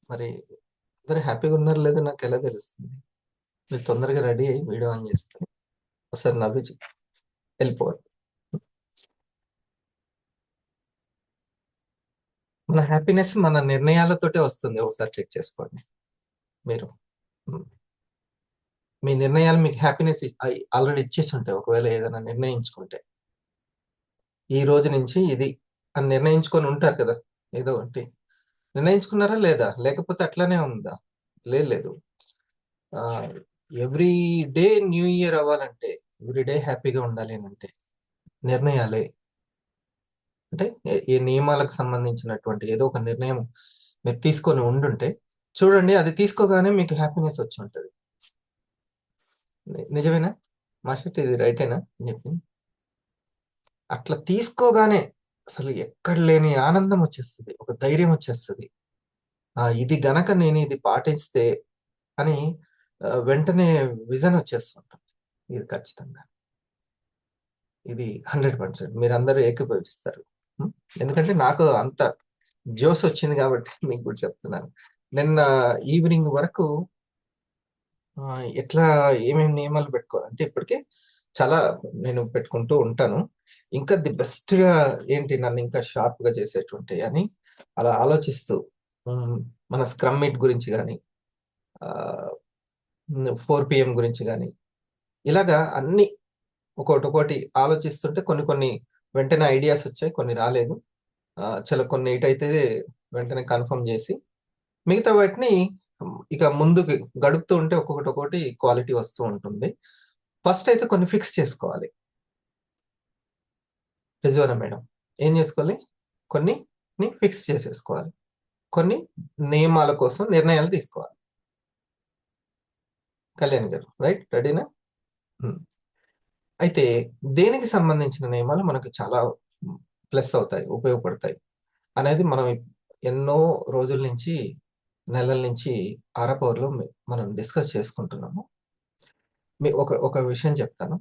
మరి అందరూ హ్యాపీగా ఉన్నారు లేదో నాకు ఎలా తెలుస్తుంది? మీరు తొందరగా రెడీ అయ్యి వీడియో ఆన్ చేసుకొని ఒకసారి నవ్వి వెళ్ళిపోవాలి. మన హ్యాపీనెస్ మన నిర్ణయాలతోటే వస్తుంది. ఒకసారి చెక్ చేసుకోండి మీరు. ఉమ్. మీ నిర్ణయాలు మీకు హ్యాపీనెస్ ఆల్రెడీ ఇచ్చేసి ఉంటాయి. ఒకవేళ ఏదైనా నిర్ణయించుకుంటే ఈ రోజు నుంచి ఇది అని నిర్ణయించుకొని ఉంటారు కదా, ఏదో ఒకటి నిర్ణయించుకున్నారా లేదా? లేకపోతే అట్లానే ఉందా? లేదు. ఎవ్రీ డే న్యూ ఇయర్ అవ్వాలంటే, ఎవ్రీ డే హ్యాపీగా ఉండాలి అని అంటే నిర్ణయాలే. అంటే ఈ నియమాలకు సంబంధించినటువంటి ఏదో ఒక నిర్ణయం మీరు తీసుకొని ఉండుంటే చూడండి, అది తీసుకోగానే మీకు హ్యాపీనెస్ వచ్చి ఉంటుంది. నిజమేనా మాస్టర్? ఇది రైటేనా చెప్పింది? అట్లా తీసుకోగానే అసలు ఎక్కడ లేని ఆనందం వచ్చేస్తుంది, ఒక ధైర్యం వచ్చేస్తుంది. ఇది గనక నేను ఇది పాటిస్తే అని వెంటనే విజన్ వచ్చేస్తుంటాం. ఇది ఖచ్చితంగా, ఇది 100% మీరందరూ ఏకీభవిస్తారు. ఎందుకంటే నాకు అంత జోస్ వచ్చింది కాబట్టి మీకు కూడా చెప్తున్నాను. నిన్న ఈవినింగ్ వరకు ఎట్లా ఏమేమి నియమాలు పెట్టుకోవాలంటే ఇప్పటికే చాలా నేను పెట్టుకుంటూ ఉంటాను. ఇంకా ది బెస్ట్ గా ఏంటి నన్ను ఇంకా షార్ప్ గా చేసేటువంటి అని అలా ఆలోచిస్తూ మన స్క్రమ్ మీట్ గురించి కానీ 4 PM గురించి కానీ ఇలాగా అన్ని ఒక్కొక్కటి ఆలోచిస్తుంటే కొన్ని కొన్ని వెంటనే ఐడియాస్ వచ్చాయి, కొన్ని రాలేదు. చాలా కొన్ని ఇటైతే వెంటనే కన్ఫర్మ్ చేసి మిగతా వాటిని ఇక ముందుకు గడుపుతూ ఉంటే ఒక్కొక్కటి క్వాలిటీ వస్తూ ఉంటుంది. ఫస్ట్ అయితే కొన్ని ఫిక్స్ చేసుకోవాలి. రిజ్వానా మేడం ఏం చేసుకోవాలి? కొన్ని ఫిక్స్ చేసేసుకోవాలి. కొన్ని నియమాల కోసం నిర్ణయాలు తీసుకోవాలి. కళ్యాణ్ గారు రైట్, రెడీనా? అయితే దేనికి సంబంధించిన నియమాలు మనకు చాలా ప్లస్ అవుతాయి, ఉపయోగపడతాయి అనేది మనం ఎన్నో రోజుల నుంచి, నెలల నుంచి ఆరపవర్లో మనం డిస్కస్ చేసుకుంటున్నాము. మీ ఒక విషయం చెప్తాను.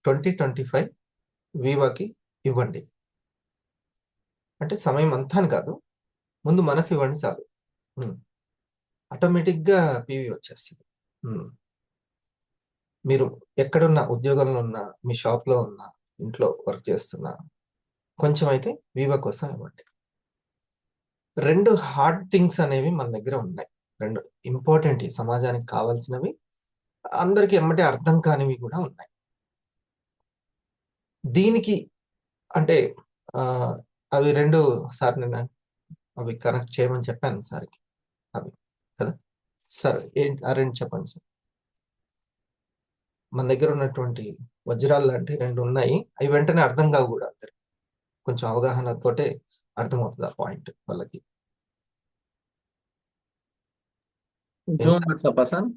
2025 వివాకి ఇవ్వండి. అంటే సమయం అంతా అని కాదు, ముందు మనసు ఇవ్వండి చాలు. ఆటోమేటిక్గా పీవీ వచ్చేస్తుంది. మీరు ఎక్కడున్నా, ఉద్యోగంలో ఉన్నా, మీ షాప్లో ఉన్నా, ఇంట్లో వర్క్ చేస్తున్నా, కొంచెం అయితే వివా కోసం ఇవ్వండి. 2 హార్డ్ థింగ్స్ అనేవి మన దగ్గర ఉన్నాయి. 2 ఇంపార్టెంట్, సమాజానికి కావాల్సినవి, అందరికి ఎమ్మటే అర్థం కానివి కూడా ఉన్నాయి. దీనికి అంటే అవి 2 సార్ నేను అవి కనెక్ట్ చేయమని చెప్పాను సార్కి. అవి కదా సార్, ఏంటి ఆ 2 చెప్పండి సార్. మన దగ్గర ఉన్నటువంటి వజ్రాలు లాంటి 2 ఉన్నాయి. అవి వెంటనే అర్థం కావు కూడా అందరికి. కొంచెం అవగాహనతోటే అర్థమవుతుంది ఆ పాయింట్ వాళ్ళకి. Zoom WhatsApp sir?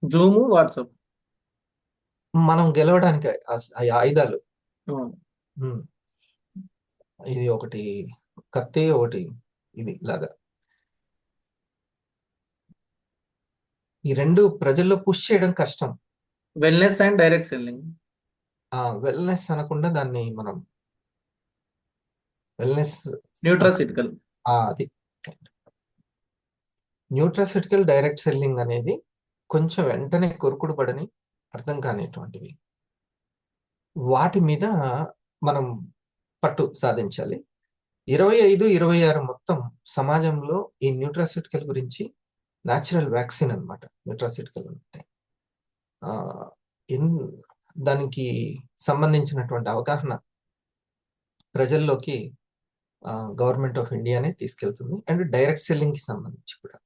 Zoom WhatsApp మనం గెలవడానికి ఆయుధాలు. ఇది ఒకటి కత్తి, ఒకటి ఇది లాగా. ఈ 2 ప్రజల్లో పుష్ చేయడం కష్టం. Wellness and direct selling. Wellness అనకుండా దాన్ని మనం వెల్నెస్ న్యూట్రాసిటికల్. అది న్యూట్రాసిటికల్ డైరెక్ట్ సెల్లింగ్ అనేది కొంచెం వెంటనే కొరుకుడు పడని, అర్థం కానిటువంటివి. వాటి మీద మనం పట్టు సాధించాలి. 25, 26 మొత్తం సమాజంలో ఈ న్యూట్రాసిటికల్ గురించి న్యాచురల్ వ్యాక్సిన్ అనమాట. న్యూట్రాసిటికల్ అంటే దానికి సంబంధించినటువంటి అవగాహన ప్రజల్లోకి గవర్నమెంట్ ఆఫ్ ఇండియానే తీసుకెళ్తుంది. అండ్ డైరెక్ట్ సెల్లింగ్ కి సంబంధించి కూడా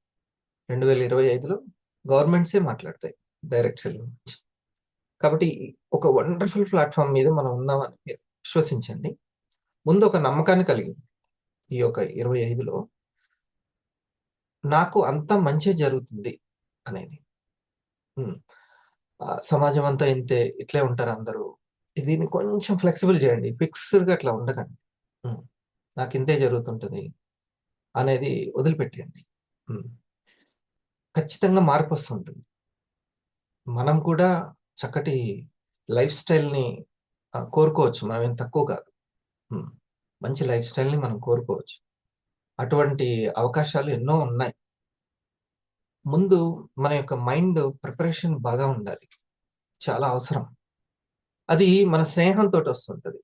2025లో గవర్నమెంట్సే మాట్లాడతాయి డైరెక్ట్ సెల్లింగ్ గురించి. కాబట్టి ఒక వండర్ఫుల్ ప్లాట్ఫామ్ మీద మనం ఉన్నామని మీరు విశ్వసించండి. ముందు ఒక నమ్మకాన్ని కలిగి, ఈ యొక్క 25లో నాకు అంత మంచి జరుగుతుంది అనేది. సమాజం అంతా ఇంతే, ఇట్లే ఉంటారు అందరూ. దీన్ని కొంచెం ఫ్లెక్సిబుల్ చేయండి, ఫిక్స్డ్గా అట్లా ఉండకండి. నాకు ఇంతే జరుగుతుంటది అనేది వదిలిపెట్టేయండి. ఖచ్చితంగా మార్పు వస్తుంటుంది. మనం కూడా చక్కటి లైఫ్ స్టైల్ని కోరుకోవచ్చు. మనం ఏం తక్కువ కాదు. మంచి లైఫ్ స్టైల్ని మనం కోరుకోవచ్చు. అటువంటి అవకాశాలు ఎన్నో ఉన్నాయి. ముందు మన యొక్క మైండ్ ప్రిపరేషన్ బాగా ఉండాలి. చాలా అవసరం. అది మన స్నేహంతోటి వస్తుంటది.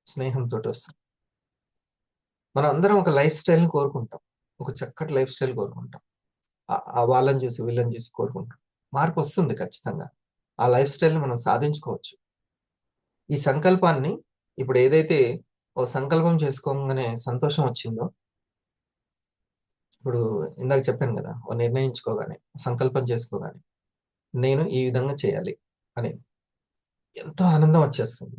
స్నేహంతోటి వస్తుంది. మనం అందరం ఒక లైఫ్ స్టైల్‌ని కోరుకుంటాం. ఒక చక్కటి లైఫ్ స్టైల్ కోరుకుంటాం. వాళ్ళని చూసి, వీళ్ళని చూసి కోరుకుంటాం. మార్పొస్తుంది ఖచ్చితంగా. ఆ లైఫ్ స్టైల్‌ని మనం సాధించుకోవచ్చు. ఈ సంకల్పాన్ని ఇప్పుడు ఏదైతే ఓ సంకల్పం చేసుకోంగానే సంతోషం వచ్చిందో, ఇప్పుడు ఇందాక చెప్పాను గదా! ఓ నిర్ణయించుకోగానే, సంకల్పం చేసుకోగానే, నేను ఈ విధంగా చేయాలి అని ఎంతో ఆనందం వచ్చేస్తుంది.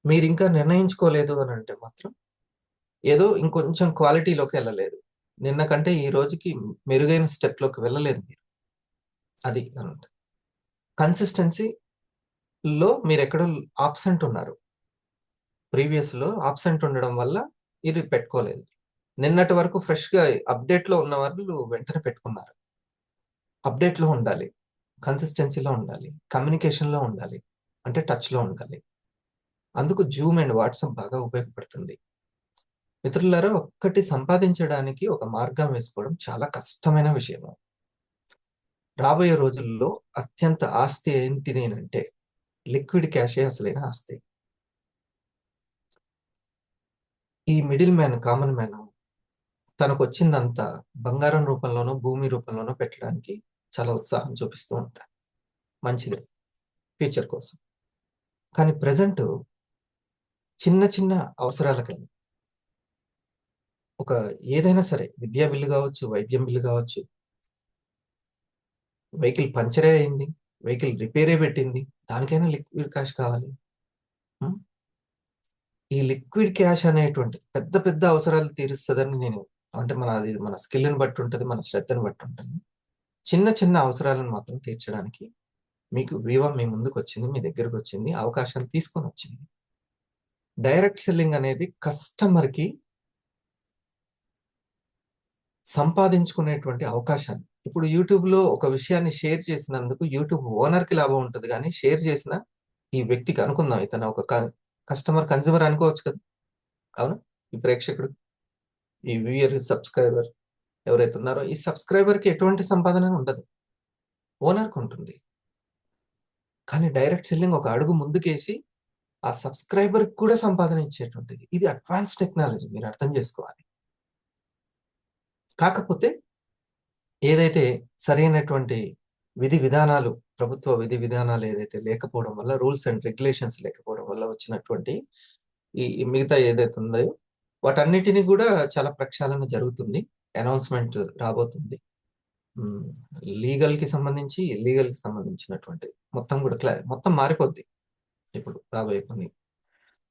మీరింకా నిర్ణయించుకోలేదు అనంటే మాత్రం, ఏదో ఇంకొంచెం క్వాలిటీలోకి ఎళ్ళలేదు. నిన్న కంటే ఈ రోజుకి మెరుగైన స్టెప్‌లోకి వెళ్ళలేదు మీరు. అది అనంట. కన్సిస్టెన్సీలో మీరెక్కడో ఆబ్సెంట్ ఉన్నారు. ప్రీవియస్‌లో ఆబ్సెంట్ ఉండడం వల్ల ఇది పెట్టుకోలేదు. నిన్నటి వరకు ఫ్రెష్‌గా అప్‌డేట్‌లో ఉన్న వాళ్ళు వెంటనే పెట్టుకున్నారు. అప్‌డేట్‌లో ఉండాలి. కన్సిస్టెన్సీలో ఉండాలి. కమ్యూనికేషన్‌లో ఉండాలి. అంటే టచ్‌లో ఉండాలి. అందుకు జూమ్ అండ్ వాట్సాప్ బాగా ఉపయోగపడుతుంది. మిత్రులారా, ఒక్కటి సంపాదించడానికి ఒక మార్గం వేసుకోవడం చాలా కష్టమైన విషయము. రాబోయే రోజుల్లో అత్యంత ఆస్తి ఏంటిది అనంటే లిక్విడ్ క్యాషే అసలైన ఆస్తి. ఈ మిడిల్ మ్యాన్, కామన్ మ్యాన్ తనకొచ్చిందంతా బంగారం రూపంలోనో, భూమి రూపంలోనో పెట్టడానికి చాలా ఉత్సాహం చూపిస్తూ ఉంటారు. మంచిదే ఫ్యూచర్ కోసం. కానీ ప్రెజెంట్ చిన్న చిన్న అవసరాలకని ఒక ఏదైనా సరే విద్యా బిల్లు గావచ్చు, వైద్యం బిల్లు గావచ్చు, వెహికల్ పంక్చరే అయింది, వెహికల్ రిపేరే పెట్టింది. దానికైనా లిక్విడ్ క్యాష్ కావాలి. హ్మ్. ఈ లిక్విడ్ క్యాష్ అనేటువంటిది పెద్ద పెద్ద అవసరాలు తీరుస్తదని నేను అంటే మన స్కిల్‌ని బట్టి ఉంటది. మన శ్రద్ధను బట్టి ఉంటది. చిన్న చిన్న అవసరాలను మాత్రం తీర్చడానికి మీకు వివా మీ ముందుకొచ్చింది. మీ దగ్గరకొచ్చింది. అవకాశాన్ని తీసుకొనొచ్చింది. డైరెక్ట్ సెల్లింగ్ అనేది కస్టమర్‌కి సంపాదించుకునేటువంటి అవకాశాన్ని. ఇప్పుడు యూట్యూబ్‌లో ఒక విషయాన్ని షేర్ చేసినందుకు యూట్యూబ్ ఓనర్‌కి లాభం ఉంటది గానీ, షేర్ చేసిన ఈ వ్యక్తికి అనుకుందాం ఇతను ఒక కస్టమర్, కన్స్యూమర్ అనుకోవచ్చు కదా! అవునా? ఈ ప్రేక్షకుడు, ఈ వ్యూయర్, సబ్‌స్క్రైబర్ ఎవరైతే ఉన్నారో, ఈ సబ్‌స్క్రైబర్‌కి ఎటువంటి సంపాదన ఉండదు. ఓనర్‌కుంటుంది. కానీ డైరెక్ట్ సెల్లింగ్ ఒక అడుగు ముందుకేసి, ఆ సబ్‌స్క్రైబర్‌కి కూడా సంపాదన ఇచ్చేటువంటిది. ఇది అడ్వాన్స్ టెక్నాలజీ మీరు అర్థం చేసుకోవాలి. కాకపోతే ఏదైతే సరైనటువంటి విధి విధానాలు, ప్రభుత్వ విధి విధానాలు ఏదైతే లేకపోవడం వల్ల, రూల్స్ అండ్ రెగ్యులేషన్స్ లేకపోవడం వల్ల వచ్చినటువంటి ఈ మిగతా ఏదైతే ఉందో, వాటన్నిటిని గూడా చాలా ప్రక్షాళన జరుగుతుంది. అనౌన్స్‌మెంట్ రాబోతుంది. హ్మ్. లీగల్‌కి సంబంధించి, ఇల్లీగల్‌కి సంబంధించినటువంటిది మొత్తం గూడా మొత్తం మారిపోద్ది. ఇప్పుడు రాబోయే కొన్ని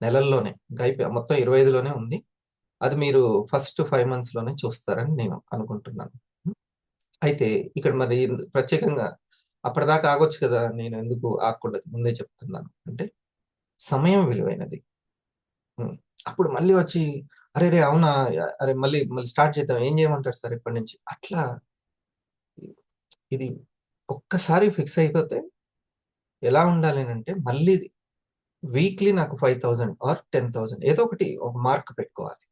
నెలల్లోనే. మొత్తం 25లోనే ఉంది. అది మీరు ఫస్ట్ 5 మంత్స్‌లోనే చూస్తారని నేను అనుకుంటున్నాను. హ్మ్. అయితే ఇక్కడ మరి ప్రత్యేకంగా అప్పటిదాకా ఆగొచ్చు కదా! నేనెందుకు ఆగకూడదు ముందే చెప్తున్నాను. అంటే సమయం విలువైనది. హ్మ్. అప్పుడు మళ్ళీ వచ్చి అరెరే! అవునా! అరె! మళ్ళీ మళ్ళీ స్టార్ట్ చేద్దాం. ఏం చేయమంటారు సార్ ఇప్పటి నుంచి? అట్లా ఇది ఒక్కసారి ఫిక్స్ అయిపోతే ఎలా ఉండాలనంటే మళ్ళీ వీక్లీ నాకు 5,000 ఆర్ 10,000 ఏదో ఒకటి ఒక మార్క్ పెట్టుకోవాలి.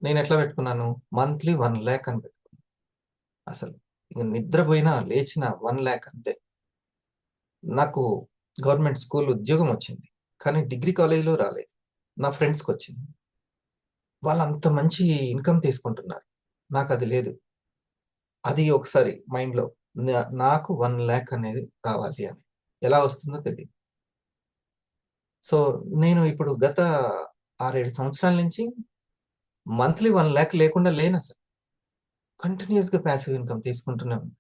నేనెట్లా పెట్టుకున్నాను? మంత్లీ 1,00,000 అని పెట్టుకున్నాను. అసలు ఇక నిద్రపోయినా, లేచినా 1,00,000 అంతే. నాకు గవర్నమెంట్ స్కూల్ ఉద్యోగం వచ్చింది. కానీ డిగ్రీ కాలేజ్‌లో రాలేదు. నా ఫ్రెండ్స్‌కొచ్చింది. వాళ్ళంత మంచి ఇన్‌కమ్ తీసుకుంటున్నారు. నాకది లేదు. అది ఒకసారి మైండ్‌లో నాకు 1,00,000 అనేది రావాలి అని. ఎలా వస్తుందో తెలీదు. సో, నేను ఇప్పుడు గత 6, 7 సంవత్సరాల నుంచి మంత్లీ 1,00,000 లేకుండా లేనసలు. కంటిన్యూయస్‌గా పాసివ్ ఇన్‌కమ్ తీసుకుంటూనే ఉన్నా.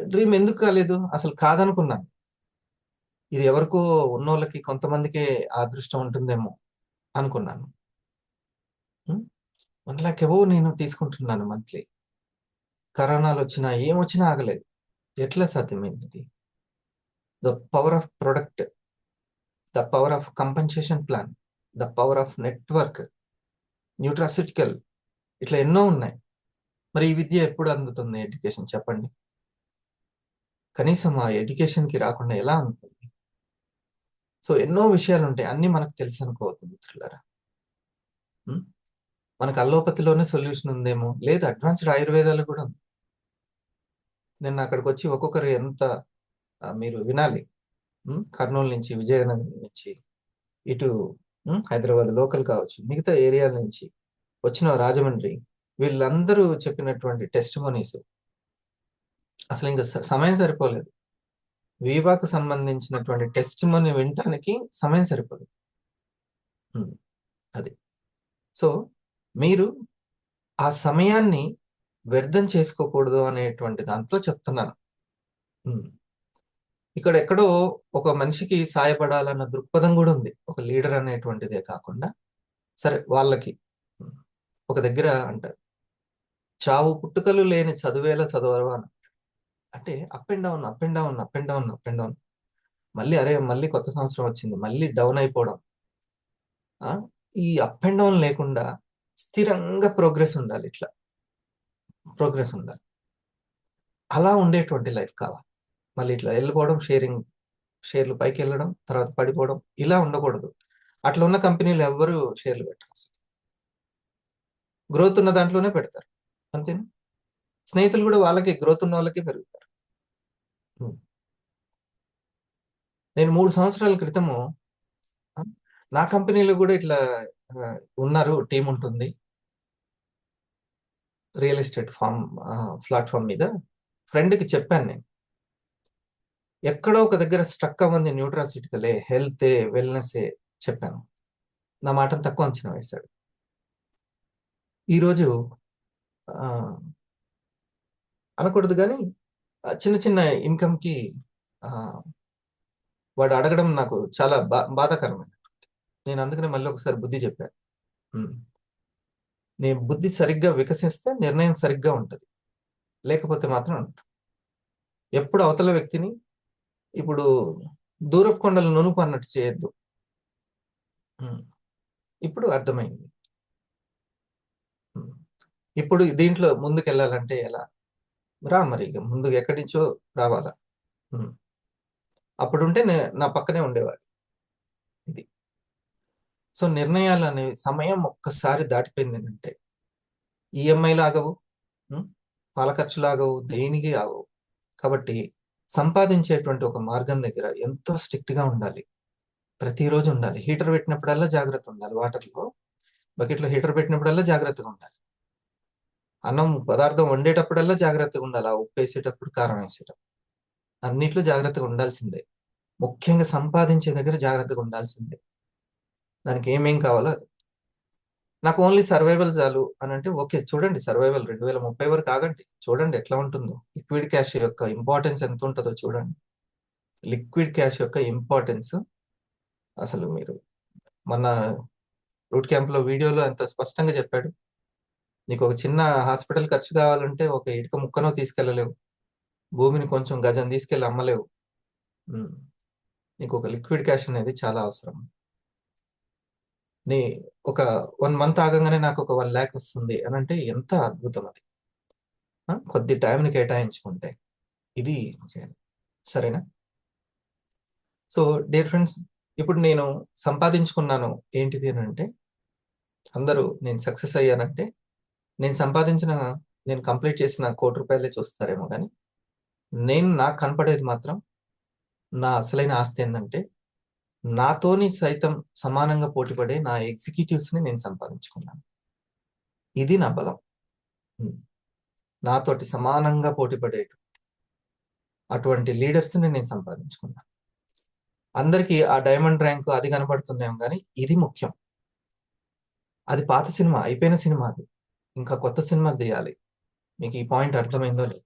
డ్రీమ్ ఎందుకు కాలేదు? అసలు కాదనుకున్నాను. ఇది ఎవరికో ఉన్నోళ్ళకి కొంతమందికే ఆ అదృష్టం ఉంటుందేమో అనుకున్నాను. హ్మ్. 1,00,000 ఎబోవ్ నేను తీసుకుంటున్నాను మంత్లీ. కరోనాలొచ్చినా, ఏమొచ్చినా ఆగలేదు. ఎట్లా సాధ్యమైందిది? The power of product, the power of compensation plan, the power of network, nutraceutical ఇట్లా ఎన్నో ఉన్నాయి. మరి ఈ విద్య ఎప్పుడు అందుతుంది ఎడ్యుకేషన్ చెప్పండి? కనీసం ఆ ఎడ్యుకేషన్‌కి రాకుండా ఎలా అందుతుంది? సో, ఎన్నో విషయాలుంటాయి. అన్నీ మనకు తెలుసనుకోవద్దు మిత్రులారా. హ్మ్. మనకు అల్లోపతిలోనే సొల్యూషన్ ఉందేమో, లేదు అడ్వాన్స్డ్ ఆయుర్వేదాలు కూడా ఉంది. నేను అక్కడికి వచ్చి ఒక్కొక్కరు ఎంత మీరు వినాలి. కర్నూలు నుంచి, విజయనగరం నుంచి, ఇటు హైదరాబాద్ లోకల్ కావచ్చు, మిగతా ఏరియాల నుంచి వచ్చిన రాజమండ్రి, వీళ్ళందరూ చెప్పినటువంటి టెస్ట్ మనీస్ అసలు ఇంకా సమయం సరిపోలేదు. వీవాకు సంబంధించినటువంటి టెస్ట్ మనీ వినటానికి సమయం సరిపోలేదు. అది. సో మీరు ఆ సమయాన్ని వ్యర్థం చేసుకోకూడదు అనేటువంటి దాంట్లో చెప్తున్నాను. ఇక్కడ ఎక్కడో ఒక మనిషికి సాయపడాలన్న దృక్పథం కూడా ఉంది, ఒక లీడర్ అనేటువంటిదే కాకుండా. సరే, వాళ్ళకి ఒక దగ్గర అంటారు, చావు పుట్టుకలు లేని చదువేలా చదవరు అని. అంటే up and down, up and down, up and down, up and down. మళ్ళీ అరే మళ్ళీ కొత్త సంవత్సరం వచ్చింది, మళ్ళీ డౌన్ అయిపోవడం. ఈ అప్ అండ్ డౌన్ లేకుండా స్థిరంగా ప్రోగ్రెస్ ఉండాలి. ఇట్లా ప్రోగ్రెస్ ఉండాలి. అలా ఉండేటువంటి లైఫ్ కావాలి. మళ్ళీ ఇట్లా వెళ్ళిపోవడం, షేర్లు పైకి వెళ్ళడం, తర్వాత పడిపోవడం, ఇలా ఉండకూడదు. అట్లా ఉన్న కంపెనీలు ఎవ్వరు షేర్లు పెట్టరు. అసలు గ్రోత్ ఉన్న దాంట్లోనే పెడతారు, అంతేనా? స్నేహితులు కూడా వాళ్ళకి గ్రోత్ ఉన్న వాళ్ళకే పెరుగుతారు. నేను 3 సంవత్సరాల క్రితము నా కంపెనీలో కూడా ఇట్లా ఉన్నారు, టీం ఉంటుంది, రియల్ ఎస్టేట్ ప్లాట్ఫామ్ మీద. ఫ్రెండ్కి చెప్పాను నేను, ఎక్కడో ఒక దగ్గర స్ట్రక్ అవ్వంది న్యూట్రాసిటికలే, హెల్తే, వెల్నెస్సే చెప్పాను. నా మాటను తక్కువ అంచనా వేశాడు. ఈరోజు అనకూడదు కానీ చిన్న చిన్న ఇన్కమ్కి వాడు అడగడం నాకు చాలా బాధాకరమైన. నేను అందుకనే మళ్ళీ ఒకసారి బుద్ధి చెప్పాను. నేను బుద్ధి సరిగ్గా వికసిస్తే నిర్ణయం సరిగ్గా ఉంటుంది, లేకపోతే మాత్రం ఉంటుంది. ఎప్పుడు అవతల వ్యక్తిని ఇప్పుడు దూరపు కొండలు నునుపు అన్నట్టు చేయొద్దు. ఇప్పుడు అర్థమైంది. ఇప్పుడు దీంట్లో ముందుకెళ్ళాలంటే ఎలా రా, మరి ఇక ముందు ఎక్కడి నుంచో రావాలా. అప్పుడుంటే నా పక్కనే ఉండేవాడు. ఇది. సో నిర్ణయాలు అనేవి సమయం ఒక్కసారి దాటిపోయింది అంటే ఈఎంఐలు ఆగవు, పాల ఖర్చులు ఆగవు, దేనికి ఆగవు. కాబట్టి సంపాదించేటువంటి ఒక మార్గం దగ్గర ఎంతో స్ట్రిక్ట్ గా ఉండాలి, ప్రతిరోజు ఉండాలి. హీటర్ పెట్టినప్పుడల్లా జాగ్రత్త ఉండాలి, వాటర్లో బకెట్లో హీటర్ పెట్టినప్పుడల్లా జాగ్రత్తగా ఉండాలి. అన్నం పదార్థం వండేటప్పుడల్లా జాగ్రత్తగా ఉండాలి, ఉప్పు వేసేటప్పుడు, కారం వేసేటప్పుడు, అన్నిట్లో జాగ్రత్తగా ఉండాల్సిందే. ముఖ్యంగా సంపాదించే దగ్గర జాగ్రత్తగా ఉండాల్సిందే. దానికి ఏమేం కావాలో అది. నాకు ఓన్లీ సర్వైవల్ చాలు అని అంటే ఓకే, చూడండి సర్వైవల్ 2030 వరకు ఆగండి, చూడండి ఎట్లా ఉంటుందో. లిక్విడ్ క్యాష్ యొక్క ఇంపార్టెన్స్ ఎంత ఉంటుందో చూడండి. లిక్విడ్ క్యాష్ యొక్క ఇంపార్టెన్స్ అసలు మీరు మన రూట్ క్యాంప్ లో వీడియోలో ఎంత స్పష్టంగా చెప్పాడు. నీకు ఒక చిన్న హాస్పిటల్ ఖర్చు కావాలంటే ఒక ఇటుక ముక్కనో తీసుకెళ్ళలేవు, భూమిని కొంచెం గజం తీసుకెళ్ళి అమ్మలేవు. నీకు ఒక లిక్విడ్ క్యాష్ అనేది చాలా అవసరం. నీ ఒక 1 మంత్ ఆగంగానే నాకు ఒక 1 lakh వస్తుంది అని అంటే ఎంత అద్భుతం అది. కొద్ది టైంని కేటాయించుకుంటే ఇది చేయాలి, సరేనా? సో డియర్ ఫ్రెండ్స్, ఇప్పుడు నేను సంపాదించుకున్నాను ఏంటిది అని అంటే, అందరూ నేను సక్సెస్ అయ్యానంటే నేను కంప్లీట్ చేసిన 1 కోటి రూపాయలే చూస్తారేమో కానీ, నాకు కనపడేది మాత్రం నా అసలైన ఆస్తి ఏంటంటే, నాతోని సైతం సమానంగా పోటీపడే నా ఎగ్జిక్యూటివ్స్ ని నేను సంపాదించుకున్నాను. ఇది నా బలం. నాతోటి సమానంగా పోటీపడే అటువంటి లీడర్స్ ని నేను సంపాదించుకున్నాను. అందరికీ ఆ డైమండ్ ర్యాంక్ అది కనబడుతుందేమో కానీ ఇది ముఖ్యం. అది పాత సినిమా, అయిపోయిన సినిమా. అది ఇంకా కొత్త సినిమా తీయాలి. మీకు ఈ పాయింట్ అర్థమైందో లేదు,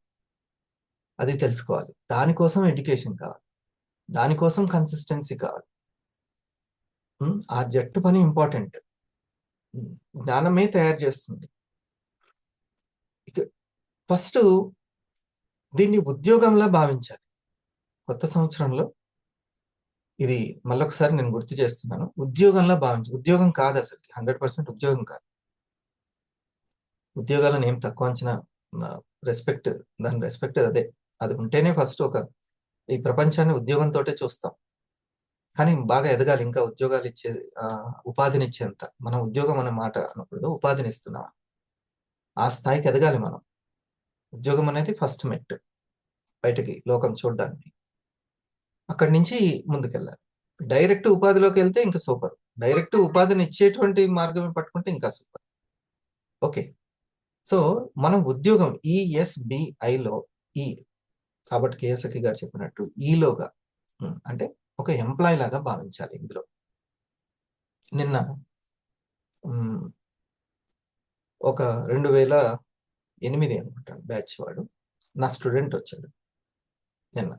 అది తెలుసుకోవాలి. దానికోసం ఎడ్యుకేషన్ కావాలి, దానికోసం కన్సిస్టెన్సీ కావాలి. ఆ జట్టు పని ఇంపార్టెంట్, జ్ఞానమే తయారు చేస్తుంది. ఇక ఫస్ట్ దీన్ని ఉద్యోగంలా భావించాలి. కొత్త సంవత్సరంలో ఇది మళ్ళొకసారి నేను గుర్తు చేస్తున్నాను, ఉద్యోగంలా భావించాలి. ఉద్యోగం కాదు అసలు, 100% ఉద్యోగం కాదు. ఉద్యోగాలను ఏం తక్కువ అంచనా, దాని రెస్పెక్ట్ అదే. అది ఉంటేనే ఫస్ట్ ఈ ప్రపంచాన్ని ఉద్యోగంతో చూస్తాం. కానీ బాగా ఎదగాలి, ఇంకా ఉద్యోగాలు ఇచ్చే ఉపాధినిచ్చేంత. మనం ఉద్యోగం అనే మాట అనకూడదు, ఉపాధినిస్తున్నాం. ఆ స్థాయికి ఎదగాలి మనం. ఉద్యోగం అనేది ఫస్ట్ మెట్ బయటకి లోకం చూడడానికి. అక్కడి నుంచి ముందుకెళ్ళాలి. డైరెక్ట్ ఉపాధిలోకి వెళ్తే ఇంకా సూపర్. డైరెక్ట్ ఉపాధిని ఇచ్చేటువంటి మార్గం పట్టుకుంటే ఇంకా సూపర్. ఓకే. సో మనం ఉద్యోగం ఈఎస్బిఐలో ఈ కాబట్టి కేఎస్కి గారు చెప్పినట్టు ఈలోగా అంటే ఒక ఎంప్లాయ్ లాగా భావించాలి ఇందులో. నిన్న ఒక 2008 అనుకుంటాను బ్యాచ్ వాడు, నా స్టూడెంట్ వచ్చాడు నిన్న.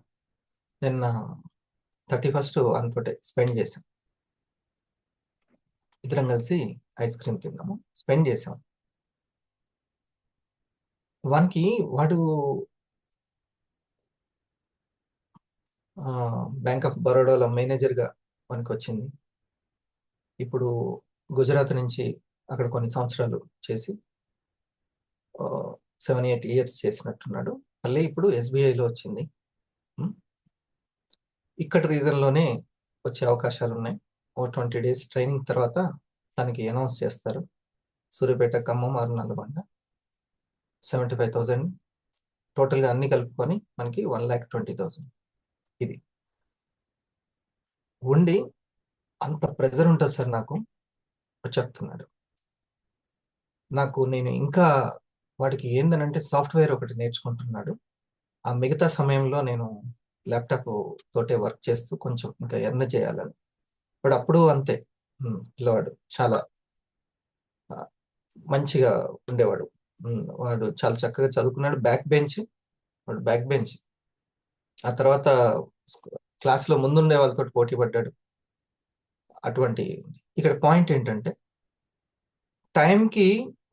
నిన్న 31st అంతటే స్పెండ్ చేసాం. ఇద్దరం కలిసి ఐస్ క్రీమ్ తిన్నాము, స్పెండ్ చేసాం. వాడు బ్యాంక్ ఆఫ్ బరోడాలో మేనేజర్గా మనకి వచ్చింది. ఇప్పుడు గుజరాత్ నుంచి అక్కడ కొన్ని సంవత్సరాలు చేసి 7-8 years చేసినట్టున్నాడు. మళ్ళీ ఇప్పుడు ఎస్బీఐలో వచ్చింది. ఇక్కడ రీజన్లోనే వచ్చే అవకాశాలు ఉన్నాయి. ఓ 20 days ట్రైనింగ్ తర్వాత తనకి అనౌన్స్ చేస్తారు. సూర్యాపేట, ఖమ్మం, ఆరు నల్లబండ 75,000 టోటల్గా అన్ని కలుపుకొని మనకి 1,20,000. ఇది ఉండి అంత ప్రెజర్ ఉంటుంది సార్ నాకు చెప్తున్నాడు. నేను ఇంకా వాడికి ఏందనంటే సాఫ్ట్వేర్ ఒకటి నేర్చుకుంటున్నాడు. ఆ మిగతా సమయంలో నేను ల్యాప్టాప్ తోటే వర్క్ చేస్తూ కొంచెం ఇంకా ఎర్న్ చేయాలని. వాడు అప్పుడు అంతే, పిల్లవాడు చాలా మంచిగా ఉండేవాడు. వాడు చాలా చక్కగా చదువుకున్నాడు. వాడు బ్యాక్ బెంచ్. ఆ తర్వాత క్లాస్లో ముందుండే వాళ్ళతో పోటీ పడ్డాడు. అటువంటి ఇక్కడ పాయింట్ ఏంటంటే టైంకి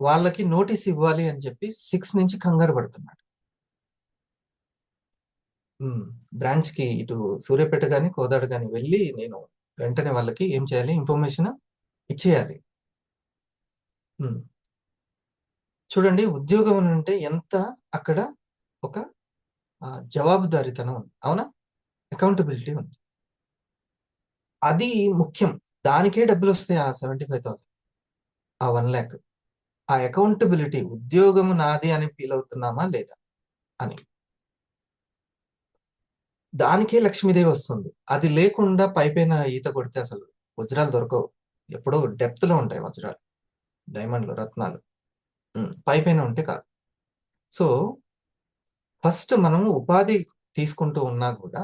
వాళ్ళకి నోటీస్ ఇవ్వాలి అని చెప్పి 6 నుంచి కంగారు పడుతున్నాడు. బ్రాంచ్కి ఇటు సూర్యాపేట కానీ కోదాడ కానీ వెళ్ళి నేను వెంటనే వాళ్ళకి ఏం చేయాలి, ఇన్ఫర్మేషన్ ఇచ్చేయాలి. చూడండి, ఉద్యోగం అంటే ఎంత అక్కడ ఒక జవాబుదారీతనం ఉంది, అవునా? అకౌంటబిలిటీ ఉంది. అది ముఖ్యం. దానికే డబ్బులు వస్తాయి. ఆ 75,000, ఆ 1 lakh, ఆ అకౌంటబిలిటీ. ఉద్యోగం నాది అని ఫీల్ అవుతున్నామా లేదా అని, దానికే లక్ష్మీదేవి వస్తుంది. అది లేకుండా పైపైన ఈత కొడితే అసలు వజ్రాలు దొరకవు. ఎప్పుడో డెప్త్ లో ఉంటాయి వజ్రాలు, డైమండ్లు, రత్నాలు. పైపైన ఉంటే కాదు. సో ఫస్ట్ మనం ఉపాధి తీసుకుంటూ ఉన్నా కూడా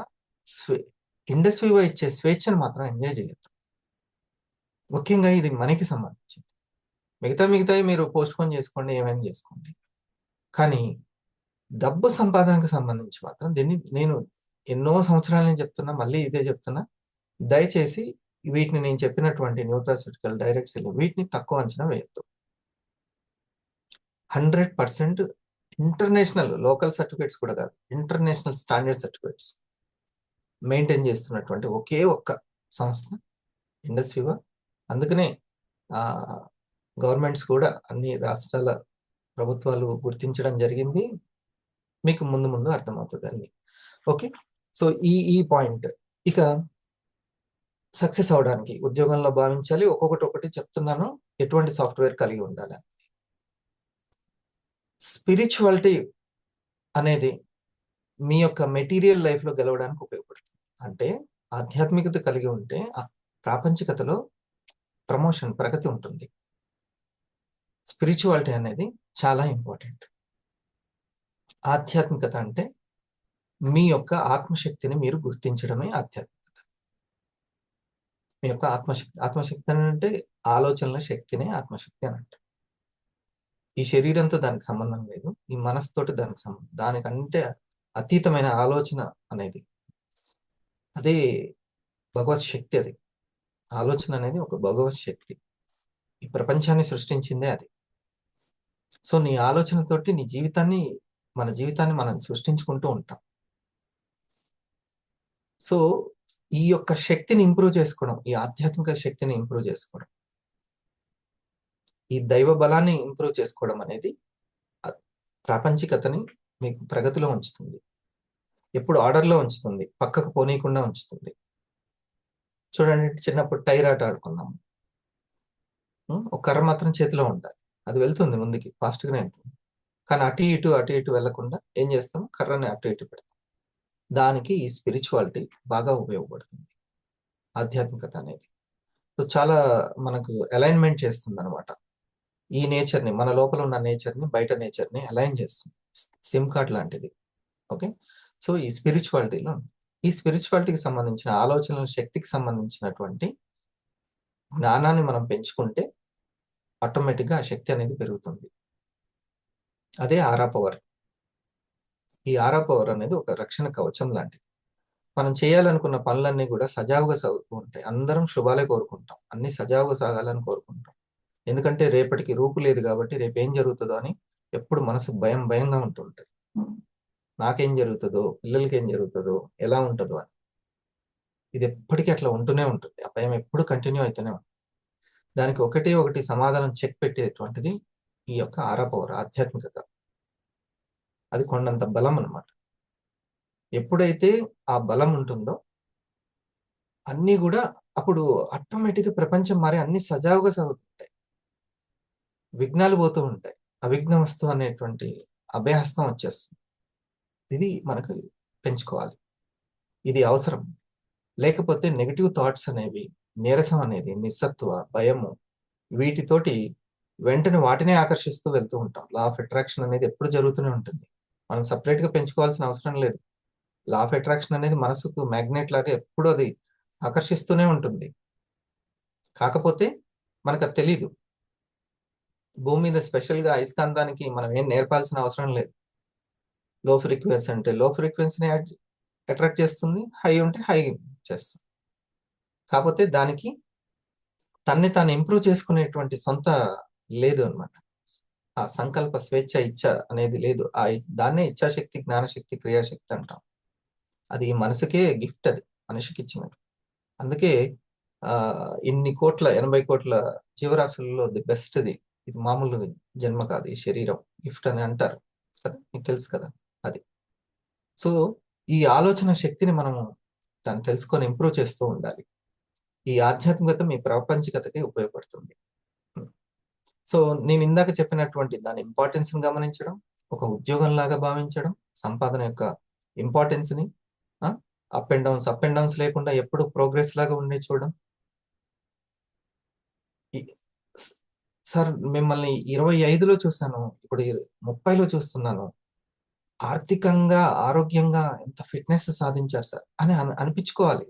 ఇండస్ట్రీలో ఇచ్చే స్వేచ్ఛను మాత్రం ఎంజాయ్ చేయొద్దు. ముఖ్యంగా ఇది మనకి సంబంధించింది. మిగతావి మీరు పోస్ట్ పోన్ చేసుకోండి, ఏమైనా చేసుకోండి. కానీ డబ్బు సంపాదనకు సంబంధించి మాత్రం దీన్ని నేను ఎన్నో సంవత్సరాల నుంచి చెప్తున్నా, మళ్ళీ ఇదే చెప్తున్నా. దయచేసి వీటిని నేను చెప్పినటువంటి న్యూట్రాస్యూటికల్, డైరెక్ట్ సెల్లింగ్, వీటిని తక్కువ అంచనా వేయద్దు. 100% ఇంటర్నేషనల్, లోకల్ సర్టిఫికేట్స్ కూడా కాదు, ఇంటర్నేషనల్ స్టాండర్డ్ సర్టిఫికేట్స్ మెయింటైన్ చేస్తున్నటువంటి ఒకే ఒక్క సంస్థ ఇండస్ట్రీవా. అందుకనే గవర్నమెంట్స్ కూడా అన్ని రాష్ట్రాల ప్రభుత్వాలు గుర్తించడం జరిగింది. మీకు ముందు ముందు అర్థమవుతుంది అన్ని. ఓకే. సో ఈ పాయింట్ ఇక సక్సెస్ అవడానికి ఉద్యోగంలో భావించాలి. ఒక్కొక్కటి చెప్తున్నాను, ఎటువంటి సాఫ్ట్వేర్ కలిగి ఉండాలి. స్పిరిచువాలిటీ అనేది మీ యొక్క మెటీరియల్ లైఫ్లో గెలవడానికి ఉపయోగపడుతుంది. అంటే ఆధ్యాత్మికత కలిగి ఉంటే ప్రాపంచికతలో ప్రగతి ఉంటుంది. స్పిరిచువాలిటీ అనేది చాలా ఇంపార్టెంట్. ఆధ్యాత్మికత అంటే మీ యొక్క ఆత్మశక్తిని మీరు గుర్తించడమే ఆధ్యాత్మికత. మీ యొక్క ఆత్మశక్తి అంటే ఆలోచనల శక్తినే ఆత్మశక్తి అని అంటారు. ఈ శరీరంతో దానికి సంబంధం లేదు, ఈ మనసుతోటి దానికి సంబంధం. దానికంటే అతీతమైన ఆలోచన అనేది, అదే భగవత్ శక్తి. అది ఆలోచన అనేది ఒక భగవత్ శక్తి. ఈ ప్రపంచాన్ని సృష్టించిందే అది. సో నీ ఆలోచనతోటి మన జీవితాన్ని మనం సృష్టించుకుంటూ ఉంటాం. సో ఈ యొక్క శక్తిని ఇంప్రూవ్ చేసుకోవడం, ఈ ఆధ్యాత్మిక శక్తిని ఇంప్రూవ్ చేసుకోవడం, ఈ దైవ బలాన్ని ఇంప్రూవ్ చేసుకోవడం అనేది ప్రాపంచికతని మీకు ప్రగతిలో ఉంచుతుంది. ఎప్పుడు ఆర్డర్లో ఉంచుతుంది, పక్కకు పోనీయకుండా ఉంచుతుంది. చూడండి, చిన్నప్పుడు టైర్ ఆట ఆడుకున్నాం. ఒక కర్ర మాత్రం చేతిలో ఉంటుంది, అది వెళ్తుంది ముందుకి, ఫాస్ట్గానే వెళ్తుంది. కానీ అటు ఇటు వెళ్లకుండా ఏం చేస్తాం, కర్రని అటు ఇటు పెడతాం. దానికి ఈ స్పిరిచువాలిటీ బాగా ఉపయోగపడుతుంది, ఆధ్యాత్మికత అనేది. సో చాలా మనకు అలైన్మెంట్ చేస్తుంది అనమాట. ఈ నేచర్ని, మన లోపల ఉన్న నేచర్ని బయట నేచర్ని అలైన్ చేస్తుంది. సిమ్ కార్డ్ లాంటిది. ఓకే. సో ఈ స్పిరిచువాలిటీకి సంబంధించిన ఆలోచనల శక్తికి సంబంధించినటువంటి జ్ఞానాన్ని మనం పెంచుకుంటే ఆటోమేటిక్గా ఆ శక్తి అనేది పెరుగుతుంది. అదే ఆరా పవర్. ఈ ఆరా పవర్ అనేది ఒక రక్షణ కవచం లాంటిది. మనం చేయాలనుకున్న పనులన్నీ కూడా సజావుగా సాగుతూ ఉంటాయి. అందరం శుభాలే కోరుకుంటాం, అన్ని సజావుగా సాగాలని కోరుకుంటాం. ఎందుకంటే రేపటికి రూపు లేదు కాబట్టి రేపు ఏం జరుగుతుందో అని ఎప్పుడు మనసు భయంగా ఉంటుంటది. నాకేం జరుగుతుందో, పిల్లలకి ఏం జరుగుతుందో, ఎలా ఉంటుందో అని. ఇది ఎప్పటికీ అట్లా ఉంటూనే ఉంటుంది. ఆ భయం ఎప్పుడు కంటిన్యూ అవుతూనే ఉంటుంది. దానికి ఒకటి సమాధానం చెక్ పెట్టేటువంటిది ఈ యొక్క ఆరా పవర్, ఆధ్యాత్మికత. అది కొండంత బలం అన్నమాట. ఎప్పుడైతే ఆ బలం ఉంటుందో అన్నీ కూడా అప్పుడు ఆటోమేటిక్గా ప్రపంచం మారి అన్ని సజావుగా సాగుతుంటాయి, విఘ్నాలు పోతూ ఉంటాయి. అవిఘ్నమస్తు అనేటువంటి అభయహస్తం వచ్చేస్తుంది. ఇది మనకు పెంచుకోవాలి, ఇది అవసరం. లేకపోతే నెగిటివ్ థాట్స్ అనేవి, నీరసం అనేది, నిస్సత్వ, భయము, వీటితోటి వెంటనే వాటినే ఆకర్షిస్తూ వెళ్తూ ఉంటాం. లా ఆఫ్ అట్రాక్షన్ అనేది ఎప్పుడు జరుగుతూనే ఉంటుంది. మనం separate గా పెంచుకోవాల్సిన అవసరం లేదు. లా ఆఫ్ అట్రాక్షన్ అనేది మనసుకు మ్యాగ్నెట్ లాగా ఎప్పుడు అది ఆకర్షిస్తూనే ఉంటుంది. కాకపోతే మనకు అది తెలీదు. భూమి మీద స్పెషల్గా అయస్కాంతానికి మనం ఏం నేర్పాల్సిన అవసరం లేదు. లో ఫ్రీక్వెన్సీ అంటే లో ఫ్రీక్వెన్సీని అట్రాక్ట్ చేస్తుంది, హై ఉంటే హై చేస్తుంది. కాకపోతే దానికి తన్ని తాను ఇంప్రూవ్ చేసుకునేటువంటి సొంత లేదు అన్నమాట. ఆ సంకల్ప స్వేచ్ఛ, ఇచ్ఛ అనేది లేదు. దాన్నే ఇచ్ఛాశక్తి, జ్ఞానశక్తి, క్రియాశక్తి అంటాం. అది మనసుకే గిఫ్ట్, అది మనిషికి ఇచ్చినది. అందుకే ఇన్ని కోట్ల 80 కోట్ల జీవరాశులలో ది బెస్ట్ ఇది మామూలు జన్మ కాదు, ఈ శరీరం గిఫ్ట్ అని అంటారు కదా, మీకు తెలుసు కదా అది. సో ఈ ఆలోచన శక్తిని మనము దాన్ని తెలుసుకొని ఇంప్రూవ్ చేస్తూ ఉండాలి. ఈ ఆధ్యాత్మికత మీ ప్రాపంచికతకి ఉపయోగపడుతుంది. సో నేను ఇందాక చెప్పినటువంటి దాని ఇంపార్టెన్స్ ని గమనించడం, ఒక ఉద్యోగం లాగా భావించడం, సంపాదన యొక్క ఇంపార్టెన్స్ ని, అప్ అండ్ డౌన్స్ లేకుండా ఎప్పుడు ప్రోగ్రెస్ లాగా ఉండి చూడడం. సార్ మిమ్మల్ని 25లో చూశాను, ఇప్పుడు 30లో చూస్తున్నాను, ఆర్థికంగా ఆరోగ్యంగా ఎంత ఫిట్నెస్ సాధించారు సార్ అని అనిపించుకోవాలి.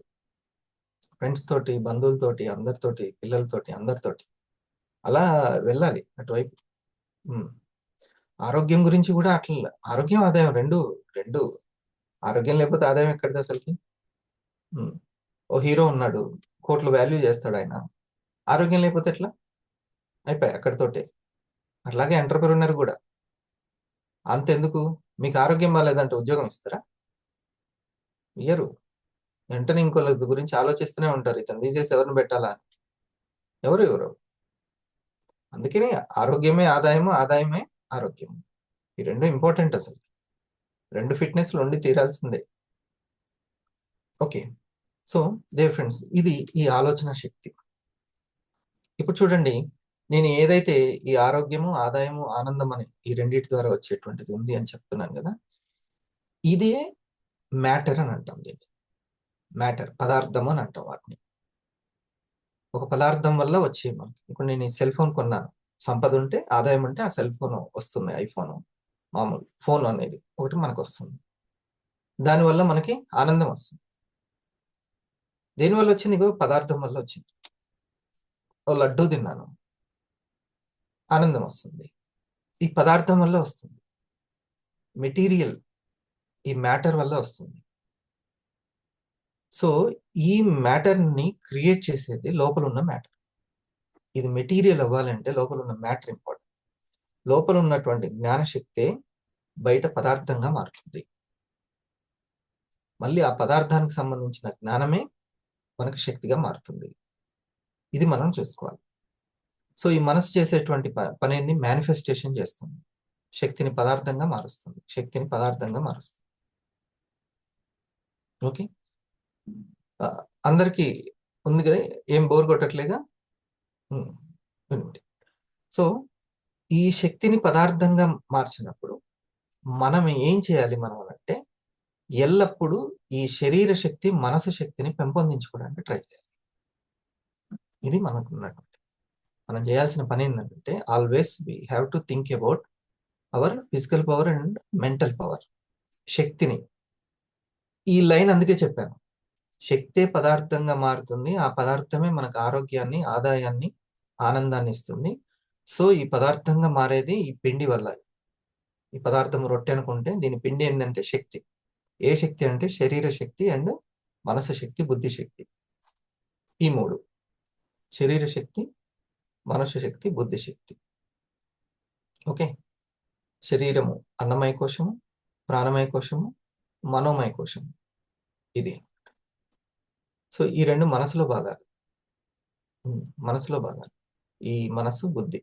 ఫ్రెండ్స్ తోటి, బంధువులతోటి, అందరితోటి, పిల్లలతోటి, అందరితోటి అలా వెళ్ళాలి అటువైపు. ఆరోగ్యం గురించి కూడా అట్లా, ఆరోగ్యం ఆదాయం రెండు రెండు. ఆరోగ్యం లేకపోతే ఆదాయం ఎక్కడిది అసలుకి? ఓ హీరో ఉన్నాడు, కోట్లు వాల్యూ చేస్తాడు ఆయన, ఆరోగ్యం లేకపోతే ఎట్లా? అయిపోయి అక్కడితోటే. అట్లాగే ఎంటర్ప్రెన్యూర్ కూడా అంతెందుకు, మీకు ఆరోగ్యం బాగాలేదంటే ఉద్యోగం ఇస్తారా? ఇయ్యరు. వెంటనే ఇంకోళ్ళ గురించి ఆలోచిస్తూనే ఉంటారు, ఇతను తీసేసి ఎవరిని పెట్టాలా అని. ఎవరు. అందుకని ఆరోగ్యమే ఆదాయము, ఆదాయమే ఆరోగ్యం. ఈ రెండు ఇంపార్టెంట్ అసలు. రెండు ఫిట్నెస్లు ఉండి తీరాల్సిందే. ఓకే. సో డియర్ ఫ్రెండ్స్, ఇది ఈ ఆలోచన శక్తి. ఇప్పుడు చూడండి, నేను ఏదైతే ఈ ఆరోగ్యము, ఆదాయము, ఆనందం అని ఈ రెండింటి ద్వారా వచ్చేటువంటిది ఉంది అని చెప్తున్నాను కదా, ఇదే మ్యాటర్ అని అంటాం. దీన్ని మ్యాటర్, పదార్థము అని అంటాం వాటిని. ఒక పదార్థం వల్ల వచ్చే మనకి, ఇప్పుడు నేను ఈ సెల్ ఫోన్ కొన్నాను, సంపద ఉంటే, ఆదాయం ఉంటే ఆ సెల్ ఫోన్ వస్తుంది, ఐఫోన్, మామూలు ఫోన్ అనేది ఒకటి మనకు వస్తుంది. దానివల్ల మనకి ఆనందం వస్తుంది. దేనివల్ల వచ్చింది? ఇగో పదార్థం వల్ల వచ్చింది. ఓ లడ్డూ తిన్నాను, ఆనందం వస్తుంది, ఈ పదార్థం వల్ల వస్తుంది. మెటీరియల్, ఈ మ్యాటర్ వల్ల వస్తుంది. సో ఈ మ్యాటర్ని క్రియేట్ చేసేది లోపల ఉన్న మ్యాటర్. ఇది మెటీరియల్ అవ్వాలంటే లోపల ఉన్న మ్యాటర్ ఇంపార్టెంట్. లోపల ఉన్నటువంటి జ్ఞానశక్తే బయట పదార్థంగా మారుతుంది. మళ్ళీ ఆ పదార్థానికి సంబంధించిన జ్ఞానమే మనకు శక్తిగా మారుతుంది. ఇది మనం చూసుకోవాలి. సో ఈ మనసు చేసేటువంటి పని ఏంది? మేనిఫెస్టేషన్ చేస్తుంది, శక్తిని పదార్థంగా మారుస్తుంది, శక్తిని పదార్థంగా మారుస్తుంది. ఓకే. అందరికీ ఉంది కదా, ఏం బోర్ కొట్టట్లేగా. ఉమ్, వినండి. సో ఈ శక్తిని పదార్థంగా మార్చినప్పుడు మనం ఏం చేయాలి మనం అంటే, ఎల్లప్పుడూ ఈ శరీర శక్తి మనసు శక్తిని పెంపొందించుకోవడానికి ట్రై చేయాలి. ఇది మనకు ఉన్నటువంటి మనం చేయాల్సిన పని ఏంటంటే, always we have to think about our physical power and mental power. శక్తిని, ఈ లైన్ అందుకే చెప్పాను, శక్తే పదార్థంగా మారుతుంది, ఆ పదార్థమే మనకు ఆరోగ్యాన్ని, ఆదాయాన్ని, ఆనందాన్ని ఇస్తుంది. సో ఈ పదార్థంగా మారేది ఈ పిండి వల్ల. ఈ పదార్థం రొట్టె అనుకుంటే దీని పిండి ఏంటంటే శక్తి. ఏ శక్తి అంటే శరీర శక్తి అండ్ మనసు శక్తి, బుద్ధి శక్తి. ఈ మూడు: శరీర శక్తి, మనసు శక్తి, బుద్ధి శక్తి. ఓకే. శరీరము అన్నమయ కోశము, ప్రాణమయ కోశము, మనోమయ కోశము. ఇది. సో ఈ రెండు మనసులో భాగాలు. మనసులో భాగాలు ఈ మనసు, బుద్ధి.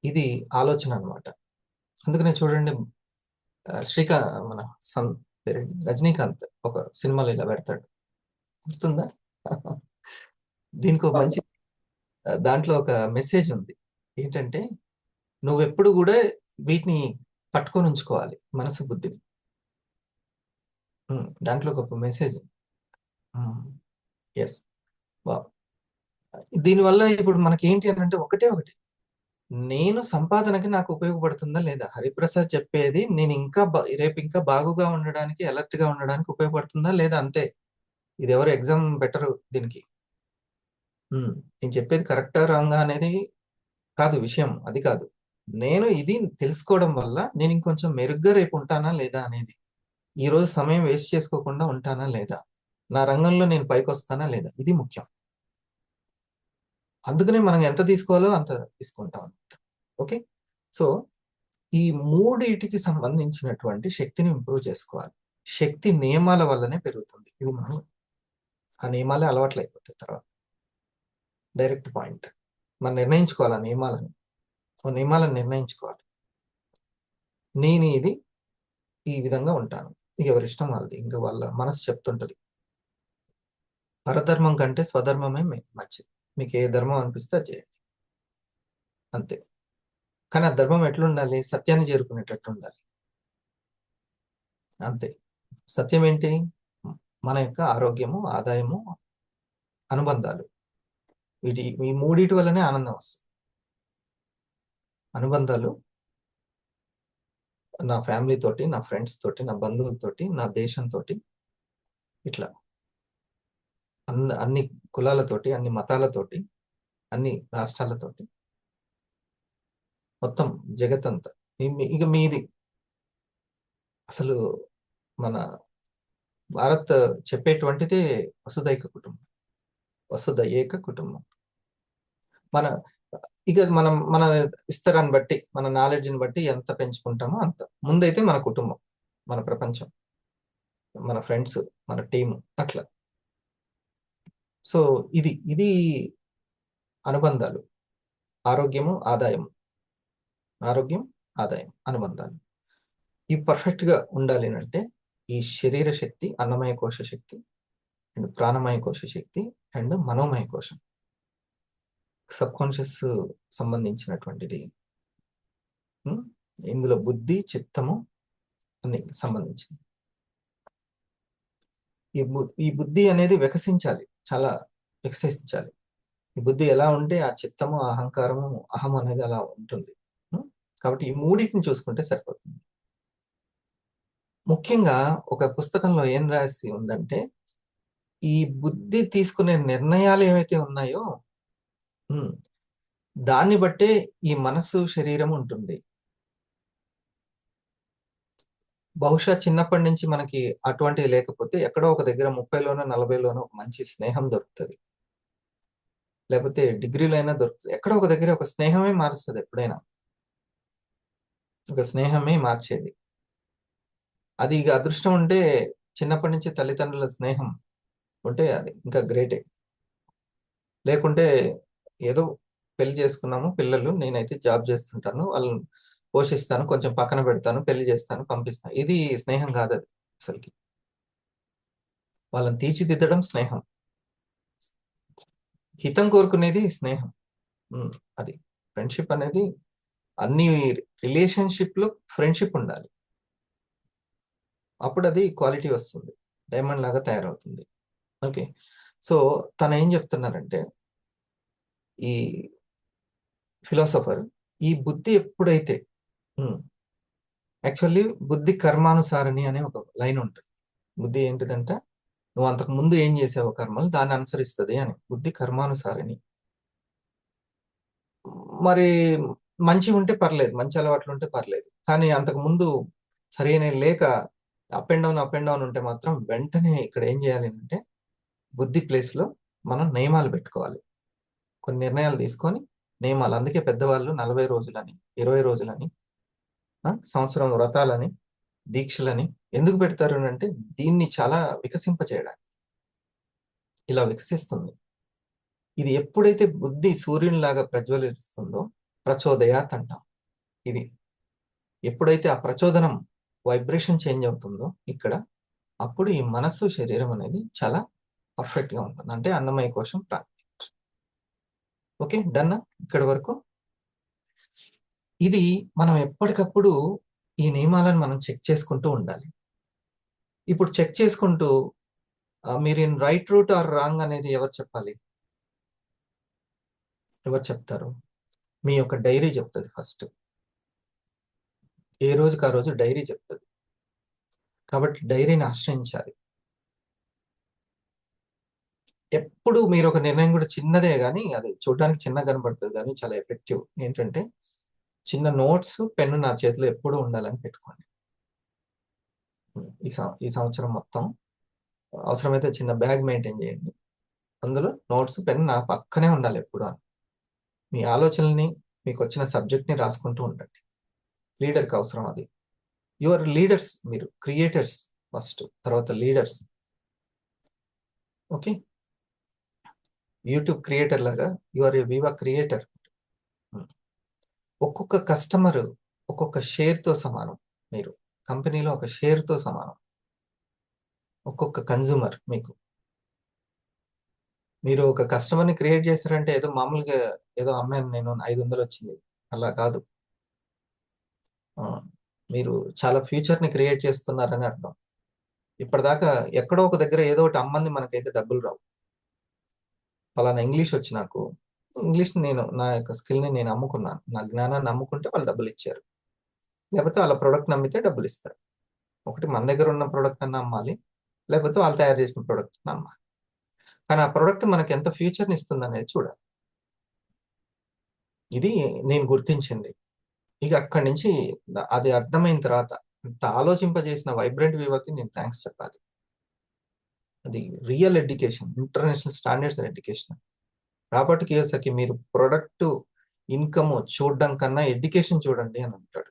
ఇది ఆలోచన అన్నమాట. అందుకనే చూడండి, మన సన్ పేరేంటి? రజనీకాంత్ ఒక సినిమాలో ఇలా పెడతాడు, గుర్తుందా? దీనికి ఒక మంచి దాంట్లో ఒక మెసేజ్ ఉంది. ఏంటంటే, నువ్వెప్పుడు కూడా వీటిని పట్టుకొని ఉంచుకోవాలి, మనసు బుద్ధిని. దాంట్లో ఒక మెసేజ్. ఎస్. దీనివల్ల ఇప్పుడు మనకి ఏంటి అని అంటే, ఒకటే ఒకటి, నేను సంపాదనకి నాకు ఉపయోగపడుతుందా లేదా? హరిప్రసాద్ చెప్పేది నేను ఇంకా రేపు ఇంకా బాగుగా ఉండడానికి, అలర్ట్ గా ఉండడానికి ఉపయోగపడుతుందా లేదా? అంతే. ఇది ఎవరు ఎగ్జామ్ పెట్టరు దీనికి. నేను చెప్పేది కరెక్టా రాంగా అనేది కాదు విషయం, అది కాదు. నేను ఇది తెలుసుకోవడం వల్ల నేను ఇంకొంచెం మెరుగ్గా రేపు ఉంటానా లేదా అనేది, ఈ రోజు సమయం వేస్ట్ చేసుకోకుండా ఉంటానా లేదా, నా రంగంలో నేను పైకి వస్తానా లేదా, ఇది ముఖ్యం. అందుకనే మనం ఎంత తీసుకోవాలో అంత తీసుకుంటాం అనమాట. ఓకే. సో ఈ మూడిటికి సంబంధించినటువంటి శక్తిని ఇంప్రూవ్ చేసుకోవాలి. శక్తి నియమాల వల్లనే పెరుగుతుంది. ఇది మనం ఆ నియమాలే అలవాట్లు అయిపోతాయి తర్వాత. Direct point. మనం నిర్ణయించుకోవాలి ఆ నియమాలను. ఆ నియమాలను నిర్ణయించుకోవాలి. నేను ఇది ఈ విధంగా ఉంటాను. ఇక ఎవరిష్టం వాళ్ళది. ఇంకా వాళ్ళ మనసు చెప్తుంటది. పరధర్మం కంటే స్వధర్మమే మంచిది. మీకు ఏ ధర్మం అనిపిస్తే అది చేయండి, అంతే. కానీ ఆ ధర్మం ఎట్లుండాలి? సత్యాన్ని చేరుకునేటట్టు ఉండాలి, అంతే. సత్యం ఏంటి? మన యొక్క ఆరోగ్యము, ఆదాయము, అనుబంధాలు. ఈ మూడిటి వల్లనే ఆనందం వస్తుంది. అనుబంధాలు, నా ఫ్యామిలీ తోటి, నా ఫ్రెండ్స్ తోటి, నా బంధువులతోటి, నా దేశంతో, ఇట్లా అన్ని కులాలతోటి, అన్ని మతాలతోటి, అన్ని రాష్ట్రాలతోటి, మొత్తం జగత్తంతా. ఇక మీది అసలు మన భారత్ చెప్పేటువంటిదే వసుదైక కుటుంబం, వసుదైక కుటుంబం. మన ఇక మన విస్తరాన్ని బట్టి, మన నాలెడ్జ్ని బట్టి ఎంత పెంచుకుంటామో అంత. ముందైతే మన కుటుంబం, మన ప్రపంచం, మన ఫ్రెండ్స్, మన టీము, అట్లా. సో ఇది ఇది అనుబంధాలు. ఆరోగ్యము, ఆదాయము. ఆరోగ్యం, ఆదాయం, అనుబంధాలు. ఇవి పర్ఫెక్ట్ గా ఉండాలి అంటే, ఈ శరీర శక్తి, అన్నమయ కోశ శక్తి అండ్ ప్రాణమయ కోశ శక్తి అండ్ మనోమయ కోశం, సబ్ కాన్షియస్ సంబంధించినటువంటిది. ఇందులో బుద్ధి, చిత్తము అన్ని సంబంధించింది. ఈ బుద్ధి అనేది వికసించాలి, చాలా వికసించాలి. ఈ బుద్ధి ఎలా ఉంటే ఆ చిత్తము, అహంకారము, అహం అనేది అలా ఉంటుంది. కాబట్టి ఈ మూడింటిని చూసుకుంటే సరిపోతుంది. ముఖ్యంగా ఒక పుస్తకంలో ఏం రాసి ఉందంటే, ఈ బుద్ధి తీసుకునే నిర్ణయాలు ఏవైతే ఉన్నాయో దాన్ని బట్టే ఈ మనస్సు, శరీరం ఉంటుంది. బహుశా చిన్నప్పటి నుంచి మనకి అటువంటిది లేకపోతే, ఎక్కడో ఒక దగ్గర 30లోనో 40లోనో మంచి స్నేహం దొరుకుతుంది, లేకపోతే డిగ్రీలో అయినా దొరుకుతుంది. ఎక్కడో ఒక దగ్గర ఒక స్నేహమే మారుస్తుంది. ఎప్పుడైనా ఒక స్నేహమే మార్చేది. అది ఇక అదృష్టం ఉంటే, చిన్నప్పటి నుంచి తల్లిదండ్రుల స్నేహం ఉంటే అది ఇంకా గ్రేటే. లేకుంటే ఏదో పెళ్లి చేసుకున్నాము, పిల్లలు, నేనైతే జాబ్ చేస్తుంటాను, వాళ్ళని పోషిస్తాను, కొంచెం పక్కన పెడతాను, పెళ్లి చేస్తాను, పంపిస్తాను, ఇది స్నేహం కాదు. అది అసలుకి వాళ్ళని తీర్చిదిద్దడం స్నేహం. హితం కోరుకునేది స్నేహం. ఉమ్, అది ఫ్రెండ్షిప్ అనేది అన్ని రిలేషన్షిప్ లో ఫ్రెండ్షిప్ ఉండాలి. అప్పుడు అది క్వాలిటీ వస్తుంది, డైమండ్ లాగా తయారవుతుంది. ఓకే. సో తను ఏం చెప్తున్నారంటే, ఈ ఫిలాసఫర్, ఈ బుద్ధి ఎప్పుడైతే యాక్చువల్లీ బుద్ధి కర్మానుసారిణి అనే ఒక లైన్ ఉంటుంది. బుద్ధి ఏంటిదంటే, నువ్వు అంతకు ముందు ఏం చేసావో కర్మలు దాన్ని అనుసరిస్తుంది అని. బుద్ధి కర్మానుసారిణి. మరి మంచి ఉంటే పర్లేదు, మంచి అలవాట్లు ఉంటే పర్లేదు, కానీ అంతకు ముందు సరైన లేక అప్ అండ్ డౌన్ ఉంటే మాత్రం వెంటనే ఇక్కడ ఏం చేయాలి అంటే, బుద్ధి ప్లేస్ లో మనం నియమాలు పెట్టుకోవాలి. కొన్ని నిర్ణయాలు తీసుకొని నియమాలు. అందుకే పెద్దవాళ్ళు 40 రోజులని, 20 రోజులని, సంవత్సరం వ్రతాలని, దీక్షలని ఎందుకు పెడతారు అంటే, దీన్ని చాలా వికసింపచేయడానికి. ఇలా వికసిస్తుంది. ఇది ఎప్పుడైతే బుద్ధి సూర్యునిలాగా ప్రజ్వలిస్తుందో, ప్రచోదయాత్ అంటాం. ఇది ఎప్పుడైతే ఆ ప్రచోదనం వైబ్రేషన్ చేంజ్ అవుతుందో ఇక్కడ, అప్పుడు ఈ మనస్సు శరీరం అనేది చాలా పర్ఫెక్ట్ గా ఉంటుంది. అంటే అన్నమయ కోశం, ప్రాణమయ కోశం. ఓకే, డన్ ఇక్కడ వరకు. ఇది మనం ఎప్పటికప్పుడు ఈ నియమాలను మనం చెక్ చేసుకుంటూ ఉండాలి. ఇప్పుడు చెక్ చేసుకుంటూ మీరు in right route or wrong అనేది ఎవరు చెప్పాలి? ఎవరు చెప్తారు? మీ యొక్క డైరీ చెప్తుంది ఫస్ట్. ఏ రోజుకి ఆ రోజు డైరీ చెప్తుంది. కాబట్టి డైరీని ఆశ్రయించాలి. ఎప్పుడు మీరు ఒక నిర్ణయం కూడా చిన్నదే కానీ, అది చూడడానికి చిన్నగా కనబడుతుంది కానీ చాలా ఎఫెక్టివ్. ఏంటంటే, చిన్న నోట్స్ పెన్ను నా చేతిలో ఎప్పుడూ ఉండాలని పెట్టుకోండి. ఈ సంవత్సరం మొత్తం అవసరమైతే చిన్న బ్యాగ్ మెయింటైన్ చేయండి. అందులో నోట్స్ పెన్ నా పక్కనే ఉండాలి ఎప్పుడు అని. మీ ఆలోచనల్ని, మీకు వచ్చిన సబ్జెక్ట్ని రాసుకుంటూ ఉండండి. లీడర్కి అవసరం అది. యువర్ లీడర్స్, మీరు క్రియేటర్స్ ఫస్ట్, తర్వాత లీడర్స్. ఓకే, యూట్యూబ్ క్రియేటర్ లాగా యువర్ ఏ వివా క్రియేటర్. ఒక్కొక్క కస్టమర్ ఒక్కొక్క షేర్తో సమానం. మీరు కంపెనీలో ఒక షేర్తో సమానం. ఒక్కొక్క కన్జ్యూమర్ మీకు. మీరు ఒక కస్టమర్ని క్రియేట్ చేశారంటే ఏదో మామూలుగా ఏదో అమ్మాను నేను 500 వచ్చింది అలా కాదు. మీరు చాలా ఫ్యూచర్ని క్రియేట్ చేస్తున్నారని అర్థం. ఇప్పటిదాకా ఎక్కడో ఒక దగ్గర ఏదో ఒకటి అమ్మంది మనకైతే డబ్బులు రావు. ఫలానా ఇంగ్లీష్ వచ్చి నాకు, ఇంగ్లీష్ నేను నా యొక్క స్కిల్ని నేను అమ్ముకున్నాను, నా జ్ఞానాన్ని అమ్ముకుంటే వాళ్ళు డబ్బులు ఇచ్చారు. లేకపోతే వాళ్ళ ప్రోడక్ట్ నమ్మితే డబ్బులు ఇస్తారు. ఒకటి మన దగ్గర ఉన్న ప్రోడక్ట్ అన్న అమ్మాలి, లేకపోతే వాళ్ళు తయారు చేసిన ప్రోడక్ట్ అమ్మాలి. కానీ ఆ ప్రోడక్ట్ మనకి ఎంత ఫ్యూచర్ని ఇస్తుంది అనేది చూడాలి. ఇది నేను గుర్తించింది. ఇక అక్కడి నుంచి అది అర్థమైన తర్వాత ఇంత ఆలోచింపజేసిన వైబ్రెంట్ వివాకి నేను థ్యాంక్స్ చెప్పాలి. అది real education, international standards education. Robert Kiyosaki మీరు ప్రొడక్ట్ ఇన్కమ్ చూడడం కన్నా ఎడ్యుకేషన్ చూడండి అని అంటాడు.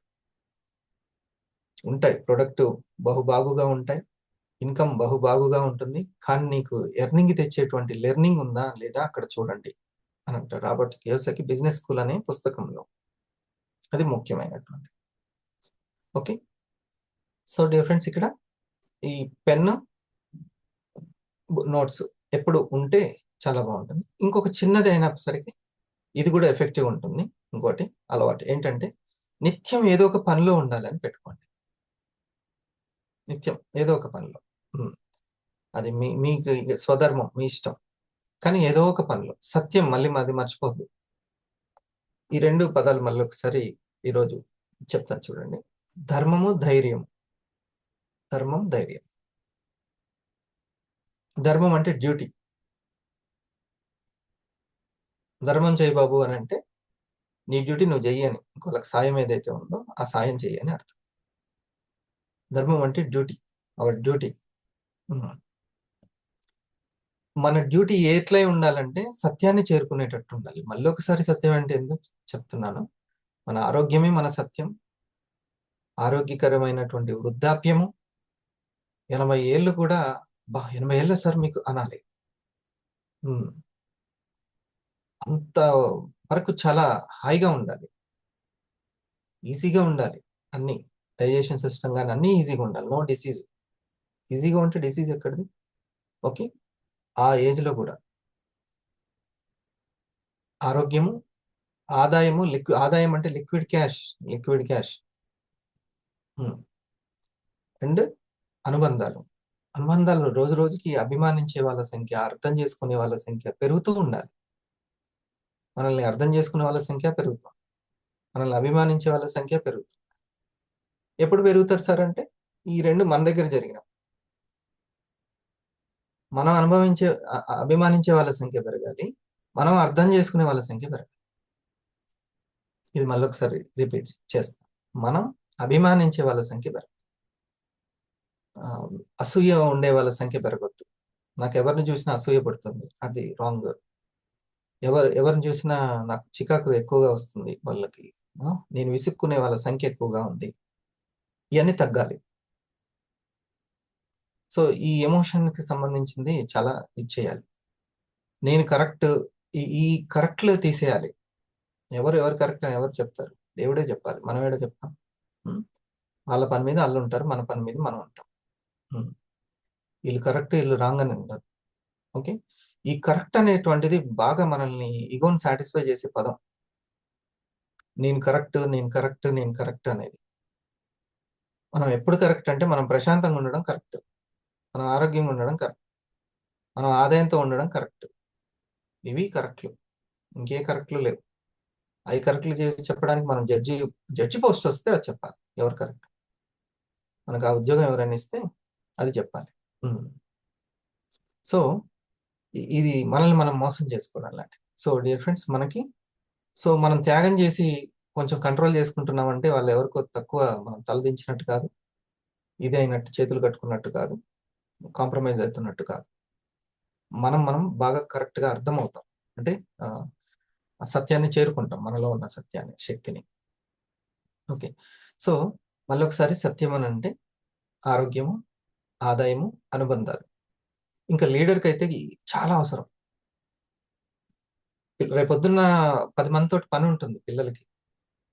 ఉంటాయి ప్రొడక్ట్ బహుబాగుగా ఉంటాయి, ఇన్కమ్ బహుబాగుగా ఉంటుంది, కానీ నీకు ఎర్నింగ్ తెచ్చేటువంటి లెర్నింగ్ ఉందా లేదా అక్కడ చూడండి అని అంటారు రాబర్ట్ కియోసాకి బిజినెస్ స్కూల్ అనే పుస్తకంలో. అది ముఖ్యమైనటువంటి. ఓకే, సో డియర్ ఫ్రెండ్స్, ఇక్కడ ఈ పెన్ నోట్స్ ఎప్పుడు ఉంటే చాలా బాగుంటుంది. ఇంకొక చిన్నది అయినప్పటిసరికి ఇది కూడా ఎఫెక్టివ్ ఉంటుంది. ఇంకోటి అలవాటు ఏంటంటే, నిత్యం ఏదో ఒక పనిలో ఉండాలని పెట్టుకోండి. నిత్యం ఏదో ఒక పనిలో. అది మీకు స్వధర్మం, మీ ఇష్టం, కానీ ఏదో ఒక పనిలో సత్యం. మళ్ళీ మాది మర్చిపోద్దు. ఈ 2 పదాలు మళ్ళీ ఒకసారి ఈరోజు చెప్తాను చూడండి. ధర్మము, ధైర్యం. ధర్మం, ధైర్యం. ధర్మం అంటే డ్యూటీ. ధర్మం చేయి బాబు అని అంటే నీ డ్యూటీ నువ్వు చెయ్యని, ఇంకోళ్ళకి సాయం ఏదైతే ఉందో ఆ సాయం చెయ్యని అర్థం. ధర్మం అంటే డ్యూటీ, అవర్ డ్యూటీ. మన డ్యూటీ ఎట్లై ఉండాలంటే సత్యాన్ని చేరుకునేటట్టు ఉండాలి. మళ్ళీ ఒకసారి సత్యం అంటే ఎందుకు చెప్తున్నాను. మన ఆరోగ్యమే మన సత్యం. ఆరోగ్యకరమైనటువంటి వృద్ధాప్యము. 80 ఏళ్ళు కూడా 80 ఏళ్ళ సార్ మీకు అనాలి. అంత వరకు చాలా హాయిగా ఉండాలి, ఈజీగా ఉండాలి. అన్ని డైజెషన్ సిస్టమ్ కానీ అన్ని ఈజీగా ఉండాలి. No disease. ఈజీగా ఉంటే డిసీజ్ ఎక్కడిది? ఓకే, ఆ ఏజ్ లో కూడా ఆరోగ్యము, ఆదాయం అంటే లిక్విడ్ క్యాష్ అండ్ అనుబంధాలు. అనుబంధాలు రోజు రోజుకి అభిమానించే వాళ్ళ సంఖ్య, అర్థం చేసుకునే వాళ్ళ సంఖ్య పెరుగుతూ ఉండాలి. మనల్ని అర్థం చేసుకునే వాళ్ళ సంఖ్య పెరుగుతుంది, మనల్ని అభిమానించే వాళ్ళ సంఖ్య పెరుగుతుంది. ఎప్పుడు పెరుగుతారు సార్ అంటే, ఈ రెండు మన దగ్గర జరిగిన మనం అభిమానించే వాళ్ళ సంఖ్య పెరగాలి, మనం అర్థం చేసుకునే వాళ్ళ సంఖ్య పెరగాలి. ఇది మళ్ళీ ఒకసారి రిపీట్ చేస్తాం. మనం అభిమానించే వాళ్ళ సంఖ్య పెరగాలి, ఆ, అసూయ ఉండే వాళ్ళ సంఖ్య పెరగొద్దు. నాకు ఎవరిని చూసినా అసూయ పడుతుంది, అది రాంగ్. ఎవరిని చూసినా నాకు చికాకు ఎక్కువగా వస్తుంది వాళ్ళకి, నేను విసుక్కునే వాళ్ళ సంఖ్య ఎక్కువగా ఉంది, ఇవన్నీ తగ్గాలి. సో ఈ ఎమోషన్ కి సంబంధించింది చాలా ఇచ్చేయాలి. నేను కరెక్ట్, ఈ కరెక్ట్లు తీసేయాలి. ఎవరు కరెక్ట్ అని ఎవరు చెప్తారు? దేవుడే చెప్పాలి, మనం ఏడా చెప్తాం? ఉం? వాళ్ళ పని మీద వాళ్ళు ఉంటారు, మన పని మీద మనం ఉంటాం. ఉం. వీళ్ళు కరెక్ట్ వీళ్ళు రాంగ్ అని ఉండదు. ఓకే, ఈ కరెక్ట్ అనేటువంటిది బాగా మనల్ని ఇగోని సాటిస్ఫై చేసే పదం. నేను కరెక్ట్ అనేది మనం ఎప్పుడు కరెక్ట్ అంటే, మనం ప్రశాంతంగా ఉండడం కరెక్ట్, మనం ఆరోగ్యంగా ఉండడం కరెక్ట్, మనం ఆదాయంతో ఉండడం కరెక్ట్. ఇవి కరెక్ట్లు, ఇంకే కరెక్ట్లు లేవు. అవి కరెక్ట్లు చేసి చెప్పడానికి మనం జడ్జి పోస్ట్ వస్తే అది చెప్పాలి ఎవరు కరెక్ట్. మనకు ఆ ఉద్యోగం ఎవరైనా ఇస్తే అది చెప్పాలి. సో ఇది మనల్ని మనం మోసం చేసుకోవడం లాంటి. సో డియర్ ఫ్రెండ్స్, మనం త్యాగం చేసి కొంచెం కంట్రోల్ చేసుకుంటున్నామంటే వాళ్ళు ఎవరికో తక్కువ మనం తలదించినట్టు కాదు, ఇది అయినట్టు చేతులు కట్టుకున్నట్టు కాదు, కాంప్రమైజ్ అవుతున్నట్టు కాదు. మనం బాగా కరెక్ట్ గా అర్థం అవుతాం, అంటే ఆ సత్యాన్ని చేరుకుంటాం, మనలో ఉన్న సత్యాన్ని, శక్తిని. ఓకే, సో మళ్ళీ ఒకసారి సత్యం అని అంటే ఆరోగ్యము, ఆదాయము, అనుబంధాలు. ఇంకా లీడర్కి అయితే చాలా అవసరం. రేపొద్దున్న 10 మందితో పని ఉంటుంది పిల్లలకి,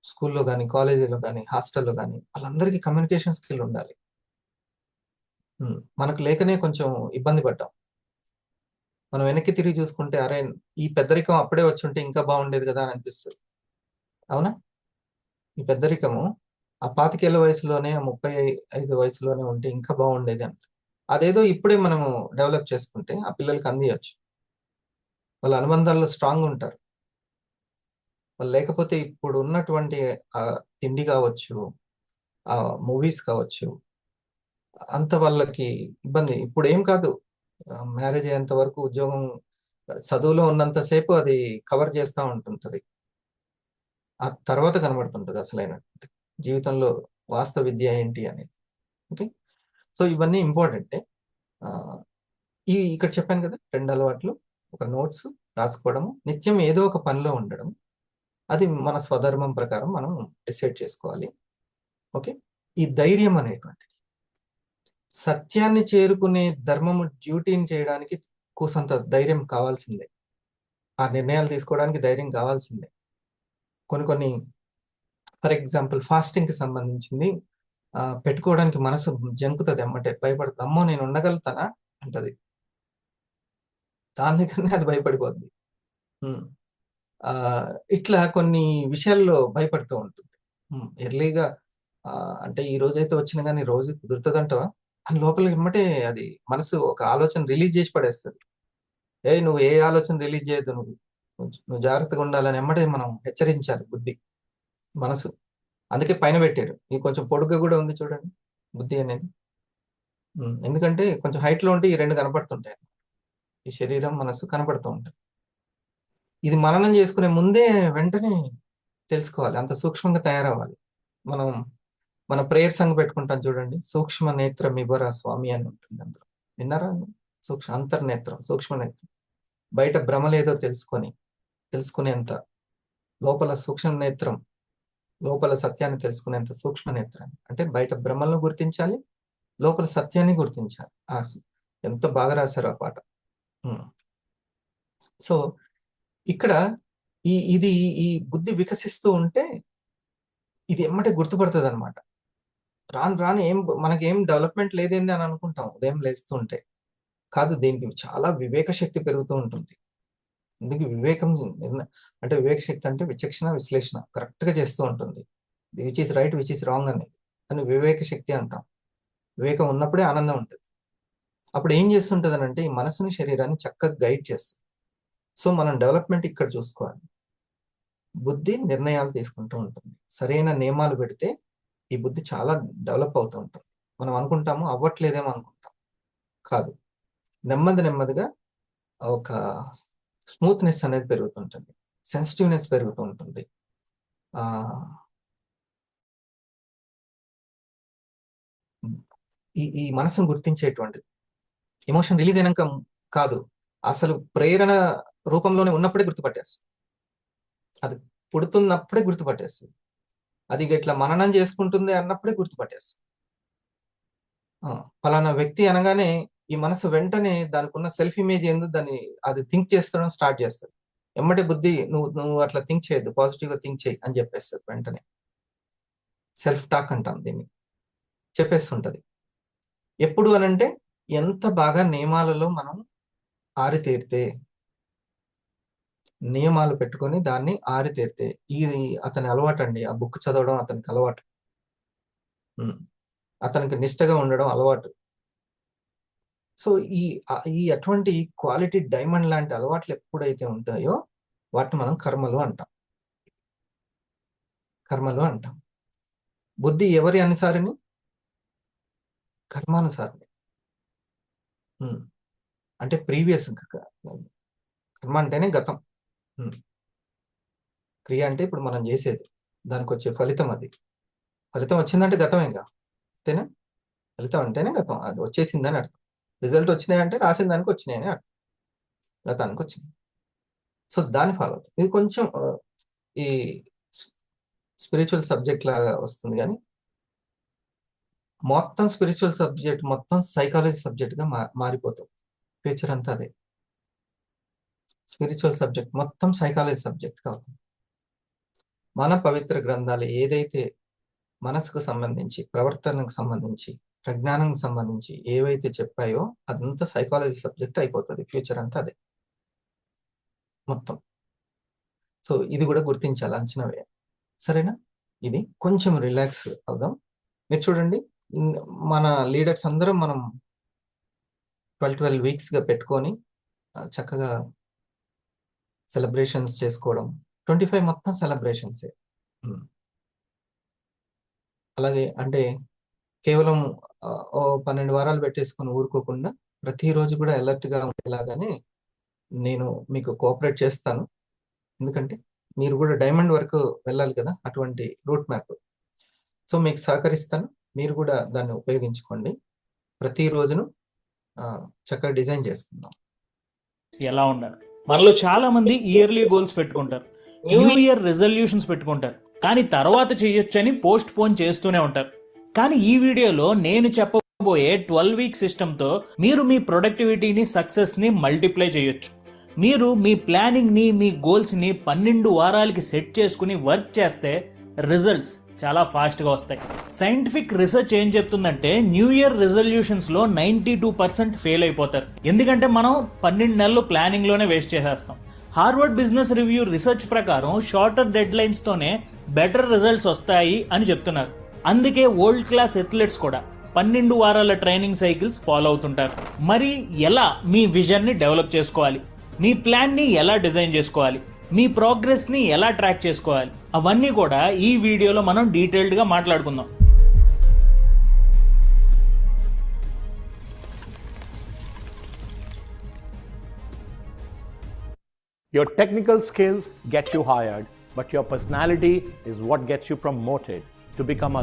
స్కూల్లో కానీ, కాలేజీలో కానీ, హాస్టల్లో కానీ, వాళ్ళందరికీ కమ్యూనికేషన్ స్కిల్ ఉండాలి. మనకు లేకనే కొంచెం ఇబ్బంది పడ్డాం. మనం వెనక్కి తిరిగి చూసుకుంటే, అరే ఈ పెద్దరికం అప్పుడే వచ్చి ఉంటే ఇంకా బాగుండేది కదా అని అనిపిస్తుంది. అవునా? ఈ పెద్దరికము ఆ 25 వయసులోనే, ఆ 35 వయసులోనే ఉంటే ఇంకా బాగుండేది అంట. అదేదో ఇప్పుడే మనము డెవలప్ చేసుకుంటే ఆ పిల్లలకి అందియచ్చు, వాళ్ళ అనుబంధాల్లో స్ట్రాంగ్ ఉంటారు. వాళ్ళు లేకపోతే ఇప్పుడు ఉన్నటువంటి ఆ తిండి కావచ్చు, ఆ మూవీస్ కావచ్చు, అంత వాళ్ళకి ఇబ్బంది. ఇప్పుడు ఏం కాదు, మ్యారేజ్ అయ్యేంత వరకు ఉద్యోగం, చదువులో ఉన్నంతసేపు అది కవర్ చేస్తూ ఉంటుంటది, ఆ తర్వాత కనబడుతుంటది అసలైన జీవితంలో వాస్తవ విద్య ఏంటి అనేది. ఓకే, సో ఇవన్నీ ఇంపార్టెంటే. ఇక్కడ చెప్పాను కదా, 2 అలవాట్లు: ఒక నోట్స్ రాసుకోవడము, నిత్యం ఏదో ఒక పనిలో ఉండడం. అది మన స్వధర్మం ప్రకారం మనం డిసైడ్ చేసుకోవాలి. ఓకే, ఈ ధైర్యం అనేటువంటిది, సత్యాన్ని చేరుకునే ధర్మము, డ్యూటీని చేయడానికి కూసంత ధైర్యం కావాల్సిందే, ఆ నిర్ణయాలు తీసుకోవడానికి ధైర్యం కావాల్సిందే. కొన్ని ఫర్ ఎగ్జాంపుల్ ఫాస్టింగ్ కి సంబంధించింది పెట్టుకోవడానికి మనసు జంకుతుంది, అమ్మటే భయపడుతుంది, అమ్మో నేను ఉండగలుగుతానా అంటది, దాని దగ్గరనే అది భయపడిపోద్ది. ఉమ్. ఆ ఇట్లా కొన్ని విషయాల్లో భయపడుతూ ఉంటుంది. ఎర్లీగా అంటే ఈ రోజైతే వచ్చిన కానీ రోజు కుదురుతుందంటవా అని లోపల ఇమ్మటే అది మనసు ఒక ఆలోచన రిలీజ్ చేసి పడేస్తుంది. నువ్వు ఏ ఆలోచన రిలీజ్ చేయొద్దు, నువ్వు జాగ్రత్తగా ఉండాలని ఎమ్మటే మనం హెచ్చరించాలి బుద్ధి, మనసు. అందుకే పైన పెట్టారు, ఇది కొంచెం పొడుగ్గా కూడా ఉంది చూడండి బుద్ధి అనేది. ఎందుకంటే కొంచెం హైట్ లో ఉంటే ఈ రెండు కనపడుతుంటాయి, ఈ శరీరం మనసు కనపడుతూ ఉంటాయి. ఇది మననం చేసుకునే ముందే వెంటనే తెలుసుకోవాలి, అంత సూక్ష్మంగా తయారవ్వాలి. మనం మన ప్రేయర్ సంఘ పెట్టుకుంటాం చూడండి, సూక్ష్మ నేత్రం ఇవ్వరా స్వామి అని ఉంటుంది అందులో, విన్నారా? అంతర్నేత్రం, సూక్ష్మ నేత్రం, బయట భ్రమలేదో తెలుసుకునేంత లోపల సూక్ష్మ నేత్రం, లోపల సత్యాన్ని తెలుసుకునేంత సూక్ష్మ నేత్రం. అంటే బయట భ్రమలను గుర్తించాలి, లోపల సత్యాన్ని గుర్తించాలి. ఎంత బాగా రాశారు ఆ పాట. సో ఇక్కడ ఇది ఈ బుద్ధి వికసిస్తూ ఉంటే ఇది ఎమ్మటే గుర్తుపడుతుంది అనమాట. రాను రాను మనకేం డెవలప్మెంట్ లేదేంది అని అనుకుంటాం ఉదయం లేస్తూ ఉంటే. కాదు, దీనికి చాలా వివేక శక్తి పెరుగుతూ ఉంటుంది. అందుకే అంటే వివేక శక్తి అంటే విచక్షణ విశ్లేషణ కరెక్ట్ గా చేస్తూ ఉంటుంది. Which is right, which is wrong అనేది. అని వివేక శక్తి అంటాం. వివేకం ఉన్నప్పుడే ఆనందం ఉంటుంది. అప్పుడు ఏం చేస్తుంటది అంటే ఈ మనసుని శరీరాన్ని చక్కగా గైడ్ చేస్తుంది. సో మనం డెవలప్మెంట్ ఇక్కడ చూసుకోవాలి. బుద్ధి నిర్ణయాలు తీసుకుంటూ ఉంటుంది. సరైన నియమాలు పెడితే ఈ బుద్ధి చాలా డెవలప్ అవుతూ ఉంటుంది. మనం అనుకుంటాము అవ్వట్లేదేమో అనుకుంటాం, కాదు. నెమ్మదిగా ఒక స్మూత్నెస్ అనేది పెరుగుతుంటుంది, సెన్సిటివ్నెస్ పెరుగుతూ ఉంటుంది. ఆ ఈ మనసును గుర్తించేటువంటిది ఎమోషన్ రిలీజ్ అయినాక కాదు, అసలు ప్రేరణ రూపంలోనే ఉన్నప్పుడే గుర్తుపట్టేస్తుంది. అది పుడుతున్నప్పుడే గుర్తుపట్టేస్తుంది. అది ఇట్లా మననం చేసుకుంటుంది అన్నప్పుడే గుర్తుపట్టేస్తుంది. ఫలానా వ్యక్తి అనగానే ఈ మనసు వెంటనే దానికి ఉన్న సెల్ఫ్ ఇమేజ్ ఏందో దాన్ని అది థింక్ చేస్తడం స్టార్ట్ చేస్తుంది. ఎమ్మటే బుద్ధి నువ్వు అట్లా థింక్ చేయొద్దు, పాజిటివ్ గా థింక్ చేయి అని చెప్పేస్తుంది. వెంటనే సెల్ఫ్ టాక్ అంటాం దీన్ని, చెప్పేస్తుంటది. ఎప్పుడు అనంటే ఎంత బాగా నియమాలలో మనం ఆరితేరితే, నియమాలు పెట్టుకొని దాన్ని ఆరితేరితే. ఇది అతని అలవాటు అండి, ఆ బుక్ చదవడం అతనికి అలవాటు. అతనికి నిష్టగా ఉండడం అలవాటు. సో ఈ అటువంటి క్వాలిటీ డైమండ్ లాంటి అలవాట్లు ఎప్పుడైతే ఉంటాయో వాటిని మనం కర్మలు అంటాం. బుద్ధి ఎవరి అనుసారిని? కర్మానుసారిని. అంటే ప్రీవియస్ కర్మ అంటేనే గతం. క్రియ అంటే ఇప్పుడు మనం చేసేది, దానికి వచ్చే ఫలితం. అది ఫలితం వచ్చిందంటే గతమేగా, అంతేనా? ఫలితం అంటేనే గతం, అది వచ్చేసిందని అర్థం. రిజల్ట్ వచ్చినాయంటే రాసిన దానికి వచ్చినాయని అర్థం, గతానికి వచ్చింది. సో దాన్ని ఫాలో అవుతుంది. ఇది కొంచెం ఈ స్పిరిచువల్ సబ్జెక్ట్ లాగా వస్తుంది, కానీ మొత్తం స్పిరిచువల్ సబ్జెక్ట్ మొత్తం సైకాలజీ సబ్జెక్ట్ గా మారిపోతుంది. ఫ్యూచర్ అంతా అదే. స్పిరిచువల్ సబ్జెక్ట్ మొత్తం సైకాలజీ సబ్జెక్ట్ గా అవుతుంది. మన పవిత్ర గ్రంథాలు ఏదైతే మనసుకు సంబంధించి, ప్రవర్తనకు సంబంధించి, ప్రజ్ఞానంకి సంబంధించి ఏవైతే చెప్పాయో అదంతా సైకాలజీ సబ్జెక్ట్ అయిపోతుంది. ఫ్యూచర్ అంతా అదే మొత్తం. సో ఇది కూడా గుర్తించాలి, అంచనా వేయాలి. సరేనా? ఇది కొంచెం రిలాక్స్ అవుదాం. మీరు చూడండి, మన లీడర్స్ అందరం మనం 12 weeks గా పెట్టుకొని చక్కగా సెలబ్రేషన్స్ చేసుకోవడం. 25 మొత్తం సెలబ్రేషన్సే. అలాగే అంటే కేవలం 12 వారాలు పెట్టేసుకొని ఊరుకోకుండా ప్రతిరోజు కూడా అలర్ట్ గా ఉండేలాగానే నేను మీకు కోఆపరేట్ చేస్తాను. ఎందుకంటే మీరు కూడా డైమండ్ వరకు వెళ్ళాలి కదా, అటువంటి రూట్ మ్యాప్. సో మీకు సహకరిస్తాను, మీరు కూడా దాన్ని ఉపయోగించుకోండి. ప్రతి రోజును చక్కగా డిజైన్ చేసుకుందాం. ఎలా ఉండాలి? మనలో చాలా మంది ఇయర్లీ గోల్స్ పెట్టుకుంటారు, న్యూ ఇయర్ రెజల్యూషన్స్ పెట్టుకుంటారు, కానీ తర్వాత చేయొచ్చని పోస్ట్ పోన్ చేస్తూనే ఉంటారు. కానీ ఈ వీడియోలో నేను చెప్పబోయే 12 week సిస్టంతో మీరు మీ ప్రొడక్టివిటీని, సక్సెస్ని మల్టిప్లై చేయొచ్చు. మీరు మీ ప్లానింగ్ని, మీ గోల్స్ని 12 వారాలకి సెట్ చేసుకుని వర్క్ చేస్తే రిజల్ట్స్ చాలా ఫాస్ట్గా వస్తాయి. సైంటిఫిక్ రీసెర్చ్ ఏం చెప్తుందంటే న్యూ ఇయర్ రెజల్యూషన్స్లో 92% ఫెయిల్ అయిపోతారు. ఎందుకంటే మనం 12 నెలలు ప్లానింగ్లోనే వేస్ట్ చేసేస్తాం. హార్వర్డ్ బిజినెస్ రివ్యూ రీసెర్చ్ ప్రకారం షార్టర్ డెడ్ లైన్స్తోనే బెటర్ రిజల్ట్స్ వస్తాయి అని చెప్తున్నారు. అందుకే వరల్డ్ క్లాస్ అథ్లెట్స్ కూడా 12 వారాల ట్రైనింగ్ సైకిల్స్ ఫాలో అవుతుంటారు. మరి ఎలా మీ విజన్ని డెవలప్ చేసుకోవాలి, మీ ప్లాన్ని ఎలా డిజైన్ చేసుకోవాలి, మీ ప్రోగ్రెస్ని ఎలా ట్రాక్ చేసుకోవాలి, అవన్నీ కూడా ఈ వీడియోలో మనం డీటెయిల్డ్గా మాట్లాడుకుందాం. Your technical skills get you hired, but your personality is what gets you promoted to become a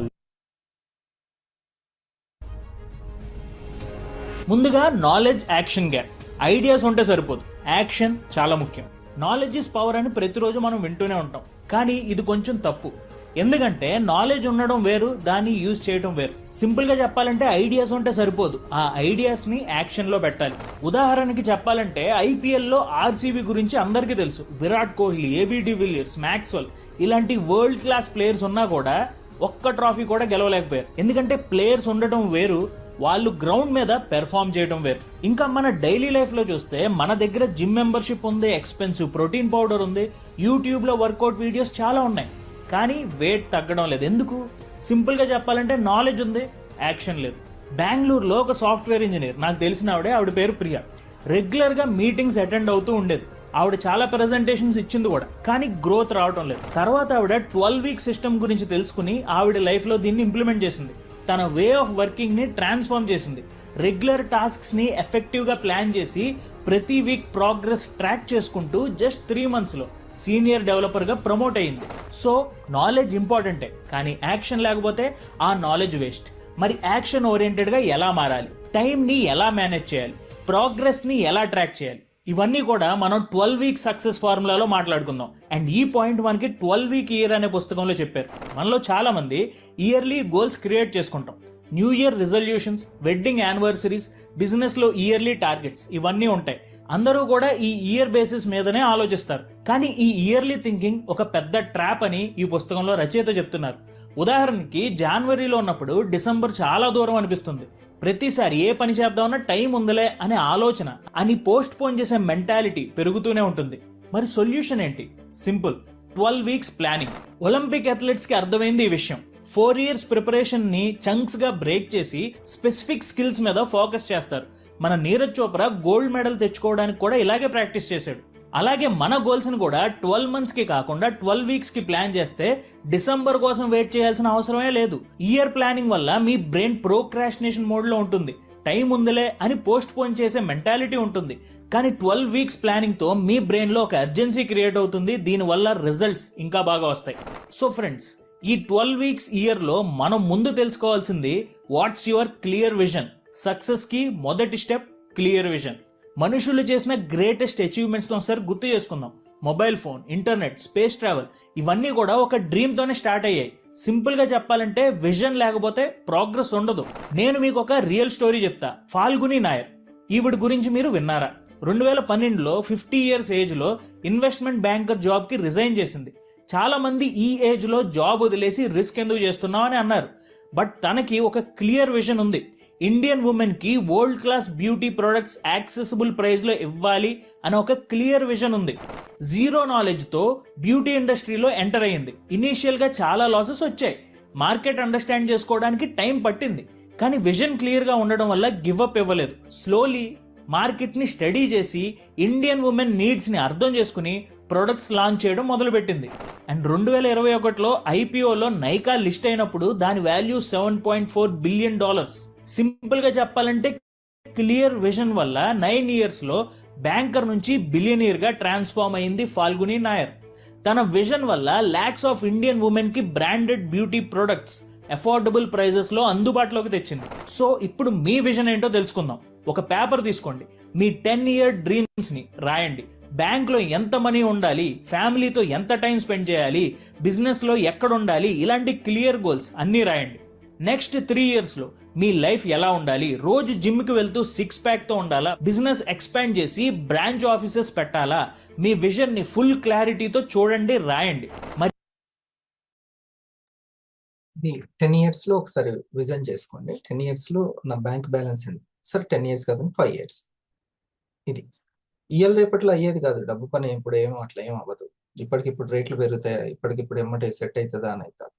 ముందుగా నాలెడ్జ్ యాక్షన్ గ్యాప్. ఐడియాస్ ఉంటే సరిపోదు, యాక్షన్ చాలా ముఖ్యం. నాలెడ్జ్ ఇస్ పవర్ అని ప్రతిరోజు మనం వింటూనే ఉంటాం, కానీ ఇది కొంచెం తప్పు. ఎందుకంటే నాలెడ్జ్ ఉండడం వేరు, దాన్ని యూజ్ చేయడం వేరు. సింపుల్ గా చెప్పాలంటే ఐడియాస్ ఉంటే సరిపోదు, ఆ ఐడియాస్ ని యాక్షన్ లో పెట్టాలి. ఉదాహరణకి చెప్పాలంటే IPL లో RCB గురించి అందరికీ తెలుసు. Virat Kohli, AB de Villiers, Maxwell ఇలాంటి వరల్డ్ క్లాస్ ప్లేయర్స్ ఉన్నా కూడా ఒక్క ట్రాఫీ కూడా గెలవలేకపోయారు. ఎందుకంటే ప్లేయర్స్ ఉండటం వేరు, వాళ్ళు గ్రౌండ్ మీద పెర్ఫామ్ చేయడం వేరు. ఇంకా మన డైలీ లైఫ్లో చూస్తే మన దగ్గర జిమ్ మెంబర్షిప్ ఉంది, ఎక్స్పెన్సివ్ ప్రోటీన్ పౌడర్ ఉంది, యూట్యూబ్లో వర్కౌట్ వీడియోస్ చాలా ఉన్నాయి, కానీ వెయిట్ తగ్గడం లేదు. ఎందుకు? సింపుల్గా చెప్పాలంటే నాలెడ్జ్ ఉంది, యాక్షన్ లేదు. బెంగళూరులో ఒక సాఫ్ట్వేర్ ఇంజనీర్, నాకు తెలిసిన ఆవిడ పేరు ప్రియా, రెగ్యులర్గా మీటింగ్స్ అటెండ్ అవుతూ ఉండేది. ఆవిడ చాలా ప్రెజెంటేషన్స్ ఇచ్చింది కూడా, కానీ గ్రోత్ రావటం లేదు. తర్వాత ఆవిడ 12 వీక్ సిస్టమ్ గురించి తెలుసుకుని ఆవిడ లైఫ్లో దీన్ని ఇంప్లిమెంట్ చేసింది. తన వే ఆఫ్ వర్కింగ్ని ట్రాన్స్ఫార్మ్ చేసింది. రెగ్యులర్ టాస్క్స్ని ఎఫెక్టివ్గా ప్లాన్ చేసి ప్రతి వీక్ ప్రోగ్రెస్ ట్రాక్ చేసుకుంటూ జస్ట్ 3 monthsలో సీనియర్ డెవలపర్గా ప్రమోట్ అయ్యింది. సో నాలెడ్జ్ ఇంపార్టెంటే, కానీ యాక్షన్ లేకపోతే ఆ నాలెడ్జ్ వేస్ట్. మరి యాక్షన్ ఓరియంటెడ్గా ఎలా మారాలి, టైంని ఎలా మేనేజ్ చేయాలి, ప్రోగ్రెస్ని ఎలా ట్రాక్ చేయాలి, ఇవన్నీ కూడా మనం 12 వీక్ సక్సెస్ ఫార్ములాలో మాట్లాడుకుందాం. అండ్ ఈ పాయింట్ మనకి 12 వీక్ ఇయర్ అనే పుస్తకంలో చెప్పారు. మనలో చాలా మంది ఇయర్లీ గోల్స్ క్రియేట్ చేసుకుంటాం. New year resolutions, wedding anniversaries, బిజినెస్లో ఇయర్లీ టార్గెట్స్ ఇవన్నీ ఉంటాయి. అందరూ కూడా ఈ ఇయర్ బేసిస్ మీదనే ఆలోచిస్తారు. కానీ ఈ ఇయర్లీ థింకింగ్ ఒక పెద్ద ట్రాప్ అని ఈ పుస్తకంలో రచయిత చెప్తున్నారు. ఉదాహరణకి జనవరిలో ఉన్నప్పుడు డిసెంబర్ చాలా దూరం అనిపిస్తుంది. ప్రతిసారి ఏ పని చేద్దామన్నా టైం ఉందలే అనే ఆలోచన అని పోస్ట్ పోన్ చేసే మెంటాలిటీ పెరుగుతూనే ఉంటుంది. మరి సొల్యూషన్ ఏంటి? Simple, 12 weeks planning. ఒలింపిక్ అథ్లెట్స్కి అర్థమైంది ఈ విషయం. 4 years ప్రిపరేషన్ని చంక్స్గా బ్రేక్ చేసి స్పెసిఫిక్ స్కిల్స్ మీద ఫోకస్ చేస్తారు. మన నీరజ్ చోప్రా గోల్డ్ మెడల్ తెచ్చుకోవడానికి కూడా ఇలాగే ప్రాక్టీస్ చేశాడు. అలాగే మన గోల్స్ని కూడా 12 monthsకి కాకుండా 12 వీక్స్కి ప్లాన్ చేస్తే డిసెంబర్ కోసం వెయిట్ చేయాల్సిన అవసరమే లేదు. ఇయర్ ప్లానింగ్ వల్ల మీ బ్రెయిన్ ప్రోక్రాస్టినేషన్ మోడ్లో ఉంటుంది. టైం ఉందిలే అని పోస్ట్ పోన్ చేసే మెంటాలిటీ ఉంటుంది. కానీ 12 వీక్స్ ప్లానింగ్తో మీ బ్రెయిన్లో ఒక అర్జెన్సీ క్రియేట్ అవుతుంది. దీనివల్ల రిజల్ట్స్ ఇంకా బాగా వస్తాయి. సో ఫ్రెండ్స్, ఈ 12 వీక్స్ ఇయర్లో మనం ముందు తెలుసుకోవాల్సింది వాట్స్ యువర్ క్లియర్ విజన్. సక్సెస్కి మొదటి స్టెప్ క్లియర్ విజన్. మనుషులు చేసిన గ్రేటెస్ట్ అచీవ్మెంట్స్ని ఒకసారి గుర్తు చేసుకుందాం. Mobile phone, internet, space travel ఇవన్నీ కూడా ఒక డ్రీమ్తోనే స్టార్ట్ అయ్యాయి. సింపుల్గా చెప్పాలంటే విజన్ లేకపోతే ప్రోగ్రెస్ ఉండదు. నేను మీకు ఒక రియల్ స్టోరీ చెప్తా. ఫాల్గుని నాయర్, ఈవిడ గురించి మీరు విన్నారా? 2012లో 50 years ఏజ్లో ఇన్వెస్ట్మెంట్ బ్యాంకర్ జాబ్కి రిజైన్ చేసింది. చాలా మంది ఈ ఏజ్లో జాబ్ వదిలేసి రిస్క్ ఎందుకు చేస్తున్నావు అని అన్నారు. బట్ తనకి ఒక క్లియర్ విజన్ ఉంది. ఇండియన్ ఉమెన్కి world class beauty products accessible ప్రైస్లో ఇవ్వాలి అని ఒక క్లియర్ విజన్ ఉంది. జీరో నాలెడ్జ్తో బ్యూటీ ఇండస్ట్రీలో ఎంటర్ అయ్యింది. ఇనీషియల్గా చాలా లాసెస్ వచ్చాయి. మార్కెట్ అండర్స్టాండ్ చేసుకోవడానికి టైం పట్టింది. కానీ విజన్ క్లియర్గా ఉండడం వల్ల గివ్ అప్ ఇవ్వలేదు. స్లోలీ మార్కెట్ని స్టడీ చేసి ఇండియన్ ఉమెన్ నీడ్స్ని అర్థం చేసుకుని ప్రొడక్ట్స్ లాంచ్ చేయడం మొదలుపెట్టింది. అండ్ 2021లో ఐపీఓలో నైకా లిస్ట్ అయినప్పుడు దాని వాల్యూ $7.4 billion. సింపుల్గా చెప్పాలంటే క్లియర్ విజన్ వల్ల 9 yearsలో బ్యాంకర్ నుంచి బిలియనీర్గా ట్రాన్స్ఫార్మ్ అయింది ఫాల్గుని నాయర్. తన విజన్ వల్ల lakhs ఆఫ్ ఇండియన్ ఉమెన్కి బ్రాండెడ్ బ్యూటీ ప్రొడక్ట్స్ అఫోర్డబుల్ ప్రైజెస్లో అందుబాటులోకి తెచ్చింది. సో ఇప్పుడు మీ విజన్ ఏంటో తెలుసుకుందాం. ఒక పేపర్ తీసుకోండి, మీ 10-year డ్రీమ్స్ని రాయండి. బ్యాంక్లో ఎంత మనీ ఉండాలి, ఫ్యామిలీతో ఎంత టైం స్పెండ్ చేయాలి, బిజినెస్లో ఎక్కడ ఉండాలి, ఇలాంటి క్లియర్ గోల్స్ అన్నీ రాయండి. నెక్స్ట్ 3 yearsలో మీ లైఫ్ ఎలా ఉండాలి, రోజు జిమ్కి వెళ్తూ 6-packతో ఉండాలా, బిజినెస్ ఎక్స్పాండ్ చేసి బ్రాంచ్ ఆఫీసెస్ పెట్టాలా, మీ విజన్ని ఫుల్ క్లారిటీతో చూడండి, రాయండి. మరి ఇది 10 yearsలో ఒకసారి విజన్ చేసుకోండి. 10 yearsలో నా బ్యాంక్ బ్యాలెన్స్ ఎంత? సరే 10 years కాదని 5 years. ఇది ఇవాళ రేపట్లో అయ్యేది కాదు. డబ్బు పని ఇప్పుడు ఏమో అట్లా ఏం అవ్వదు. ఇప్పటికిప్పుడు రేట్లు పెరుగుతాయి, ఇప్పటికిప్పుడు ఎమ్మటే సెట్ అవుతుందా అనేది కాదు.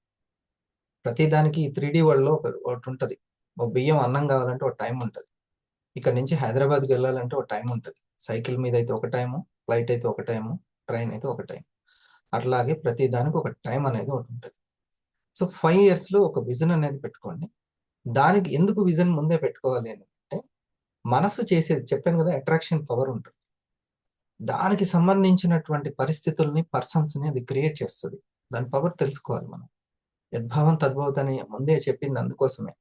ప్రతి దానికి 3D వరల్డ్లో ఒకటి ఉంటుంది. ఒక బియ్యం అన్నం కావాలంటే ఒక టైం ఉంటుంది. ఇక్కడ నుంచి హైదరాబాద్కి వెళ్ళాలంటే ఒక టైం ఉంటుంది. సైకిల్ మీద అయితే ఒక టైము, ఫ్లైట్ అయితే ఒక టైము, ట్రైన్ అయితే ఒక టైం. అట్లాగే ప్రతి దానికి ఒక టైం అనేది ఒకటి ఉంటుంది. సో 5 yearsలో ఒక విజన్ అనేది పెట్టుకోండి. దానికి ఎందుకు విజన్ ముందే పెట్టుకోవాలి అని అంటే, మనసు చేసేది చెప్పాను కదా, అట్రాక్షన్ పవర్ ఉంటుంది. దానికి సంబంధించినటువంటి పరిస్థితుల్ని, పర్సన్స్ని అది క్రియేట్ చేస్తుంది. దాని పవర్ తెలుసుకోవాలి మనం. యద్భావం తద్భవత్ అని ముందే చెప్పింది అందుకోసమే.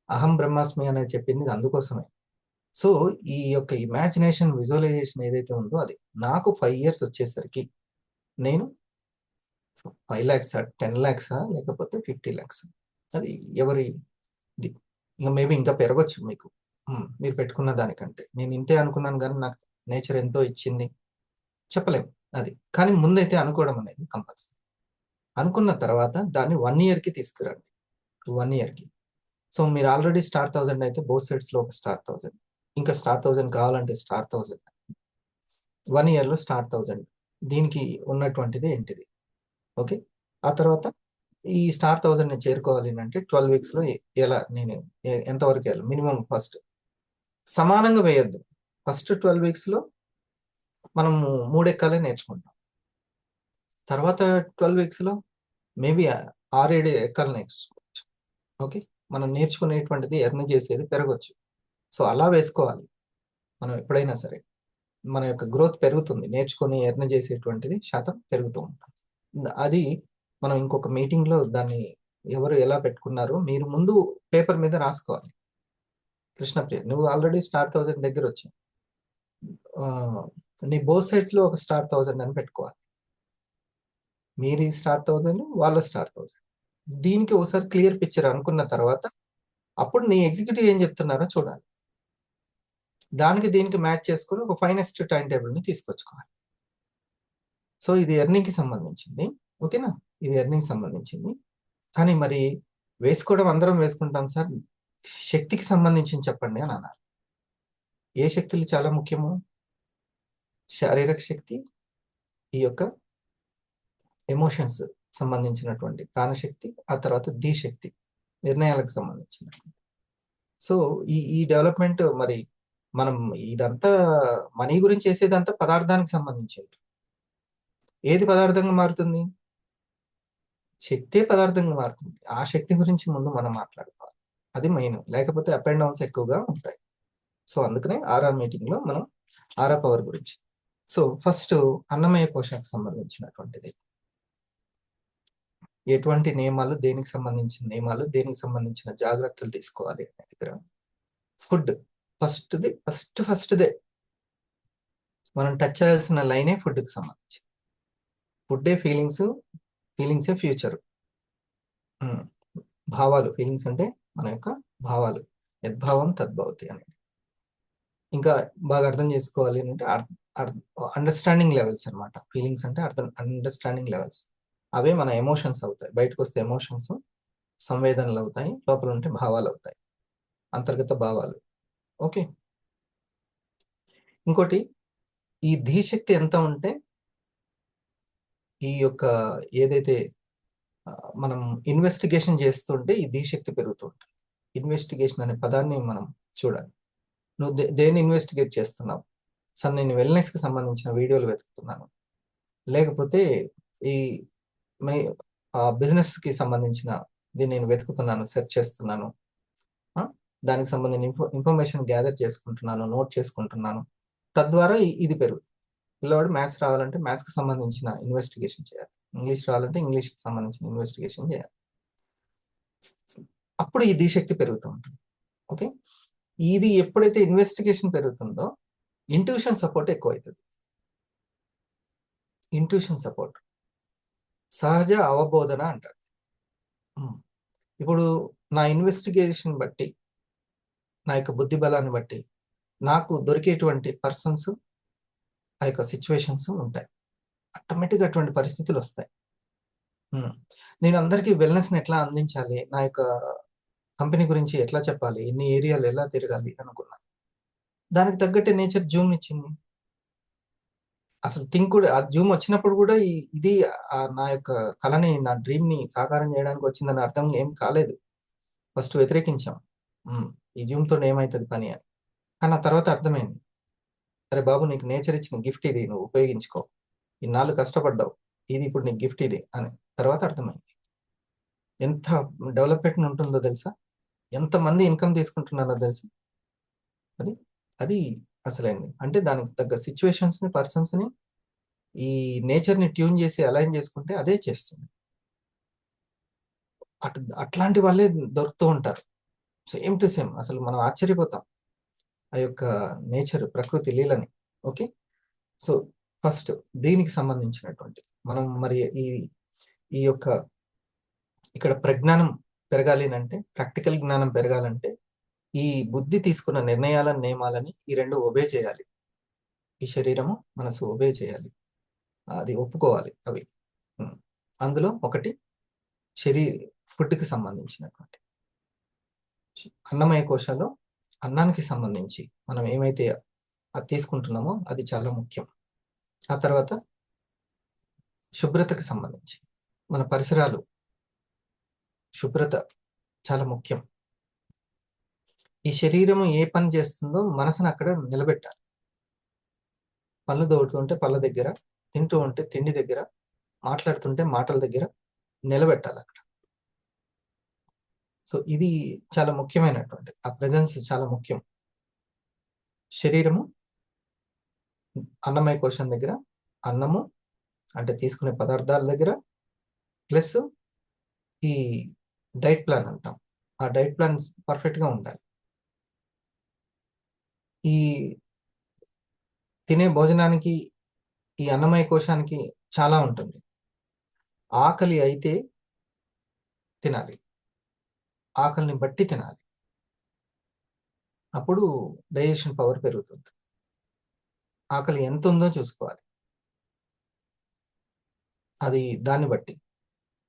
అహం బ్రహ్మాస్మి అనేది చెప్పింది అందుకోసమే. సో ఈ యొక్క ఇమాజినేషన్, విజువలైజేషన్ ఏదైతే ఉందో అది నాకు 5 years వచ్చేసరికి నేను 5 lakhs, 10 lakhs లేకపోతే 50 lakhs, అది ఎవరిది ఇంకా మేబీ ఇంకా పెరగచ్చు మీకు, మీరు పెట్టుకున్న దానికంటే. నేను ఇంతే అనుకున్నాను కానీ నాకు నేచర్ ఎంతో ఇచ్చింది చెప్పలేము అది. కానీ ముందైతే అనుకోవడం అనేది కంపల్సరీ. అనుకున్న తర్వాత దాన్ని 1 yearకి తీసుకురండి. 1 yearకి సో మీరు ఆల్రెడీ స్టార్ 1000 అయితే బోత్ సైడ్స్ లో ఒక స్టార్ 1000, ఇంకా స్టార్ 1000 కావాలంటే స్టార్ 1000, 1 year లో స్టార్ 1000. దీనికి ఉన్నటువంటిది ఏంటిది? ఓకే. ఆ తర్వాత ఈ స్టార్ 1000 ని చేరుకోవాలి అంటే 12 weeks లో ఎలా నేను ఎంతవరకు వెళ్ళాలి? మినిమం ఫస్ట్ సమానంగా వేయొద్దు. ఫస్ట్ 12 weeks లో మనము 3 ఎక్కాలే నేర్చుకుంటాం. తర్వాత 12 weeks లో మేబీ 6-7 ఎక్కాలు నేర్చుకోవచ్చు. ఓకే. మనం నేర్చుకునేటువంటిది ఎర్న్ చేసేది పెరగచ్చు. సో అలా వేసుకోవాలి మనం ఎప్పుడైనా సరే. మన యొక్క గ్రోత్ పెరుగుతుంది, నేర్చుకొని ఎర్న్ చేసేటువంటిది శాతం పెరుగుతూ ఉంటుంది. అది మనం ఇంకొక మీటింగ్ లో దాన్ని ఎవరు ఎలా పెట్టుకున్నారో మీరు ముందు పేపర్ మీద రాసుకోవాలి. కృష్ణప్రియ, నువ్వు ఆల్రెడీ స్టార్ 1000 దగ్గర వచ్చావు. నీ బోత్ సైడ్స్ లో ఒక స్టార్ 1000 అని పెట్టుకోవాలి. మీరు స్టార్ 1000, వాళ్ళ స్టార్ 1000. దీనికి ఒకసారి క్లియర్ పిక్చర్ అనుకున్న తర్వాత అప్పుడు నీ ఎగ్జిక్యూటివ్ ఏం చెప్తున్నారో చూడాలి. దానికి దీనికి మ్యాచ్ చేసుకుని ఒక ఫైనెస్ట్ టైం టేబుల్ ని తీసుకొచ్చుకోవాలి. సో ఇది ఎర్నింగ్ కి సంబంధించింది. ఓకేనా? ఇది ఎర్నింగ్ సంబంధించింది. కానీ మరి వేసుకోవడం అందరం వేసుకుంటాం సార్, శక్తికి సంబంధించింది చెప్పండి అని అన్నారు. ఏ శక్తులు చాలా ముఖ్యము? శారీరక శక్తి, ఈ యొక్క ఎమోషన్స్ సంబంధించినటువంటి ప్రాణశక్తి, ఆ తర్వాత ధీశక్తి, నిర్ణయాలకు సంబంధించినటువంటి. సో ఈ డెవలప్మెంట్ మరి మనం ఇదంతా మనీ గురించి చేసేదంతా పదార్థానికి సంబంధించింది. ఏది పదార్థంగా మారుతుంది? శక్తే పదార్థంగా మారుతుంది. ఆ శక్తి గురించి ముందు మనం మాట్లాడుకోవాలి. అది మెయిన్. లేకపోతే అప్ అండ్ డౌన్స్ ఎక్కువగా ఉంటాయి. సో అందుకనే ఆరా మీటింగ్ లో మనం ఆరా పవర్ గురించి. సో ఫస్ట్ అన్నమయ కోశానికి సంబంధించినటువంటిది. ఎటువంటి నియమాలు, దేనికి సంబంధించిన నియమాలు, దేనికి సంబంధించిన జాగ్రత్తలు తీసుకోవాలి అనే దగ్గర ఫుడ్ ఫస్ట్దే మనం టచ్ చేయాల్సిన లైనే ఫుడ్కి సంబంధించి. ఫుడ్డే ఫీలింగ్సే ఫ్యూచర్. భావాలు, ఫీలింగ్స్ అంటే మన యొక్క భావాలు. యద్భావం తద్భవతి అనేది. ఇంకా బాగా అర్థం చేసుకోవాలి అంటే అండర్స్టాండింగ్ లెవెల్స్ అనమాట. ఫీలింగ్స్ అంటే అండర్స్టాండింగ్ లెవెల్స్. అవే మన ఎమోషన్స్ అవుతాయి. బయటకు వస్తే ఎమోషన్స్ సంవేదనలు అవుతాయి, లోపల ఉంటే భావాలు అవుతాయి, అంతర్గత భావాలు. ఓకే. ఇంకోటి, ఈ ధీశక్తి ఎంత ఉంటే ఈ యొక్క ఏదైతే మనం ఇన్వెస్టిగేషన్ చేస్తుంటే ఈ ధీశక్తి పెరుగుతూ ఉంటుంది. ఇన్వెస్టిగేషన్ అనే పదాన్ని మనం చూడాలి. నువ్వు దేన్ని ఇన్వెస్టిగేట్ చేస్తున్నావు? సార్ నేను వెల్నెస్ కి సంబంధించిన వీడియోలు వెతుకుతున్నాను, లేకపోతే ఈ బిజినెస్ కి సంబంధించిన దీన్ని నేను వెతుకుతున్నాను, సెర్చ్ చేస్తున్నాను, దానికి సంబంధించిన ఇన్ఫర్మేషన్ గ్యాదర్ చేసుకుంటున్నాను, నోట్ చేసుకుంటున్నాను. తద్వారా ఇది పెరుగుతుంది. పిల్లవాడు మ్యాథ్స్ రావాలంటే మ్యాథ్స్ కి సంబంధించిన ఇన్వెస్టిగేషన్ చేయాలి, ఇంగ్లీష్ రావాలంటే ఇంగ్లీష్ కి సంబంధించిన ఇన్వెస్టిగేషన్ చేయాలి. అప్పుడు ఈ ధీశక్తి పెరుగుతూ ఉంటుంది. ఓకే. ఇది ఎప్పుడైతే ఇన్వెస్టిగేషన్ పెరుగుతుందో ఇంట్యూషన్ సపోర్ట్ ఎక్కువ అవుతుంది. ఇంట్యూషన్ సపోర్ట్, సహజ అవబోధన అంటారు. ఇప్పుడు నా ఇన్వెస్టిగేషన్ బట్టి, నా యొక్క బుద్ధి బలాన్ని బట్టి నాకు దొరికేటువంటి పర్సన్స్, ఆ యొక్క సిచ్యువేషన్స్ ఉంటాయి. ఆటోమేటిక్గా అటువంటి పరిస్థితులు వస్తాయి. నేను అందరికీ వెల్నెస్ని ఎట్లా అందించాలి, నా యొక్క కంపెనీ గురించి ఎట్లా చెప్పాలి, ఎన్ని ఏరియాలు ఎలా తిరగాలి అనుకున్నాను. దానికి తగ్గట్టే నేచర్ జూమ్ ఇచ్చింది. అసలు కూడా ఆ జూమ్ వచ్చినప్పుడు కూడా ఇది నా యొక్క కళని, నా డ్రీమ్ ని సాకారం చేయడానికి వచ్చిందని అర్థం ఏం కాలేదు. ఫస్ట్ వ్యతిరేకించాం, ఈ జూమ్ తో ఏమవుతుంది పని అని. కానీ ఆ తర్వాత అర్థమైంది, అరే బాబు నీకు నేచర్ ఇచ్చిన గిఫ్ట్ ఇది, నువ్వు ఉపయోగించుకో, ఇన్నాళ్ళు కష్టపడ్డావు, ఇది ఇప్పుడు నీకు గిఫ్ట్ ఇది అని తర్వాత అర్థమైంది. ఎంత డెవలప్మెంట్ ఉంటుందో తెలుసా, ఎంతమంది ఇన్కమ్ తీసుకుంటున్నారో తెలుసా. అది అసలైంది. అంటే దానికి తగ్గ సిచ్యువేషన్స్ ని, పర్సన్స్ ని, ఈ నేచర్ ని ట్యూన్ చేసి అలైన్ చేసుకుంటే అదే చేస్తుంది. అట్లాంటి వాళ్ళే దొరుకుతూ ఉంటారు, సేమ్ టు సేమ్. అసలు మనం ఆశ్చర్యపోతాం ఆ యొక్క నేచర్, ప్రకృతి లీలని. ఓకే. సో ఫస్ట్ దీనికి సంబంధించినటువంటి మనం మరి ఈ యొక్క ఇక్కడ ప్రజ్ఞానం పెరగాలి అంటే, ప్రాక్టికల్ జ్ఞానం పెరగాలంటే ఈ బుద్ధి తీసుకున్న నిర్ణయాల నియమాలని ఈ రెండు ఒబే చేయాలి. ఈ శరీరము, మనసు ఒబే చేయాలి, అది ఒప్పుకోవాలి. అవి అందులో ఒకటి ఫుడ్కి సంబంధించినటువంటి. అన్నమయ కోశంలో అన్నానికి సంబంధించి మనం ఏమైతే అది తీసుకుంటున్నామో అది చాలా ముఖ్యం. ఆ తర్వాత శుభ్రతకి సంబంధించి మన పరిసరాలు శుభ్రత చాలా ముఖ్యం. ఈ శరీరము ఏ పని చేస్తుందో మనసును అక్కడ నిలబెట్టాలి. పళ్ళు తోడుతుంటే పళ్ళ దగ్గర, తింటూ ఉంటే తిండి దగ్గర, మాట్లాడుతుంటే మాటల దగ్గర నిలబెట్టాలి అక్కడ. సో ఇది చాలా ముఖ్యమైనటువంటి ఆ ప్రెజెన్స్ చాలా ముఖ్యం. శరీరము అన్నమయ కోశం దగ్గర, అన్నము అంటే తీసుకునే పదార్థాల దగ్గర, ప్లస్ ఈ డైట్ ప్లాన్ అంటాం, ఆ డైట్ ప్లాన్ పర్ఫెక్ట్గా ఉండాలి. ఈ తినే భోజనానికి ఈ అన్నమయ కోశానికి చాలా ఉంటుంది. ఆకలి అయితే తినాలి, ఆకలిని బట్టి తినాలి. అప్పుడు డైజెషన్ పవర్ పెరుగుతుంది. ఆకలి ఎంత ఉందో చూసుకోవాలి. అది దాన్ని బట్టి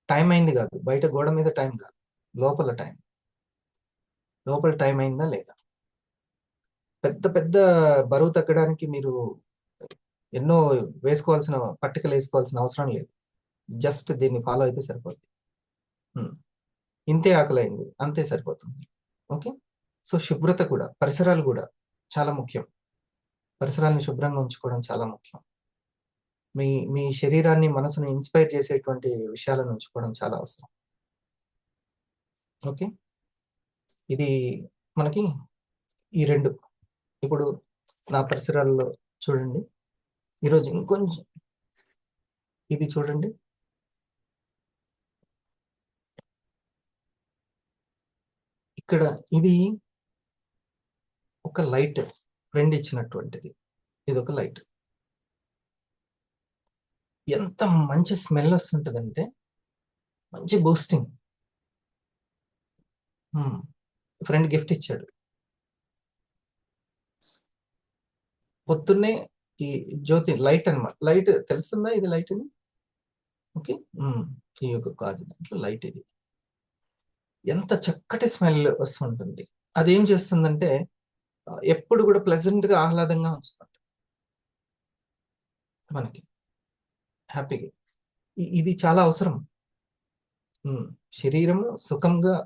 టైం అయింది కాదు, బయట గోడ మీద టైం కాదు, లోపల టైం. లోపల టైం అయిందా లేదా? పెద్ద పెద్ద బరువు తగ్గడానికి మీరు ఎన్నో వేసుకోవాల్సిన పట్టికలు వేసుకోవాల్సిన అవసరం లేదు. జస్ట్ దీన్ని ఫాలో అయితే సరిపోతుంది. ఇంతే ఆకలైంది అంతే సరిపోతుంది. ఓకే. సో శుభ్రత కూడా, పరిసరాలు కూడా చాలా ముఖ్యం. పరిసరాలను శుభ్రంగా ఉంచుకోవడం చాలా ముఖ్యం. మీ మీ శరీరాన్ని మనసును ఇన్స్పైర్ చేసేటువంటి విషయాలను ఉంచుకోవడం చాలా అవసరం. ఓకే. ఇది మనకి ఈ రెండు. ఇప్పుడు నా పరిసరాల్లో చూడండి, ఈరోజు ఇంకొంచెం ఇది చూడండి. ఇక్కడ ఇది ఒక లైట్ ఫ్రెండ్ ఇచ్చినటువంటిది. ఇది ఒక లైట్. ఎంత మంచి స్మెల్ వస్తుంటుందంటే మంచి బూస్టింగ్. ఫ్రెండ్ గిఫ్ట్ ఇచ్చాడు. పొద్దున్నే ఈ జ్యోతి లైట్ అన్నమాట. లైట్ తెలుస్తుందా ఇది లైట్ అని? ఓకే. ఈ యొక్క గాజు దాంట్లో లైట్ ఇది. ఎంత చక్కటి స్మెల్ వస్తుంటుంది. అదేం చేస్తుందంటే ఎప్పుడు కూడా ప్లెజెంట్ గా ఆహ్లాదంగా ఉంచుతుంది మనకి, హ్యాపీగా. ఇది చాలా అవసరం. శరీరము సుఖంగా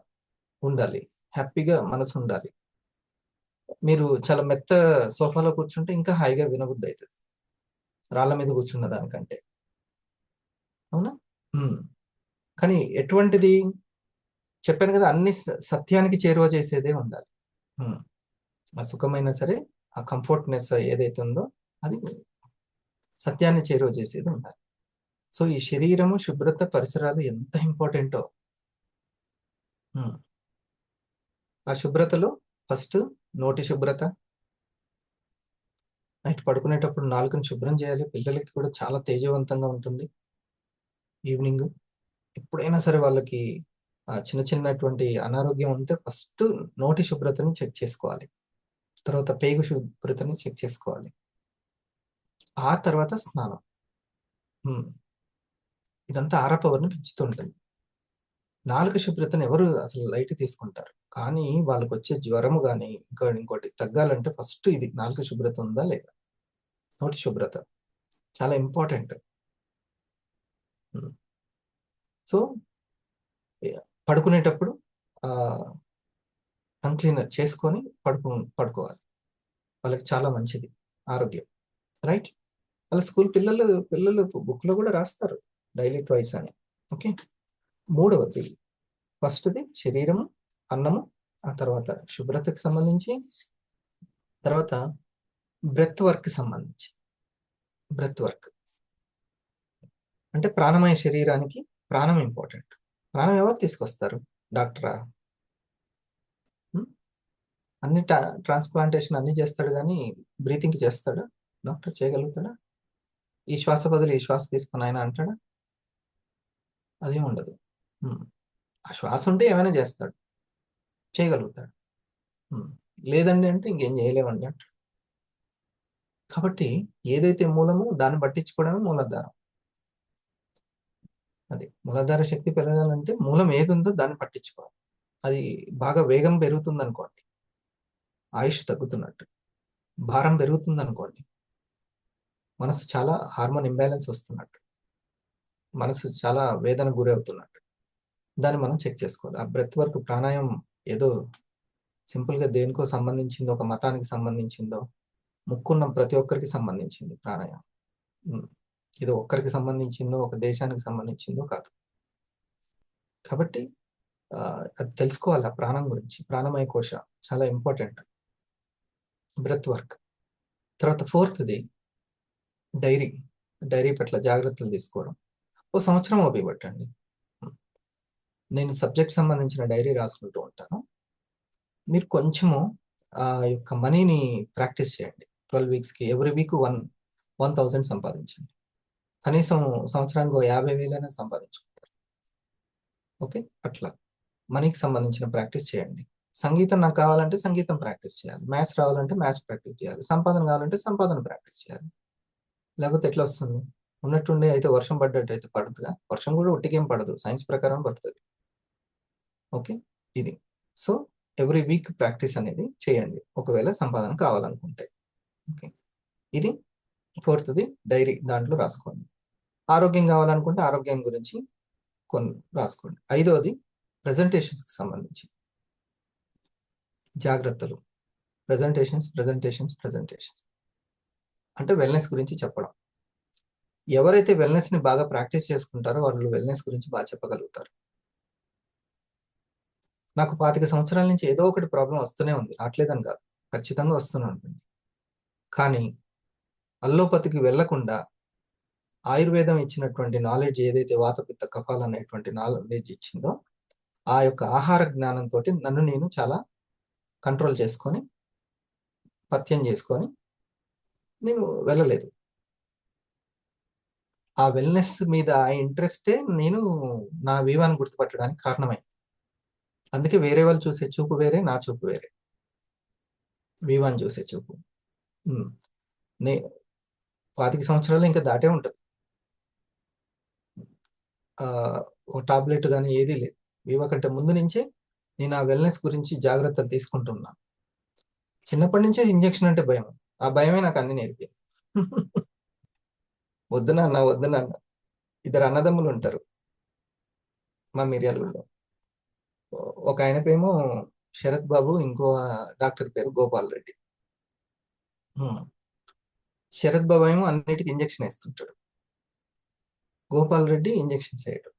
ఉండాలి, హ్యాపీగా మనసు ఉండాలి. మీరు చాలా మెత్త సోఫాలో కూర్చుంటే ఇంకా హాయిగా వినబుద్ధి అవుతుంది రాళ్ళ మీద కూర్చున్న దానికంటే, అవునా? కానీ ఎటువంటిది చెప్పాను కదా, అన్ని సత్యానికి చేరువ చేసేదే ఉండాలి. ఆ సుఖమైనా సరే, ఆ కంఫర్ట్నెస్ ఏదైతే ఉందో అది సత్యాన్ని చేరువ చేసేది ఉండాలి. సో ఈ శరీరము శుభ్రత, పరిసరాలు ఎంత ఇంపార్టెంటో. ఆ శుభ్రతలో ఫస్ట్ నోటి శుభ్రత. నైట్ పడుకునేటప్పుడు నాలుకను శుభ్రం చేయాలి. పిల్లలకి కూడా చాలా తేజవంతంగా ఉంటుంది. ఈవినింగ్ ఎప్పుడైనా సరే వాళ్ళకి చిన్న చిన్నటువంటి అనారోగ్యం ఉంటే ఫస్ట్ నోటి శుభ్రతని చెక్ చేసుకోవాలి. తర్వాత పేగు శుభ్రతని చెక్ చేసుకోవాలి. ఆ తర్వాత స్నానం. ఇదంతా ఆరపవర్ని పెంచుతుంటుంది. నాలుక శుభ్రతను ఎవరు అసలు లైట్ తీసుకుంటారు, కానీ వాళ్ళకి వచ్చే జ్వరము కానీ ఇంకోటి తగ్గాలంటే ఫస్ట్ ఇది నాలుక శుభ్రత ఉందా లేదా. నోటి శుభ్రత చాలా ఇంపార్టెంట్. సో పడుకునేటప్పుడు టంగ్ క్లీనర్ చేసుకొని పడుకోవాలి. వాళ్ళకి చాలా మంచిది ఆరోగ్యం. రైట్. వాళ్ళ స్కూల్ పిల్లలు బుక్లో కూడా రాస్తారు డైలీ ట్వైస్ అని. ఓకే. మూడవది, ఫస్ట్ది శరీరము, అన్నము, ఆ తర్వాత శుభ్రతకు సంబంధించి, తర్వాత బ్రెత్ వర్క్ సంబంధించి. బ్రెత్ వర్క్ అంటే ప్రాణమయ శరీరానికి ప్రాణం ఇంపార్టెంట్. ప్రాణం ఎవరు తీసుకొస్తారు? డాక్టరా? అన్ని ట్రాన్స్ప్లాంటేషన్ అన్ని చేస్తాడు, కానీ బ్రీతింగ్ చేస్తాడా డాక్టర్? చేయగలుగుతాడా? ఈ శ్వాస బదులు ఈ శ్వాస తీసుకుని ఆయన అంటాడా? అదేం ఉండదు. ఆ శ్వాస ఉంటే ఏమైనా చేస్తాడు, చేయగలుగుతాడు. లేదండి అంటే ఇంకేం చేయలేమండి అంటాడు. కాబట్టి ఏదైతే మూలమో దాన్ని పట్టించుకోవడమే మూలాధారం. అది మూలాధార శక్తి పెరగాలంటే మూలం ఏది ఉందో దాన్ని పట్టించుకోవాలి. అది బాగా వేగం పెరుగుతుంది అనుకోండి, ఆయుష్ తగ్గుతున్నట్టు. భారం పెరుగుతుంది అనుకోండి, మనసు చాలా హార్మోన్ ఇంబ్యాలెన్స్ వస్తున్నట్టు, మనసు చాలా వేదన గురవుతున్నట్టు. దాన్ని మనం చెక్ చేసుకోవాలి. ఆ బ్రెత్ వర్క్ ప్రాణాయామం ఏదో సింపుల్గా దేనికో సంబంధించిందో, ఒక మతానికి సంబంధించిందో, ముక్కున్న ప్రతి ఒక్కరికి సంబంధించింది ప్రాణాయామం. ఇది ఒక్కరికి సంబంధించిందో, ఒక దేశానికి సంబంధించిందో కాదు. కాబట్టి అది తెలుసుకోవాలి. ఆ ప్రాణం గురించి, ప్రాణమయ కోశ చాలా ఇంపార్టెంట్. Breath work. తర్వాత ఫోర్త్ది డైరీ పట్ల జాగ్రత్తలు తీసుకోవడం. ఓ సంవత్సరం ఓపిక పట్టండి. నేను సబ్జెక్ట్ సంబంధించిన డైరీ రాసుకుంటూ ఉంటాను. మీరు కొంచెము ఆ యొక్క మనీని ప్రాక్టీస్ చేయండి. 12 వీక్స్కి ఎవ్రీ వీక్ 1,000 సంపాదించండి. కనీసం సంవత్సరానికి 50,000 సంపాదించుకుంటారు. ఓకే, అట్లా మనీకి సంబంధించిన ప్రాక్టీస్ చేయండి. సంగీతం నాకు కావాలంటే సంగీతం ప్రాక్టీస్ చేయాలి, మ్యాథ్స్ రావాలంటే మ్యాథ్స్ ప్రాక్టీస్ చేయాలి, సంపాదన కావాలంటే సంపాదన ప్రాక్టీస్ చేయాలి. లేకపోతే ఎట్లా వస్తుంది? ఉన్నట్టుండి అయితే వర్షం పడ్డట్టు అయితే పడుతుందిగా. వర్షం కూడా ఒట్టికేం పడదు, సైన్స్ ప్రకారం పడుతుంది. ఓకే, ఇది. సో ఎవ్రీ వీక్ ప్రాక్టీస్ అనేది చేయండి, ఒకవేళ సంపాదన కావాలనుకుంటే. ఓకే, ఇది ఫోర్త్ది డైరీ, దాంట్లో రాసుకోండి. ఆరోగ్యం కావాలనుకుంటే ఆరోగ్యం గురించి కొన్ని రాసుకోండి. 5వది ప్రెజెంటేషన్స్కి సంబంధించి జాగ్రత్తలు. ప్రెజెంటేషన్స్ అంటే వెల్నెస్ గురించి చెప్పడం. ఎవరైతే వెల్నెస్ని బాగా ప్రాక్టీస్ చేసుకుంటారో వాళ్ళు వెల్నెస్ గురించి బాగా చెప్పగలుగుతారు. నాకు 25 సంవత్సరాల నుంచి ఏదో ఒకటి ప్రాబ్లం వస్తూనే ఉంది, రావట్లేదని కాదు, ఖచ్చితంగా వస్తూనే ఉంటుంది. కానీ అల్లోపతికి వెళ్లకుండా ఆయుర్వేదం ఇచ్చినటువంటి నాలెడ్జ్ ఏదైతే వాతపిత్త కఫాలు అనేటువంటి నాలెడ్జ్ ఇచ్చిందో, ఆ యొక్క ఆహార జ్ఞానంతో నన్ను నేను చాలా కంట్రోల్ చేసుకొని, పథ్యం చేసుకొని నేను వెళ్ళలేదు. ఆ వెల్నెస్ మీద ఆ ఇంట్రెస్టే నేను నా వీవాన్ని గుర్తుపట్టడానికి కారణమైంది. అందుకే వేరే వాళ్ళు చూసే చూపు వేరే, నా చూపు వేరే. వీవాన్ని చూసే చూపు. నే 25 సంవత్సరాలు ఇంకా దాటే ఉంటుంది. ఒక టాబ్లెట్ కానీ ఏదీ లేదు. వీవా కంటే ముందు నుంచే నేను ఆ వెల్నెస్ గురించి జాగ్రత్తలు తీసుకుంటున్నాను. చిన్నప్పటి నుంచే ఇంజెక్షన్ అంటే భయం. ఆ భయమే నాకు అన్ని నేర్పింది. వద్దు నాన్న. ఇద్దరు అన్నదమ్ములు ఉంటారు మా మిర్యాలలో. ఒక ఆయన పేమో శరత్ బాబు, ఇంకో డాక్టర్ పేరు గోపాల్ రెడ్డి. శరత్ బాబు ఏమో అన్నిటికీ ఇంజెక్షన్ వేస్తుంటాడు, గోపాల్ రెడ్డి ఇంజెక్షన్ వేయడు.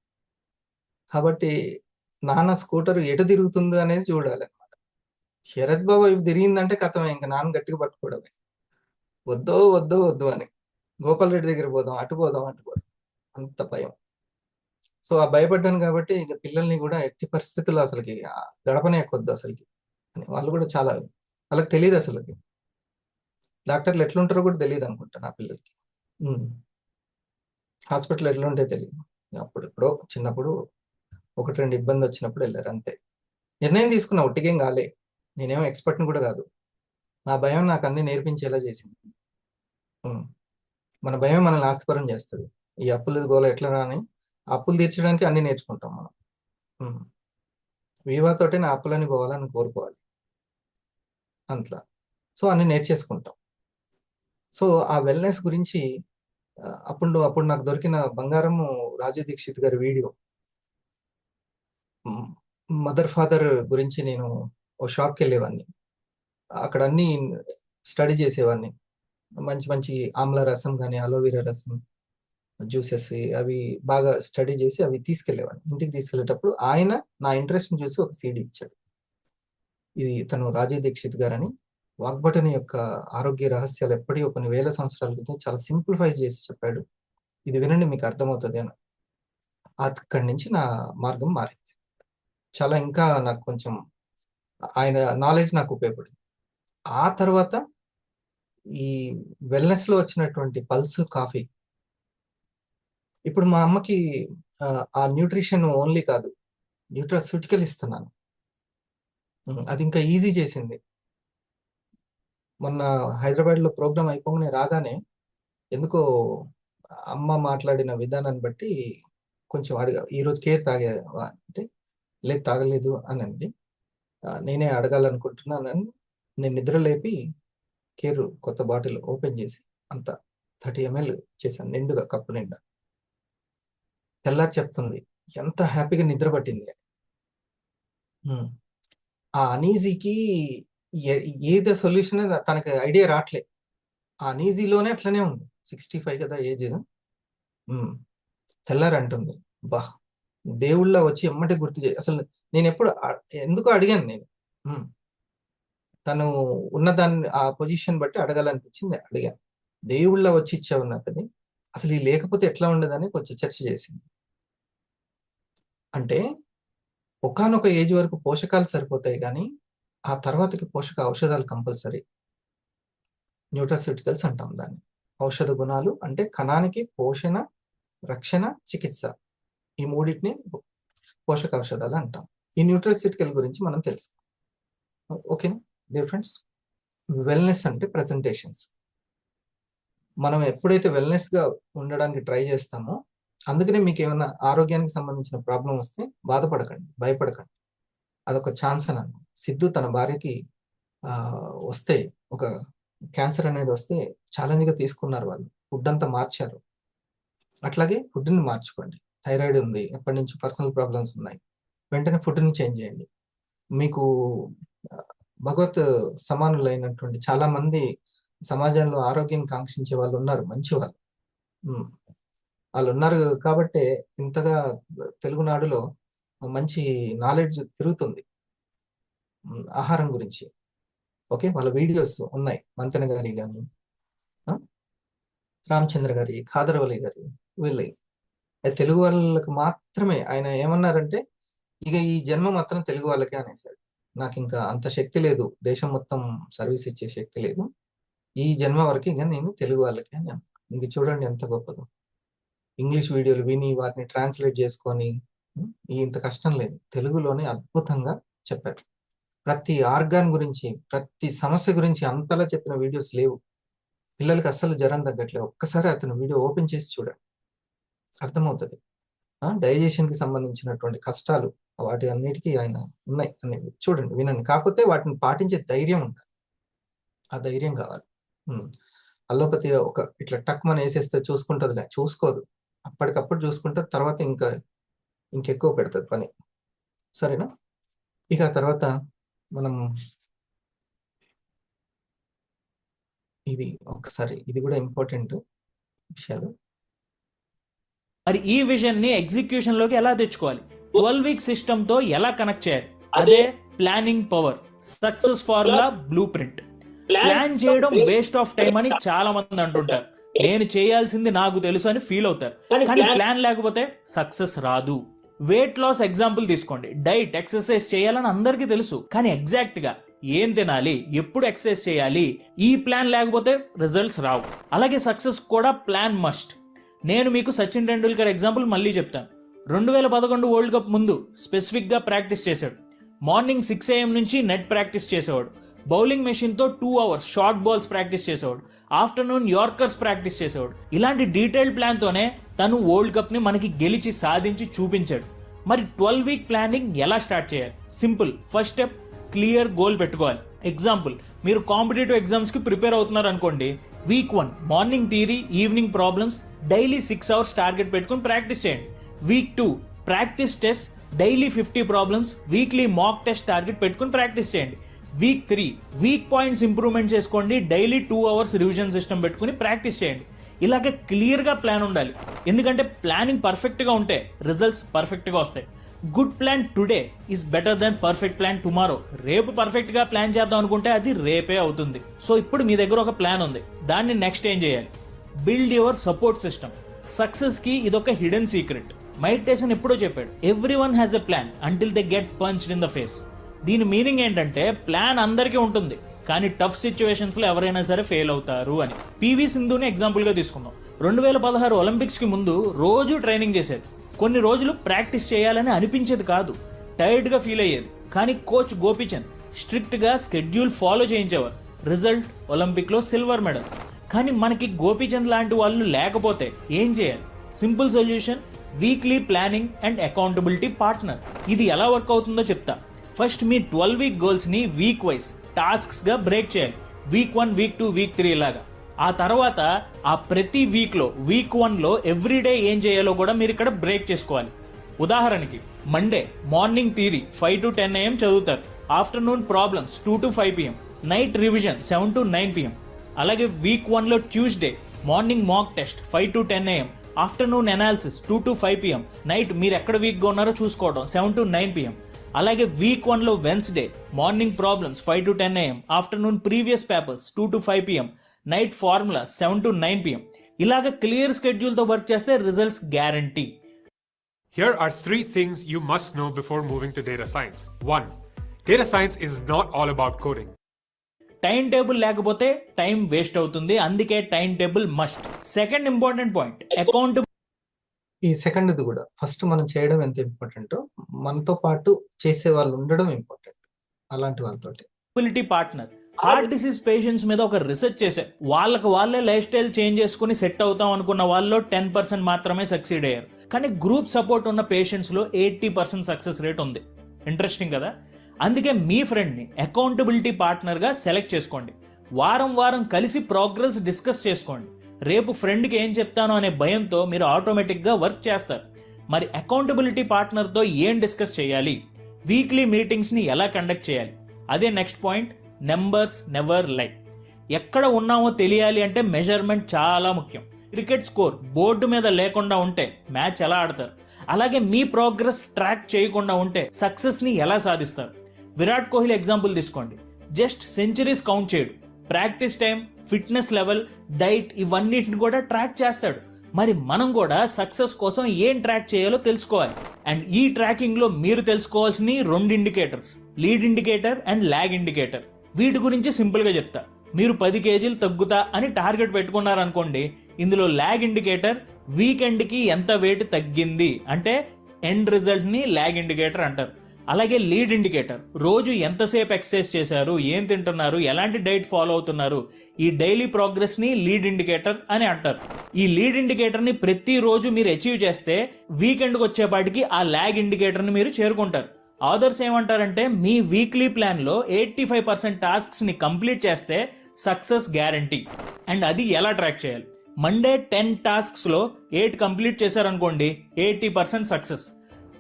కాబట్టి నాన్న స్కూటర్ ఎటు తిరుగుతుందో అనేది చూడాలన్నమాట. శరత్ బాబు ఇవి తిరిగిందంటే కథమే, ఇంకా నాన్న గట్టిగా పట్టుకోవడమే. వద్దు అని. గోపాల్ రెడ్డి దగ్గర పోదాం, అటు పోదాం, అంత భయం. సో ఆ భయపడ్డాను కాబట్టి ఇక పిల్లల్ని కూడా ఎట్టి పరిస్థితుల్లో అసలుకి గడపనే ఎక్కొద్దు అసలుకి అని. వాళ్ళు కూడా చాలా, వాళ్ళకి తెలియదు అసలుకి డాక్టర్లు ఎట్లుంటారో కూడా తెలియదు అనుకుంటా నా పిల్లలకి. హాస్పిటల్ ఎట్లుంటే తెలియదు. అప్పుడెప్పుడో చిన్నప్పుడు 1-2 ఇబ్బంది వచ్చినప్పుడు వెళ్ళారు అంతే. నిర్ణయం తీసుకున్నా, ఒట్టిగేం కాలే. నేనేమో ఎక్స్పర్ట్ని కూడా కాదు. నా భయం నాకు అన్ని నేర్పించేలా చేసింది. మన భయం మనల్ని ఆస్తిపరం చేస్తుంది. ఈ అప్పుల గోల ఎట్లా రాని, అప్పులు తీర్చడానికి అన్ని నేర్చుకుంటాం మనం. వీవాతోటి నా అప్పులని పోవాలని కోరుకోవాలి అంతలా. సో అన్ని నేర్చేసుకుంటాం. సో ఆ వెల్నెస్ గురించి అప్పుడు నాకు దొరికిన బంగారము రాజు దీక్షిత్ గారి వీడియో. మదర్ ఫాదర్ గురించి నేను ఓ షాప్కి వెళ్ళేవాడిని, అక్కడ అన్ని స్టడీ చేసేవాడిని. మంచి ఆమ్ల రసం కానీ, అలోవెరా రసం, జ్యూసెస్ అవి బాగా స్టడీ చేసి అవి తీసుకెళ్లేవాడిని. ఇంటికి తీసుకెళ్లేటప్పుడు ఆయన నా ఇంట్రెస్ట్ని చూసి ఒక సీడీ ఇచ్చాడు. ఇది తను రాజీవ్ దీక్షిత్ గారని, వాగ్భటని యొక్క ఆరోగ్య రహస్యాలు ఎప్పటికీ కొన్ని వేల సంవత్సరాల క్రితం చాలా సింప్లిఫై చేసి చెప్పాడు, ఇది వినండి మీకు అర్థమవుతుంది అని. అక్కడి నుంచి నా మార్గం మారింది. చాలా ఇంకా నాకు కొంచెం ఆయన నాలెడ్జ్ నాకు ఉపయోగపడింది. ఆ తర్వాత ఈ వెల్నెస్ లో వచ్చినటువంటి పల్స్ కాఫీ. ఇప్పుడు మా అమ్మకి ఆ న్యూట్రిషన్ ఓన్లీ కాదు, న్యూట్రాస్యూటికల్ ఇస్తున్నాను. అది ఇంకా ఈజీ చేసింది. మొన్న హైదరాబాద్లో ప్రోగ్రామ్ అయిపోగానే రాగానే ఎందుకో అమ్మ మాట్లాడిన విధానాన్ని బట్టి కొంచెం అడిగా, ఈరోజు కేర్ తాగేవా అంటే లేదు తాగలేదు అని అంది. నేనే అడగాలనుకుంటున్నానని నేను నిద్ర లేపి కేర్ కొత్త బాటిల్ ఓపెన్ చేసి అంత 30 ml చేశాను నిండుగా, కప్పు నిండా. తెల్లారి చెప్తుంది ఎంత హ్యాపీగా నిద్ర పట్టింది అని. ఆ అనీజీకి ఏదో సొల్యూషన్ తనకి ఐడియా రావట్లే. ఆ అనీజీలోనే అట్లనే ఉంది. 65 కదా ఏజ్. తెల్లారి అంటుంది, బా దేవుళ్ళ వచ్చి ఎమ్మటే గుర్తు చేయి. అసలు నేను ఎప్పుడు ఎందుకో అడిగాను నేను. తను ఉన్నదాన్ని ఆ పొజిషన్ బట్టి అడగాలనిపించింది, అడిగాను. దేవుళ్ళ వచ్చి ఇచ్చావు నాకు అది, అసలు ఈ లేకపోతే ఎట్లా ఉండదని కొంచెం చర్చ చేసింది. అంటే ఒకానొక ఏజ్ వరకు పోషకాలు సరిపోతాయి, కానీ ఆ తర్వాతకి పోషక ఔషధాలు కంపల్సరీ. న్యూట్రాస్యూటికల్స్ అంటాం దాన్ని. ఔషధ గుణాలు అంటే కణానికి పోషణ, రక్షణ, చికిత్స, ఈ మూడింటిని పోషక ఔషధాలు అంటాం. ఈ న్యూట్రాస్యూటికల్ గురించి మనం తెలుసు. ఓకేనా డియర్ ఫ్రెండ్స్? వెల్నెస్ అంటే ప్రెజెంటేషన్స్. మనం ఎప్పుడైతే వెల్నెస్ గా ఉండడానికి ట్రై చేస్తామో, అందుకనే మీకు ఏమైనా ఆరోగ్యానికి సంబంధించిన ప్రాబ్లం వస్తే బాధపడకండి, భయపడకండి. అదొక ఛాన్స్ అని అన్నాను. సిద్ధు తన భార్యకి వస్తే, ఒక క్యాన్సర్ అనేది వస్తే ఛాలెంజ్గా తీసుకున్నారు వాళ్ళు. ఫుడ్ అంతా మార్చారు. అట్లాగే ఫుడ్ని మార్చుకోండి. థైరాయిడ్ ఉంది, ఎప్పటి నుంచి పర్సనల్ ప్రాబ్లమ్స్ ఉన్నాయి, వెంటనే ఫుడ్ని చేంజ్ చేయండి. మీకు భగవత్ సమానులైనటువంటి చాలా మంది సమాజంలో ఆరోగ్యం కాంక్షించే వాళ్ళు ఉన్నారు, మంచి వాళ్ళు. వాళ్ళు ఉన్నారు కాబట్టే ఇంతగా తెలుగునాడులో మంచి నాలెడ్జ్ తిరుగుతుంది ఆహారం గురించి. ఓకే, వాళ్ళ వీడియోస్ ఉన్నాయి, మంతెన గారి కానీ, రామచంద్ర గారి, ఖాదరవలి గారి, వీళ్ళవి. తెలుగు వాళ్ళకి మాత్రమే ఆయన ఏమన్నారంటే, ఇక ఈ జన్మ మాత్రం తెలుగు వాళ్ళకే అనేసాడు. నాకు ఇంకా అంత శక్తి లేదు, దేశం మొత్తం సర్వీస్ ఇచ్చే శక్తి లేదు, ఈ జన్మ వరకు ఇక నేను తెలుగు వాళ్ళకే అని. ఇంక చూడండి ఎంత గొప్పదో. ఇంగ్లీష్ వీడియోలు విని వాటిని ట్రాన్స్లేట్ చేసుకొని ఇంత కష్టం లేదు, తెలుగులోనే అద్భుతంగా చెప్పారు. ప్రతి ఆర్గాన్ గురించి, ప్రతి సమస్య గురించి అంతలా చెప్పిన వీడియోస్ లేవు. పిల్లలకి అస్సలు జ్వరం తగ్గట్లేదు. ఒక్కసారి అతను వీడియో ఓపెన్ చేసి చూడండి, అర్థమవుతుంది. డైజెషన్ కి సంబంధించినటువంటి కష్టాలు వాటి అన్నిటికీ ఆయన ఉన్నాయి అనేవి చూడండి, వినండి. కాకపోతే వాటిని పాటించే ధైర్యం ఉంటుంది, ఆ ధైర్యం కావాలి. అల్లోపతి ఒక ఇట్లా టక్ మన వేసేస్తే చూసుకుంటుందిలే, చూసుకోదు. అప్పటికప్పుడు చూసుకుంటుంది, తర్వాత ఇంకెక్కువ పెడుతుంది పని. సరేనా? ఇక తర్వాత మనం ఇది కూడా ఇంపార్టెంట్ విషయాలు. మరి ఈ విజన్ ని ఎగ్జిక్యూషన్ లోకి ఎలా తెచ్చుకోవాలి, 12 వీక్ సిస్టమ్ తో ఎలా కనెక్ట్ చేయాలి, అదే planning power. Success formula blue print. Plan చేయడం వేస్ట్ ఆఫ్ టైం అని చాలా మంది అంటుంటారు. నేను చేయాల్సింది నాకు తెలుసు అని ఫీల్ అవుతారు, కానీ ప్లాన్ లేకపోతే సక్సెస్ రాదు. వెయిట్ లాస్ ఎగ్జాంపుల్ తీసుకోండి. డైట్, ఎక్సర్సైజ్ చేయాలని అందరికీ తెలుసు, కానీ ఎగ్జాక్ట్ గా ఏం తినాలి, ఎప్పుడు ఎక్సర్సైజ్ చేయాలి, ఈ ప్లాన్ లేకపోతే రిజల్ట్స్ రావు. అలాగే సక్సెస్ కూడా ప్లాన్ మస్ట్. నేను మీకు సచిన్ టెండూల్కర్ ఎగ్జాంపుల్ మళ్ళీ చెప్తాను. 2011 వరల్డ్ కప్ ముందు స్పెసిఫిక్ గా ప్రాక్టీస్ చేశాడు. మార్నింగ్ 6 AM నుంచి నెట్ ప్రాక్టీస్ చేసేవాడు. బౌలింగ్ మెషిన్ తో 2 hours షార్ట్ బాల్స్ ప్రాక్టీస్ చేసేవాడు. ఆఫ్టర్నూన్ యార్కర్స్ ప్రాక్టీస్ చేసేవాడు. ఇలాంటి డీటెయిల్డ్ ప్లాన్ తోనే తను వరల్డ్ కప్ ని మనకి గెలిచి సాధించి చూపించాడు. మరి 12 వీక్ ప్లానింగ్ ఎలా స్టార్ట్ చేయాలి? Simple. First step, clear goal పెట్టుకోవాలి. ఎగ్జాంపుల్, మీరు కాంపిటేటివ్ ఎగ్జామ్స్ కి ప్రిపేర్ అవుతున్నారు అనుకోండి. Week 1 morning theory, evening problems, daily 6 hours target పెట్టుకుని ప్రాక్టీస్ చేయండి. Week 2 practice test, daily 50 problems, weekly mock test target పెట్టుకుని ప్రాక్టీస్ చేయండి. వీక్ 3 వీక్ పాయింట్స్ ఇంప్రూవ్మెంట్ చేసుకోండి, డైలీ 2 hours రివిజన్ సిస్టమ్ పెట్టుకుని ప్రాక్టీస్ చేయండి. ఇలాగే క్లియర్గా ప్లాన్ ఉండాలి, ఎందుకంటే ప్లానింగ్ పర్ఫెక్ట్గా ఉంటే రిజల్ట్స్ పర్ఫెక్ట్గా వస్తాయి. Good plan today is better than perfect plan tomorrow. రేపు పర్ఫెక్ట్గా ప్లాన్ చేద్దాం అనుకుంటే అది రేపే అవుతుంది. సో ఇప్పుడు మీ దగ్గర ఒక ప్లాన్ ఉంది, దాన్ని నెక్స్ట్ ఏం చేయాలి? Build your support system. సక్సెస్కి ఇదొక హిడెన్ సీక్రెట్. మైక్ టైసన్ ఎప్పుడో చెప్పాడు, everyone has a plan until they get punched in the face. దీని మీనింగ్ ఏంటంటే ప్లాన్ అందరికీ ఉంటుంది, కానీ టఫ్ సిచ్యువేషన్స్ లో ఎవరైనా సరే ఫెయిల్ అవుతారు అని. పివి సింధుని ఎగ్జాంపుల్ గా తీసుకుందాం. 2016 ఒలింపిక్స్ కి ముందు రోజు ట్రైనింగ్ చేసేది. కొన్ని రోజులు ప్రాక్టీస్ చేయాలని అనిపించేది కాదు, టైర్డ్ గా ఫీల్ అయ్యేది. కానీ కోచ్ గోపీచంద్ స్ట్రిక్ట్ గా స్కెడ్యూల్ ఫాలో చేయించేవారు. రిజల్ట్ ఒలింపిక్ లో సిల్వర్ మెడల్. కానీ మనకి గోపీచంద్ లాంటి వాళ్ళు లేకపోతే ఏం చేయాలి? Simple solution, weekly planning and accountability partner. ఇది ఎలా వర్క్ అవుతుందో చెప్తా. ఫస్ట్ మీ 12 వీక్ గోల్స్ని వీక్ వైజ్ టాస్క్స్గా బ్రేక్ చేయాలి. వీక్ 1, వీక్ 2, వీక్ 3 లాగా. ఆ తర్వాత ఆ ప్రతి వీక్లో వీక్ 1లో ఎవ్రీడే ఏం చేయాలో కూడా మీరు ఇక్కడ బ్రేక్ చేసుకోవాలి. ఉదాహరణకి Monday morning theory 5 to 10 AM చదువుతారు. Afternoon problems 2 to 5 PM. Night revision 7 to 9 PM. అలాగే వీక్ 1లో Tuesday morning mock test 5 to 10 AM. Afternoon analysis 2 to 5 PM. Night మీరు ఎక్కడ వీక్గా ఉన్నారో చూసుకోవడం 7 to 9 PM. అలాగే వీక్ 1లో Wednesday morning problems 5 to 10 AM. Afternoon previous papers 2 to 5 PM. Night formula 7 to 9 PM. ఇలాగ క్లియర్ స్కెడ్యూల్తో వర్క్ చేస్తే results guarantee. Here are 3 things you must know before moving to data science. 1. Data science is not all about coding. Time table లేకపోతే time waste అవుతుంది, అందుకే time table must. Second important point accountability ఈ సెకండ్ది కూడా first మనం చేయడం ఎంత ఇంపార్టెంటో మనతో పాటు చేసే వాళ్ళు ఉండడం ఇంపార్టెంట్. అలాంటి వాళ్ళతోటి పార్ట్నర్. హార్ట్ డిసీజ్ పేషెంట్స్ మీద ఒక రీసెర్చ్ చేశారు. వాళ్ళే లైఫ్ స్టైల్ చేంజ్ చేసుకుని సెట్ అవుతాం అనుకున్న వాళ్ళలో 10% మాత్రమే సక్సీడ్ అయ్యారు. కానీ గ్రూప్ సపోర్ట్ ఉన్న పేషెంట్స్లో 80% సక్సెస్ రేట్ ఉంది. ఇంట్రెస్టింగ్ కదా. అందుకే మీ ఫ్రెండ్ని అకౌంటబిలిటీ పార్ట్నర్గా సెలెక్ట్ చేసుకోండి. వారం కలిసి ప్రోగ్రెస్ డిస్కస్ చేసుకోండి. రేపు ఫ్రెండ్కి ఏం చెప్తానో అనే భయంతో మీరు ఆటోమేటిక్గా వర్క్ చేస్తారు. మరి అకౌంటబిలిటీ పార్ట్నర్తో ఏం డిస్కస్ చేయాలి, వీక్లీ మీటింగ్స్ని ఎలా కండక్ట్ చేయాలి, అదే నెక్స్ట్ పాయింట్. నెంబర్స్ నెవర్ లై. ఎక్కడ ఉన్నామో తెలియాలి అంటే మెజర్మెంట్ చాలా ముఖ్యం. క్రికెట్ స్కోర్ బోర్డు మీద లేకుండా ఉంటే మ్యాచ్ ఎలా ఆడతారు, అలాగే మీ ప్రోగ్రెస్ ట్రాక్ చేయకుండా ఉంటే సక్సెస్ని ఎలా సాధిస్తారు. విరాట్ కోహ్లీ ఎగ్జాంపుల్ తీసుకోండి. జస్ట్ సెంచరీస్ కౌంట్ చేయడు, practice time, fitness level, diet ఇవన్నిటిని కూడా ట్రాక్ చేస్తాడు. మరి మనం కూడా సక్సెస్ కోసం ఏం ట్రాక్ చేయాలో తెలుసుకోవాలి. అండ్ ఈ ట్రాకింగ్లో మీరు తెలుసుకోవాల్సిన 2 indicators, lead indicator and lag indicator. వీటి గురించి సింపుల్గా చెప్తా. మీరు 10 kgs తగ్గుతా అని టార్గెట్ పెట్టుకున్నారనుకోండి, ఇందులో ల్యాగ్ ఇండికేటర్ వీకెండ్కి ఎంత వెయిట్ తగ్గింది అంటే ఎండ్ రిజల్ట్ని ల్యాగ్ ఇండికేటర్ అంటారు. అలాగే లీడ్ ఇండికేటర్ రోజు ఎంతసేపు ఎక్సర్సైజ్ చేశారు, ఏం తింటున్నారు, ఎలాంటి డైట్ ఫాలో అవుతున్నారు, ఈ డైలీ ప్రోగ్రెస్ని లీడ్ ఇండికేటర్ అని అంటారు. ఈ లీడ్ ఇండికేటర్ని ప్రతిరోజు మీరు అచీవ్ చేస్తే వీకెండ్కి వచ్చేపాటికి ఆ ల్యాగ్ ఇండికేటర్ని మీరు చేరుకుంటారు. ఆథర్స్ ఏమంటారంటే మీ వీక్లీ ప్లాన్లో 85% టాస్క్స్ని కంప్లీట్ చేస్తే సక్సెస్ గ్యారంటీ. అండ్ అది ఎలా ట్రాక్ చేయాలి? మండే 10 టాస్క్స్లో 8 కంప్లీట్ చేశారనుకోండి 80% సక్సెస్.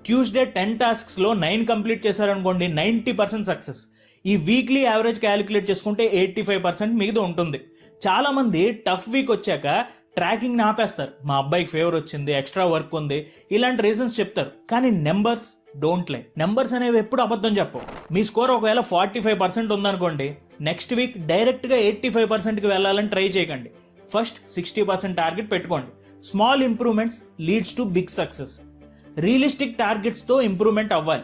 ట్యూస్డే 10 టాస్క్స్లో 9 కంప్లీట్ చేశారనుకోండి 90% సక్సెస్. ఈ వీక్లీ యావరేజ్ క్యాలిక్యులేట్ చేసుకుంటే 85% మిగతా ఉంటుంది. చాలామంది టఫ్ వీక్ వచ్చాక ట్రాకింగ్ని ఆపేస్తారు. మా అబ్బాయికి ఫేవర్ వచ్చింది, ఎక్స్ట్రా వర్క్ ఉంది, ఇలాంటి రీజన్స్ చెప్తారు. కానీ నెంబర్స్ డోంట్ లై. నెంబర్స్ అనేవి ఎప్పుడు అబద్ధం చెప్పవు. మీ స్కోర్ ఒకవేళ 45% ఉందనుకోండి, నెక్స్ట్ వీక్ డైరెక్ట్గా 85%కి వెళ్ళాలని ట్రై చేయకండి. ఫస్ట్ 60% టార్గెట్ పెట్టుకోండి. Small improvements leads to big success. Realistic టార్గెట్స్తో ఇంప్రూవ్మెంట్ అవ్వాలి.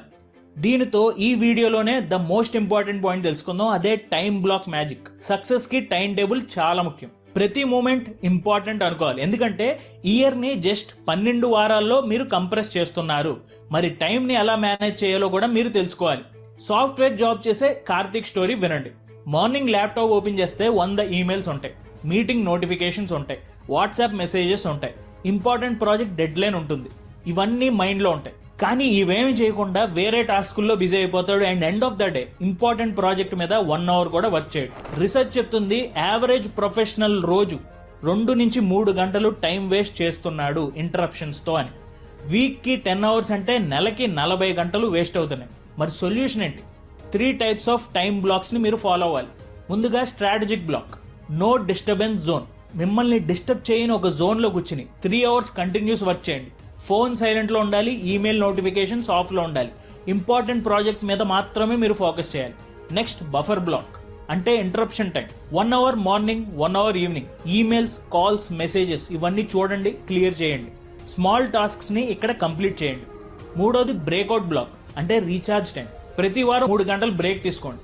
దీనితో ఈ వీడియోలోనే ద మోస్ట్ ఇంపార్టెంట్ పాయింట్ తెలుసుకుందాం, అదే టైం బ్లాక్ మ్యాజిక్. సక్సెస్కి టైం టేబుల్ చాలా ముఖ్యం. ప్రతి మూమెంట్ ఇంపార్టెంట్ అనుకోవాలి, ఎందుకంటే ఇయర్ని జస్ట్ 12 వారాల్లో మీరు కంప్రెస్ చేస్తున్నారు. మరి టైంని ఎలా మేనేజ్ చేయాలో కూడా మీరు తెలుసుకోవాలి. సాఫ్ట్వేర్ జాబ్ చేసే కార్తిక్ స్టోరీ వినండి. మార్నింగ్ ల్యాప్టాప్ ఓపెన్ చేస్తే 100 ఈమెయిల్స్ ఉంటాయి, మీటింగ్ నోటిఫికేషన్స్ ఉంటాయి, వాట్సాప్ మెసేజెస్ ఉంటాయి, ఇంపార్టెంట్ ప్రాజెక్ట్ డెడ్ లైన్ ఉంటుంది. ఇవన్నీ మైండ్లో ఉంటాయి. కానీ ఇవేమి చేయకుండా వేరే టాస్కుల్లో బిజీ అయిపోతాడు. And end of the day important project మీద 1 hour కూడా వర్క్ చేయడు. రీసెర్చ్ చెప్తుంది యావరేజ్ ప్రొఫెషనల్ రోజు 2 నుంచి 3 గంటలు టైం వేస్ట్ చేస్తున్నాడు ఇంటరప్షన్స్తో అని. వీక్కి 10 hours అంటే నెలకి 40 గంటలు వేస్ట్ అవుతున్నాయి. మరి సొల్యూషన్ ఏంటి? 3 types ఆఫ్ టైం బ్లాక్స్ని మీరు ఫాలో అవ్వాలి. ముందుగా strategic block, no disturbance zone. మిమ్మల్ని డిస్టర్బ్ చేయని ఒక జోన్లో కూర్చుని 3 hours కంటిన్యూస్ వర్క్ చేయండి. ఫోన్ సైలెంట్లో ఉండాలి, ఈమెయిల్ నోటిఫికేషన్స్ ఆఫ్లో ఉండాలి. ఇంపార్టెంట్ ప్రాజెక్ట్ మీద మాత్రమే మీరు ఫోకస్ చేయాలి. నెక్స్ట్ బఫర్ బ్లాక్ అంటే interruption time. 1 hour morning, 1 hour evening. Emails, calls, messages ఇవన్నీ చూడండి, క్లియర్ చేయండి. స్మాల్ టాస్క్స్ని ఇక్కడ కంప్లీట్ చేయండి. మూడోది బ్రేక్అవుట్ బ్లాక్ అంటే రీఛార్జ్ టైం. ప్రతి వారం 3 గంటలు బ్రేక్ తీసుకోండి.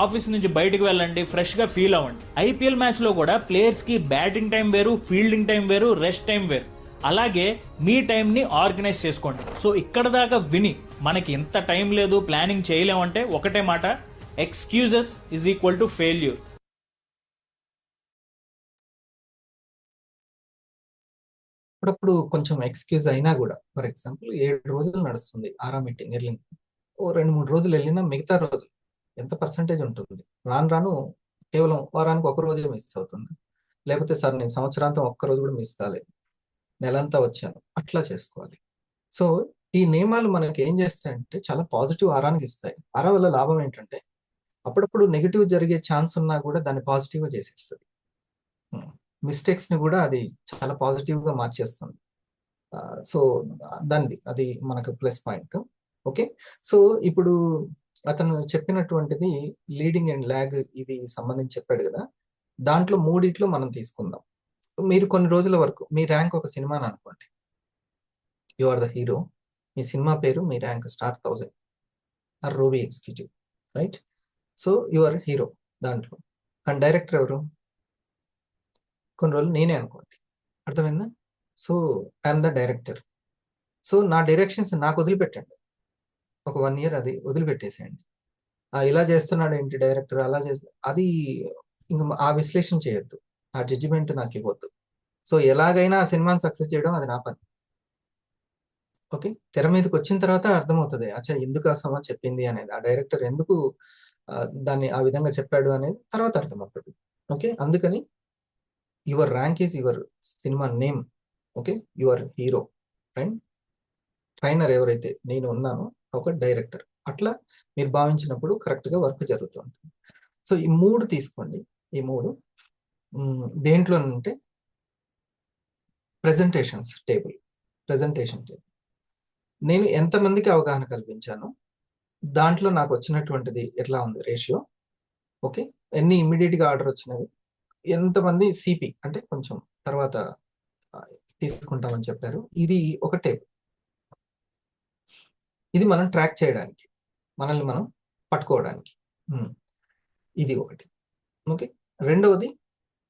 ఆఫీస్ నుంచి బయటకు వెళ్ళండి, ఫ్రెష్గా ఫీల్ అవ్వండి. ఐపీఎల్ మ్యాచ్లో కూడా ప్లేయర్స్కి బ్యాటింగ్ టైం వేరు, ఫీల్డింగ్ టైం వేరు, రెస్ట్ టైం వేరు. అలాగే మీ టైంని ఆర్గనైజ్ చేసుకోండి. సో ఇక్కడ దాకా విని మనకి ఇంత టైం లేదు, ప్లానింగ్ చేయలేమంటే ఒకటే మాట, excuses is equal to failure. అప్పుడప్పుడు కొంచెం ఎక్స్క్యూజ్ అయినా కూడా, ఫర్ ఎగ్జాంపుల్ 7 రోజులు నడుస్తుంది ఆరా మీటింగ్ ఎర్లింగ్, ఓ 2-3 రోజులు వెళ్ళినా మిగతా రోజులు ఎంత పర్సంటేజ్ ఉంటుంది? రాను రాను కేవలం వారానికి ఒక రోజే మిస్ అవుతుంది. లేకపోతే సార్ నేను సంవత్సరాంతం ఒక్క రోజు కూడా మిస్ కాలేదు, నెలంతా వచ్చాను, అట్లా చేసుకోవాలి. సో ఈ నియమాలు మనకి ఏం చేస్తాయంటే చాలా పాజిటివ్ ఆరానికి ఇస్తాయి. ఆరా వల్ల లాభం ఏంటంటే అప్పుడప్పుడు నెగిటివ్ జరిగే ఛాన్స్ ఉన్నా కూడా దాన్ని పాజిటివ్గా చేసేస్తుంది. మిస్టేక్స్ ని కూడా అది చాలా పాజిటివ్ గా మార్చేస్తుంది. సో అది మనకు ప్లస్ పాయింట్. ఓకే, సో ఇప్పుడు అతను చెప్పినటువంటిది లీడింగ్ అండ్ ల్యాగ్ ఇది సంబంధించి చెప్పాడు కదా, దాంట్లో మూడిట్లో మనం తీసుకుందాం. మీరు కొన్ని రోజుల వరకు మీ ర్యాంక్ ఒక సినిమాని అనుకోండి, యు ఆర్ ద హీరో, మీ సినిమా పేరు, మీ ర్యాంక్ స్టార్ 1000 ఆర్ రోబీ executive, right? So you are hero దాంట్లో, కానీ డైరెక్టర్ ఎవరు? కొన్ని రోజులు నేనే అనుకోండి, అర్థమైందా? So I'm the director. So నా డైరెక్షన్స్ నాకు వదిలిపెట్టండి, ఒక 1 year అది వదిలిపెట్టేసేయండి. ఇలా చేస్తున్నాడు ఏంటి డైరెక్టర్, అలా చేస్తా, అది ఇంక ఆ విశ్లేషణ చేయొద్దు, ఆ జడ్జిమెంట్ నాకు ఇవ్వద్దు. సో ఎలాగైనా ఆ సినిమాని సక్సెస్ చేయడం అది నా పని. ఓకే, తెర మీదకి వచ్చిన తర్వాత అర్థమవుతుంది అచ్చా ఎందుకు ఆ సినిమా చెప్పింది అనేది, ఆ డైరెక్టర్ ఎందుకు దాన్ని ఆ విధంగా చెప్పాడు అనేది తర్వాత అర్థమవుతుంది. ఓకే, అందుకని your rank is your cinema name. Okay, your hero and trainer ఎవరైతే నేను ఉన్నానో ఒక డైరెక్టర్, అట్లా మీరు భావించినప్పుడు కరెక్ట్గా వర్క్ జరుగుతూ ఉంటుంది. సో ఈ 3 తీసుకోండి. ఈ 3 దేంట్లో అంటే ప్రెజెంటేషన్ టేబుల్. నేను ఎంతమందికి అవగాహన కల్పించాను, దాంట్లో నాకు వచ్చినటువంటిది ఎట్లా ఉంది రేషియో, ఓకే, ఎన్ని ఇమ్మీడియట్గా ఆర్డర్ వచ్చినవి, ఎంతమంది సిపి అంటే కొంచెం తర్వాత తీసుకుంటామని చెప్పారు. ఇది ఒక టేబుల్. ఇది మనం ట్రాక్ చేయడానికి, మనల్ని మనం పట్టుకోవడానికి ఇది ఒకటి. ఓకే, రెండవది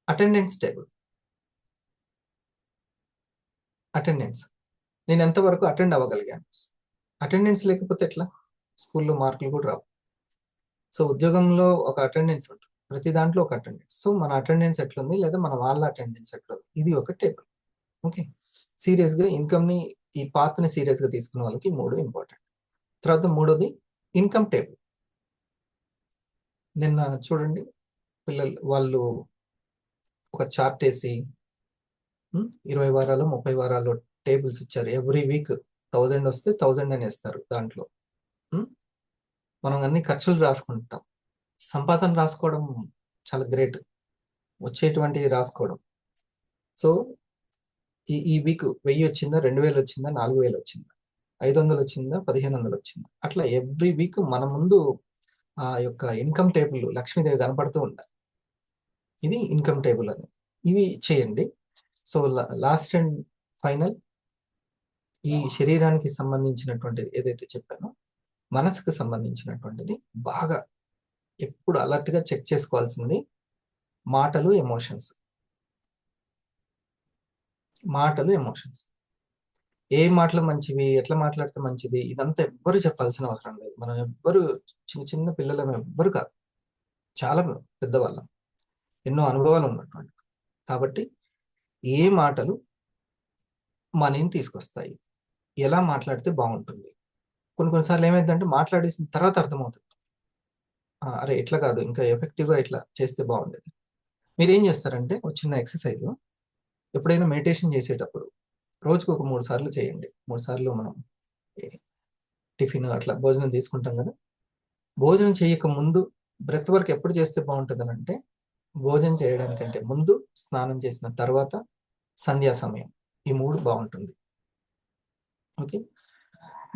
అటెండెన్స్ టేబుల్. అటెండెన్స్, నేను ఎంతవరకు అటెండ్ అవ్వగలిగాను. అటెండెన్స్ లేకపోతే ఎట్లా, స్కూల్లో మార్కులు కూడా రావు. సో ఉద్యోగంలో ఒక అటెండెన్స్ ఉంటుంది, ప్రతి దాంట్లో ఒక అటెండెన్స్. సో మన అటెండెన్స్ ఎట్లుంది, లేదా మన వాళ్ళ అటెండెన్స్ ఎట్లుంది, ఇది ఒక టేబుల్. ఓకే, సీరియస్గా ఇన్కమ్ని, ఈ పాత్ని సీరియస్గా తీసుకున్న వాళ్ళకి 3 ఇంపార్టెంట్. తర్వాత మూడోది ఇన్కమ్ టేబుల్. నిన్న చూడండి పిల్లలు వాళ్ళు ఒక చార్ట్ వేసి 20 వారాలు 30 వారాలు టేబుల్స్ ఇచ్చారు. ఎవ్రీ వీక్ 1000 వస్తే 1000 అని వేస్తారు. దాంట్లో మనం అన్ని ఖర్చులు రాసుకుంటాం, సంపాదన రాసుకోవడం చాలా గ్రేట్, వచ్చేటువంటివి రాసుకోవడం. సో ఈ వీక్ 1000 వచ్చిందా, 2000 వచ్చిందా, 4000 వచ్చిందా, 500 వచ్చిందా, 1500 వచ్చిందా, అట్లా ఎవ్రీ వీక్ మన ముందు ఆ యొక్క ఇన్కమ్ టేబుల్ లక్ష్మీదేవి కనపడుతూ ఉండాలి. ఇది ఇన్కమ్ టేబుల్ అనేది. ఇవి చేయండి. సో లాస్ట్ అండ్ ఫైనల్, ఈ శరీరానికి సంబంధించినటువంటిది ఏదైతే చెప్పానో, మనసుకు సంబంధించినటువంటిది బాగా ఎప్పుడు అలర్ట్గా చెక్ చేసుకోవాల్సింది మాటలు, ఎమోషన్స్. ఏ మాటలు మంచివి, ఎట్లా మాట్లాడితే మంచిది, ఇదంతా ఎవ్వరు చెప్పాల్సిన అవసరం లేదు. మనం ఎవ్వరు చిన్న పిల్లలం ఎవ్వరు కాదు, చాలా పెద్దవాళ్ళం, ఎన్నో అనుభవాలు ఉన్నటువంటి. కాబట్టి ఏ మాటలు మనని తీసుకొస్తాయి, ఎలా మాట్లాడితే బాగుంటుంది. కొన్నిసార్లు ఏమైందంటే మాట్లాడేసిన తర్వాత అర్థమవుతుంది, అరే ఎట్లా కాదు, ఇంకా ఎఫెక్టివ్గా ఇట్లా చేస్తే బాగుండేది. మీరు ఏం చేస్తారంటే ఒక చిన్న ఎక్సర్సైజ్, ఎప్పుడైనా మెడిటేషన్ చేసేటప్పుడు రోజుకు ఒక 3 సార్లు చేయండి. 3 సార్లు మనం టిఫిన్ అట్లా భోజనం తీసుకుంటాం కదా, భోజనం చేయక ముందు బ్రెత్ వర్క్ ఎప్పుడు చేస్తే బాగుంటుంది అంటే, భోజనం చేయడానికంటే ముందు, స్నానం చేసిన తర్వాత, సంధ్యా సమయం, ఈ 3 బాగుంటుంది. ఓకే,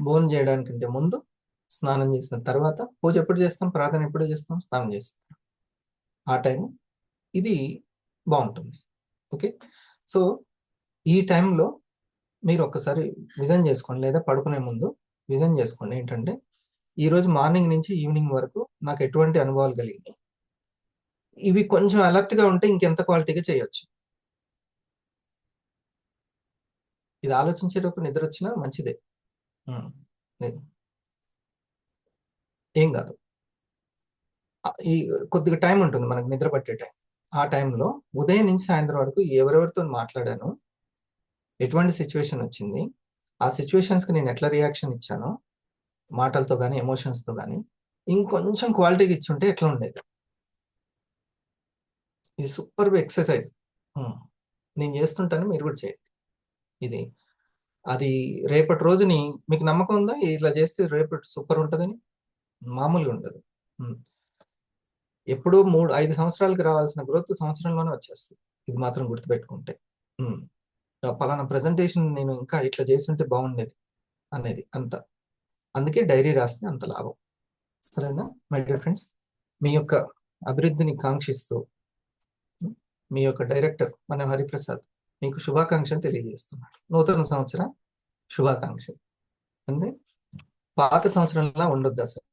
భోజనం చేయడానికంటే ముందు, స్నానం చేసిన తర్వాత, పూజ ఎప్పుడు చేస్తాం, ప్రార్థన ఎప్పుడు చేస్తాం, స్నానం చేస్తాం, ఆ టైం ఇది బాగుంటుంది. ఓకే, సో ఈ టైంలో మీరు ఒక్కసారి విజన్ చేసుకోండి, లేదా పడుకునే ముందు విజన్ చేసుకోండి. ఏంటంటే ఈరోజు మార్నింగ్ నుంచి ఈవినింగ్ వరకు నాకు ఎటువంటి అనుభవాలు కలిగినాయి, ఇవి కొంచెం అలర్ట్గా ఉంటే ఇంకెంత క్వాలిటీగా చేయొచ్చు. ఇది ఆలోచించేటప్పుడు నిద్ర వచ్చినా మంచిదే, ఏం కాదు. ఈ కొద్దిగా టైం ఉంటుంది మనకు నిద్ర పట్టే టైం. ఆ టైంలో ఉదయం నుంచి సాయంత్రం వరకు ఎవరెవరితో మాట్లాడాను, ఎటువంటి సిచ్యువేషన్ వచ్చింది, ఆ సిచ్యువేషన్స్కి నేను ఎట్లా రియాక్షన్ ఇచ్చానో మాటలతో కానీ ఎమోషన్స్తో కానీ ఇంకొంచెం క్వాలిటీగా ఇచ్చుంటే ఎట్లా ఉండేది. ఇది సూపర్ ఎక్సర్సైజ్. నేను చేస్తుంటాను, మీరు కూడా చేయండి. ఇది అది రేపటి రోజుని మీకు నమ్మకం ఉందా ఇలా చేస్తే రేపటి సూపర్ ఉంటుందని? మామూలుగా ఉండదు. ఎప్పుడూ 3-5 సంవత్సరాలకి రావాల్సిన గ్రోత్ సంవత్సరంలోనే వచ్చేస్తుంది. ఇది మాత్రం గుర్తుపెట్టుకుంటే. పలానా ప్రజెంటేషన్ నేను ఇంకా ఇట్లా చేస్తుంటే బాగుండేది అనేది అంత. అందుకే డైరీ రాస్తే అంత లాభం. సరేనా మై డియర్ ఫ్రెండ్స్? మీ యొక్క అభివృద్ధిని కాంక్షిస్తూ మీ యొక్క డైరెక్టర్ మన హరిప్రసాద్ మీకు శుభాకాంక్షలు తెలియజేస్తున్నాడు. నూతన సంవత్సర శుభాకాంక్షలు. అంటే పాత సంవత్సరంలా ఉండొద్దు అసలు,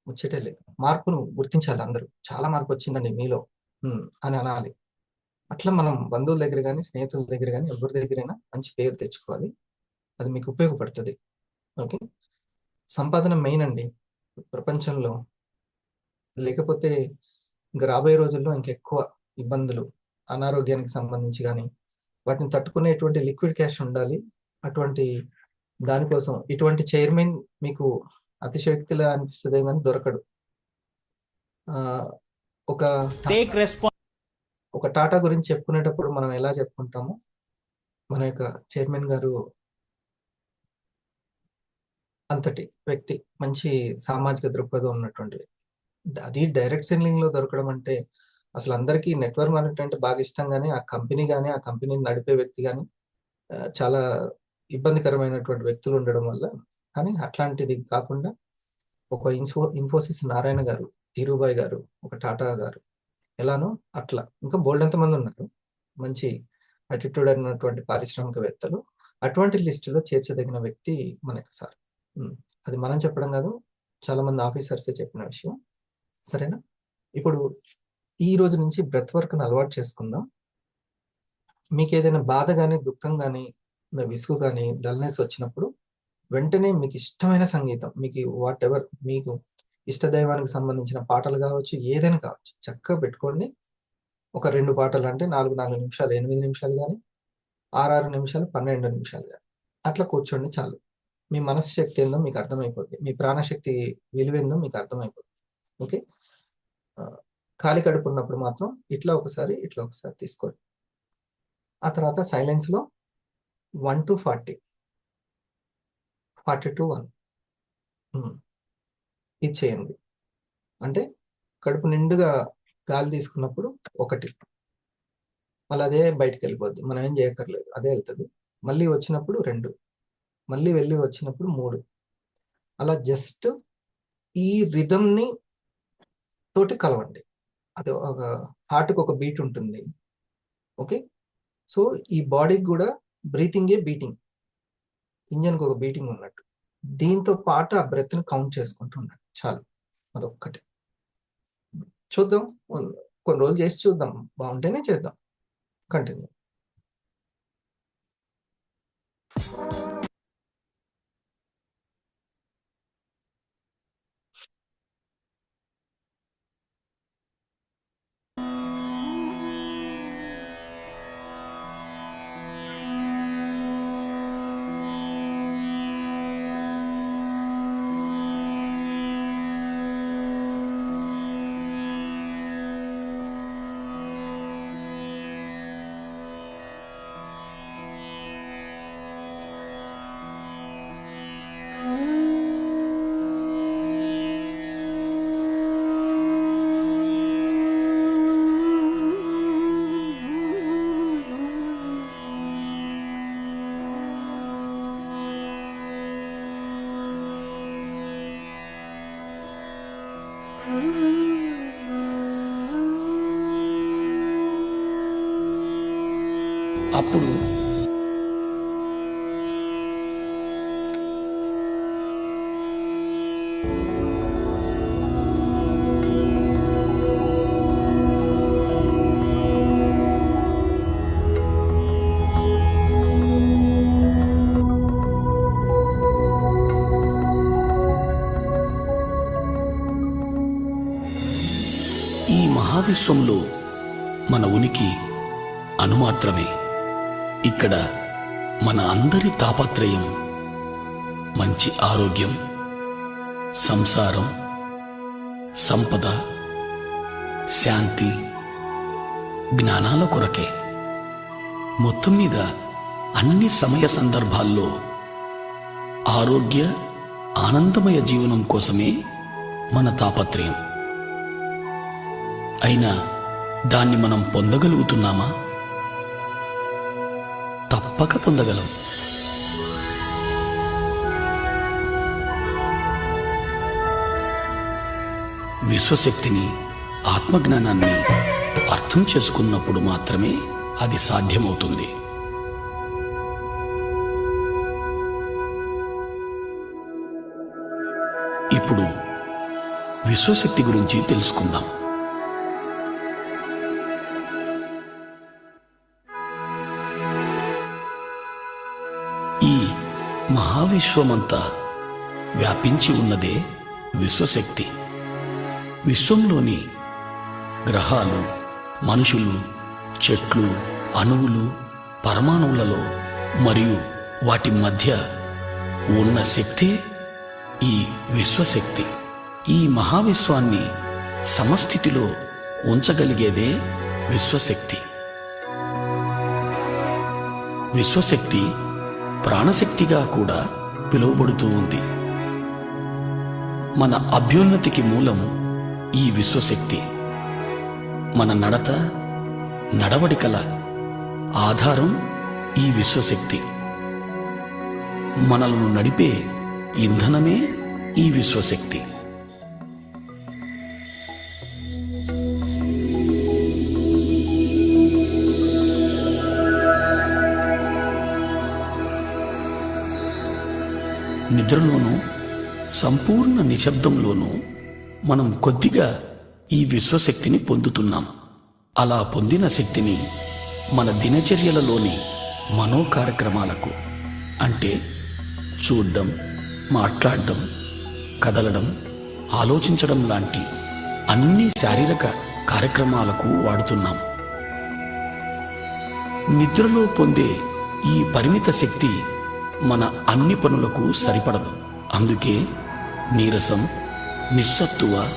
ముచ్చటే లేదు. మార్పును గుర్తించాలి అందరూ. చాలా మార్పు వచ్చిందండి మీలో అని అనాలి. అట్లా మనం బంధువుల దగ్గర కానీ స్నేహితుల దగ్గర కానీ ఎవరి దగ్గరైనా మంచి పేరు తెచ్చుకోవాలి. అది మీకు ఉపయోగపడుతుంది. ఓకే, సంపాదన మెయిన్ అండి ప్రపంచంలో. లేకపోతే ఇంకా రాబోయే రోజుల్లో ఇంకెక్కువ ఇబ్బందులు, అనారోగ్యానికి సంబంధించి కానీ వాటిని తట్టుకునేటువంటి లిక్విడ్ క్యాష్ ఉండాలి. అటువంటి దానికోసం ఇటువంటి చైర్మన్ మీకు అతిశక్తిలా అనిపిస్తుంది కానీ దొరకడు. ఒక టాటా గురించి చెప్పుకునేటప్పుడు మనం ఎలా చెప్పుకుంటామో, మన యొక్క చైర్మన్ గారు అంతటి వ్యక్తి, మంచి సామాజిక దృక్పథం ఉన్నటువంటి వ్యక్తి. అది డైరెక్ట్ సెల్లింగ్ లో దొరకడం అంటే అసలు అందరికీ నెట్వర్క్ మార్కెట్ అంటే బాగా ఇష్టం, కానీ ఆ కంపెనీ కానీ ఆ కంపెనీని నడిపే వ్యక్తి కానీ చాలా ఇబ్బందికరమైనటువంటి వ్యక్తులు ఉండడం వల్ల. కానీ అట్లాంటిది కాకుండా ఒక ఇన్ఫోసిస్ నారాయణ గారు, ధీరుభాయ్ గారు, ఒక టాటా గారు ఎలానో అట్లా ఇంకా బోల్డ్ ఎంతమంది ఉన్నారు మంచి అటిట్యూడ్ అయినటువంటి పారిశ్రామికవేత్తలు. అటువంటి లిస్టులో చేర్చదగిన వ్యక్తి మనకి సార్. అది మనం చెప్పడం కాదు, చాలా మంది ఆఫీసర్సే చెప్పిన విషయం. సరేనా? ఇప్పుడు ఈ రోజు నుంచి బ్రెత్ వర్క్ను అలవాటు చేసుకుందాం. మీకు ఏదైనా బాధ కానీ దుఃఖం కానీ విసుగు కానీ డల్నెస్ వచ్చినప్పుడు వెంటనే మీకు ఇష్టమైన సంగీతం, మీకు వాట్ ఎవర్, మీకు ఇష్టదైవానికి సంబంధించిన పాటలు కావచ్చు, ఏదైనా కావచ్చు, చక్కగా పెట్టుకోండి. ఒక 2 పాటలు అంటే 4 నిమిషాలు, 8 నిమిషాలు కానీ 6 నిమిషాలు, 12 నిమిషాలు కానీ అట్లా కూర్చోండి చాలు. మీ మనసు శక్తి ఏందో మీకు అర్థమైపోద్ది, మీ ప్రాణశక్తి విలువేందో మీకు అర్థమైపోద్ది. ఓకే, ఖాళీ కడుపు ఉన్నప్పుడు మాత్రం ఇట్లా ఒకసారి ఇట్లా ఒకసారి తీసుకోండి. ఆ తర్వాత సైలెన్స్లో 1 to 40, 40 to 1 ఇది చేయండి. అంటే కడుపు నిండుగా గాలి తీసుకున్నప్పుడు 1, మళ్ళీ అదే బయటికి వెళ్ళిపోద్ది, మనం ఏం చేయక్కర్లేదు, అదే వెళ్తుంది. మళ్ళీ వచ్చినప్పుడు 2, మళ్ళీ వెళ్ళి వచ్చినప్పుడు 3. అలా జస్ట్ ఈ రిథంని తోటి కలవండి. అది ఒక హార్ట్కి ఒక బీట్ ఉంటుంది. ఓకే, సో ఈ బాడీకి కూడా బ్రీతింగే బీటింగ్, ఇంజన్కి ఒక బీటింగ్ ఉన్నట్టు. దీంతో పాటు ఆ బ్రెత్ని కౌంట్ చేసుకుంటూ ఉండండి చాలు. అదొక్కటి చూద్దాం, కొన్ని రోజులు చేసి చూద్దాం, బాగుంటేనే చేద్దాం. కంటిన్యూ. అప్పుడు ఈ మహావిశ్వంలో మన ఉనికి అణుమాత్రమే. ఇక్కడ మన అందరి తాపత్రయం మంచి ఆరోగ్యం, సంసారం, సంపద, శాంతి, జ్ఞానాల కొరకే. మొత్తం మీద అన్ని సమయ సందర్భాల్లో ఆరోగ్య ఆనందమయ జీవనం కోసమే మన తాపత్రయం. అయినా దాన్ని మనం పొందగలుగుతున్నామా? తప్పక పొందగలం. విశ్వశక్తిని, ఆత్మజ్ఞానాన్ని అర్థం చేసుకున్నప్పుడు మాత్రమే అది సాధ్యమవుతుంది. ఇప్పుడు విశ్వశక్తి గురించి తెలుసుకుందాం. ఈ మహావిశ్వమంతా వ్యాపించి ఉన్నదే విశ్వశక్తి. విశ్వంలోని గ్రహాలు, మనుషులు, చెట్లు, అణువులు, పరమాణువులలో మరియు వాటి మధ్య ఉన్న శక్తే ఈ విశ్వశక్తి. ఈ మహావిశ్వాన్ని సమస్థితిలో ఉంచగలిగేదే విశ్వశక్తి. విశ్వశక్తి ప్రాణశక్తిగా కూడా పిలువబడుతూ ఉంది. మన అభ్యున్నతికి మూలం ఈ విశ్వశక్తి. మన నడవడికల ఆధారం ఈ విశ్వశక్తి. మనలను నడిపే ఇంధనమే ఈ విశ్వశక్తి. నిద్రలోనూ సంపూర్ణ నిశ్శబ్దంలోనూ మనం కొద్దిగా ఈ విశ్వశక్తిని పొందుతున్నాం. అలా పొందిన శక్తిని మన దినచర్యలలోని మనో కార్యక్రమాలకు, అంటే చూడడం, మాట్లాడడం, కదలడం, ఆలోచించడం లాంటి అన్ని శారీరక కార్యక్రమాలకు వాడుతున్నాం. నిద్రలో పొందే ఈ పరిమిత శక్తి మన అన్ని పనులకు సరిపడదు. అందుకే నీరసం, నిస్సత్తువ,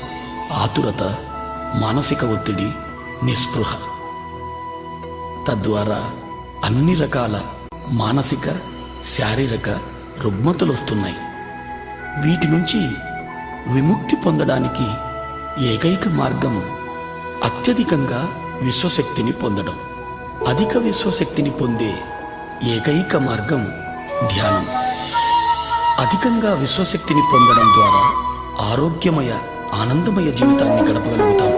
ఆతురత, మానసిక ఒత్తిడి, నిస్పృహ, తద్వారా అన్ని రకాల మానసిక, శారీరక రుగ్మతలు వస్తున్నాయి. వీటి నుంచి విముక్తి పొందడానికి ఏకైక మార్గం అత్యధికంగా విశ్వశక్తిని పొందడం. అధిక విశ్వశక్తిని పొందే ఏకైక మార్గం ధ్యానం. అధికంగా విశ్వశక్తిని పొందడం ద్వారా ఆరోగ్యమయ, ఆనందమయ జీవితాన్ని గడపగలుగుతాం.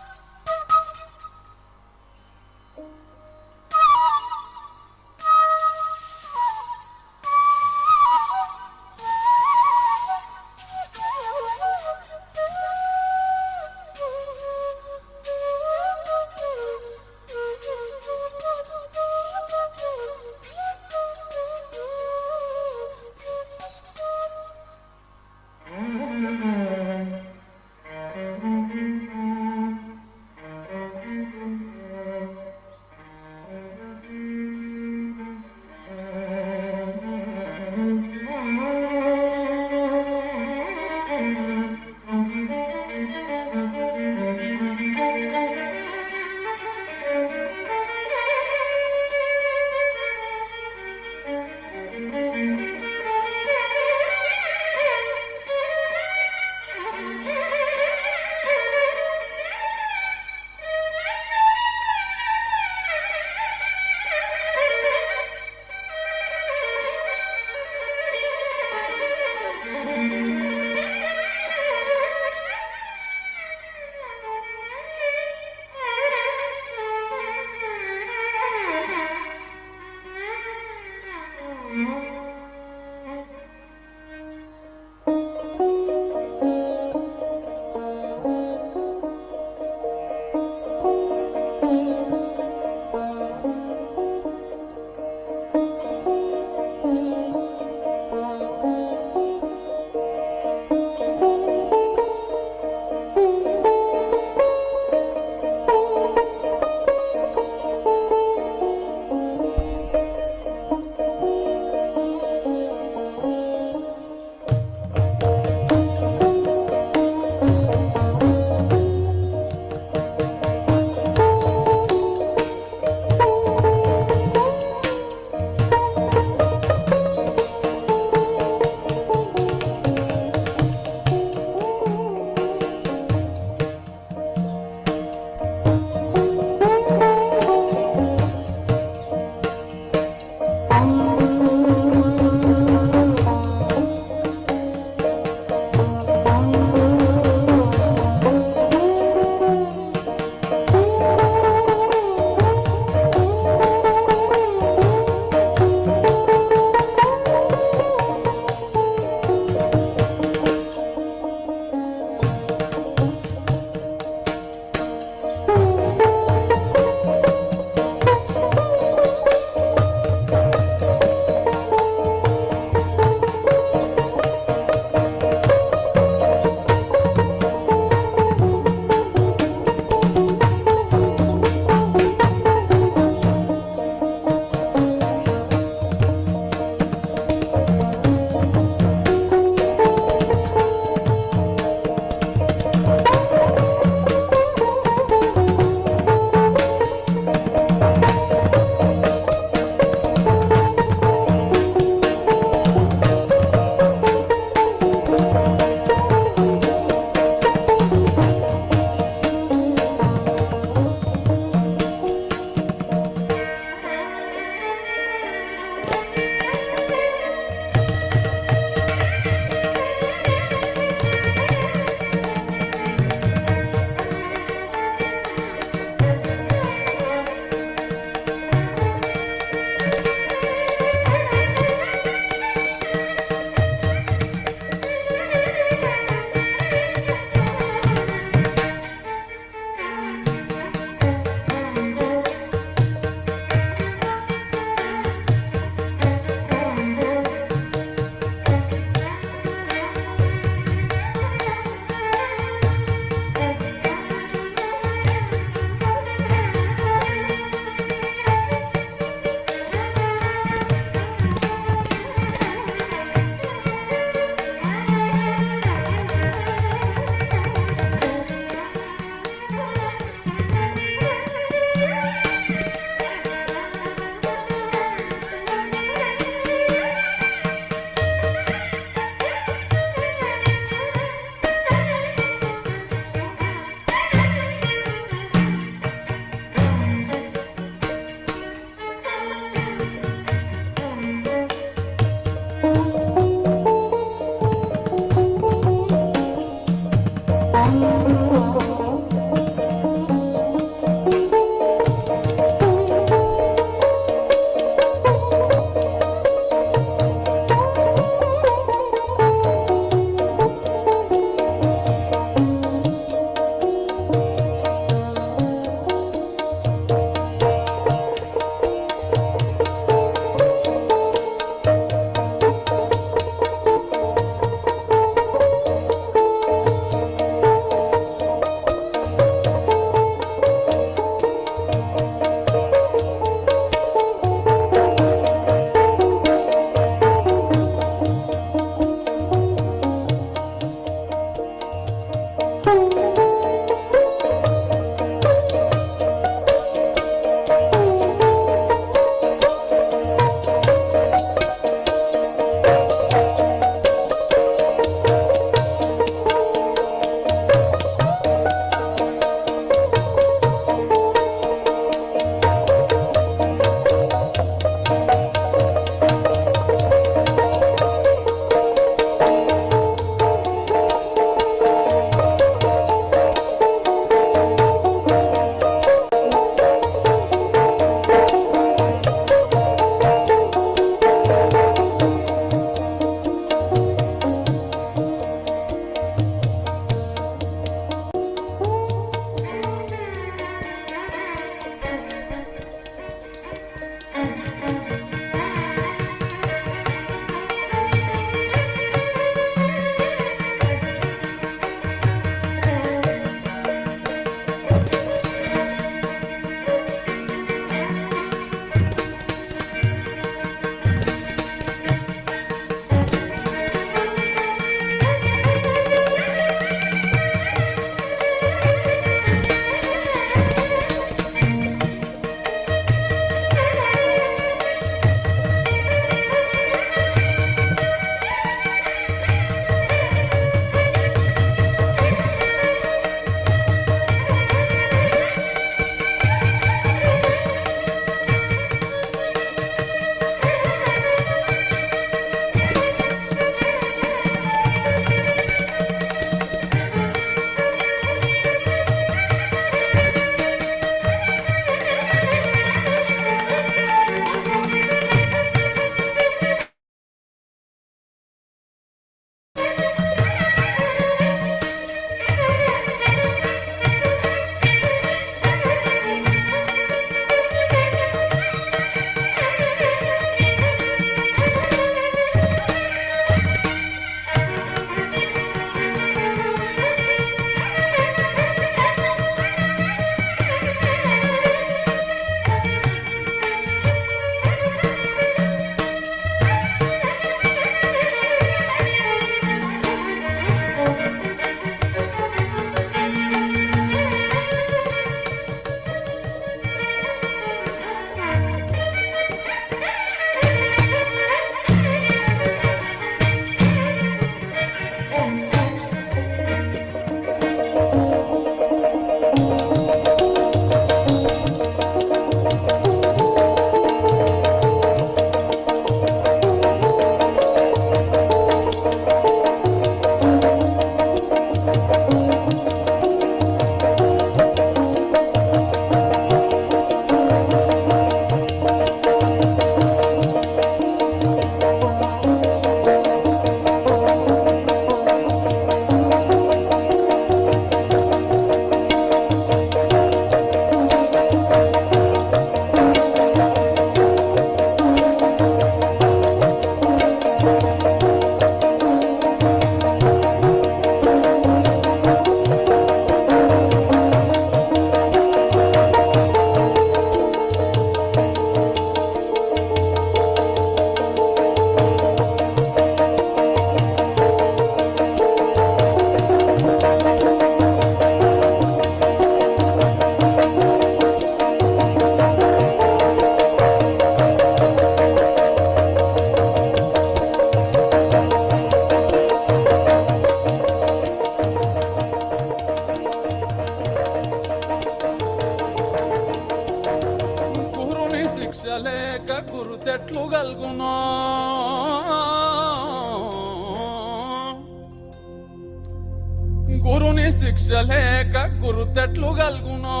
గురుని శిక్ష లేక గురుతెట్లు గల్గునో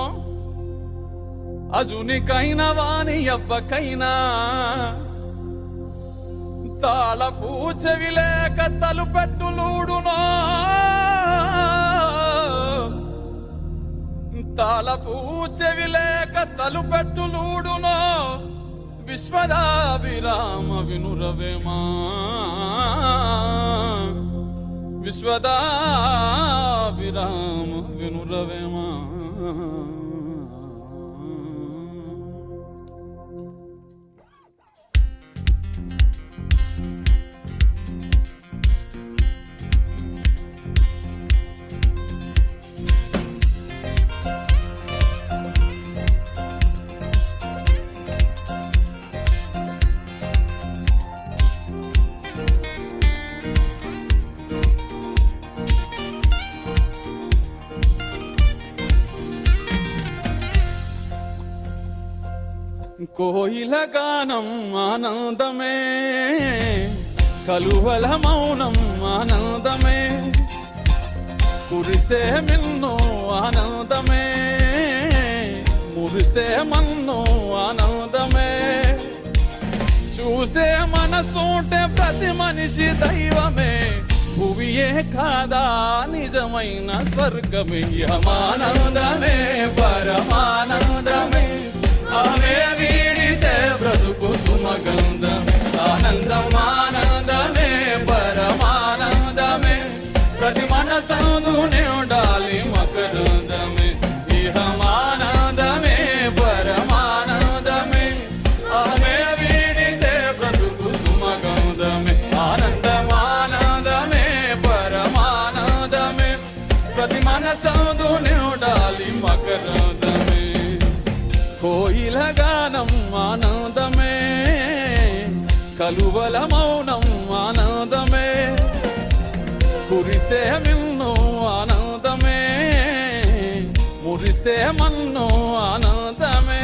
అజునికైనా వాని ఎవ్వకైనా తాళపు చెవి లేక తలుపెట్టులూడునో తాళపు చెవి లేక తలుపెట్టులూడునో విశ్వదాభిరామ వినురవేమా విశ్వదాభిరామ వినురవేమా కోయిల గానం ఆనందమే కలువల మౌనం ఆనందమే కురిసే మిన్నో ఆనందమే మురిసే మన్నో ఆనందమే చూసే మనసుంటే ప్రతి మనిషి దైవమే భువియే కాదా నిజమైన స్వర్గమే ఆనందమే పరమానందమే ఆమె వీడితే బ్రతుకు సుమగంధం ఆనందం ఆనందమే పరమానందమే ప్రతి మనసందునే ఉండాలి మకరందమే ఇహమానందమే పరమానందమే ఆమె వీడితే బ్రతుకు సుమగంధమే ఆనందం ఆనందమే పరమానందమే ప్రతి మనసందునే ఉండాలి మకరందమే కోయిల గానం ఆనందమే కలువల మౌనం ఆనందమే కురిసే మిన్ను ఆనందమే మురిసే మన్ను ఆనందమే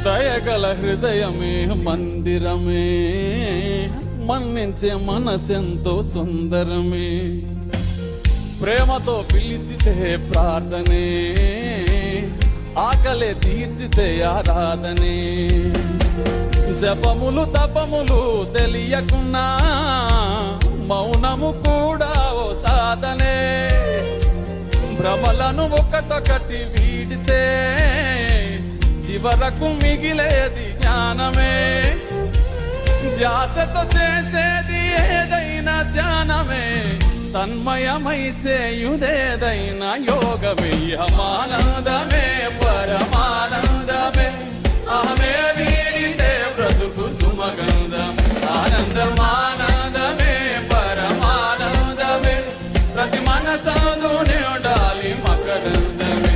దయగల హృదయమే మందిరమే మన్నించే మనసెంతో సుందరమే ప్రేమతో పిలిచితే ప్రార్థనే ఆకలే తీర్చితే ఆరాధనే జపములు తపములు తెలియకున్నా మౌనము కూడా ఓ సాధనే భ్రమలను ఒకటొకటి వీడితే చివరకు మిగిలేది జ్ఞానమే ధ్యాసతో చేసేది ఏదైనా ధ్యానమే తన్మయమై చేయుదేదైనా యోగమే ఆనందమే పరమానందమే ఆమె వీడితే బ్రతుకు సుమగంధం ఆనందం ఆనందమే పరమానందమే ప్రతి మనసందునే ఉండాలి మకరందమే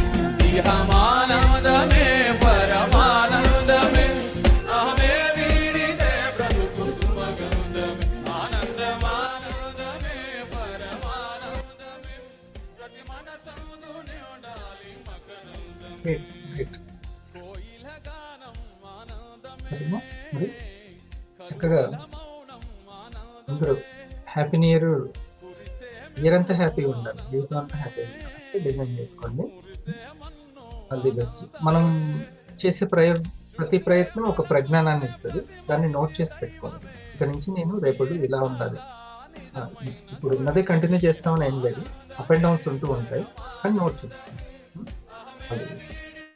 ఇహమానందమే పరమానందమే ఆమె వీడితే బ్రతుకు సుమగంధమే ఆనందమానందమే పరమానందమే ప్రతి మనసందునే ఉండాలి మకరందమే కోయిల గానం ఆనందమే మరి చక్కగా అందరూ హ్యాపీ న్యూ ఇయర్ ఇయర్ అంతా హ్యాపీగా ఉండాలి జీవితం అంతా హ్యాపీగా ఉండాలి డిజైన్ చేసుకోండి ఆల్ ది బెస్ట్ మనం చేసే ప్రతి ప్రయత్నం ఒక ప్రజ్ఞానాన్ని ఇస్తుంది దాన్ని నోట్ చేసి పెట్టుకోండి ఇక నుంచి నేను రేపటి ఇలా ఉండాలి ఇప్పుడు ఉన్నదే కంటిన్యూ చేస్తామని ఏం లేదు అప్ అండ్ డౌన్స్ ఉంటూ ఉంటాయి కానీ నోట్ చేసుకోండి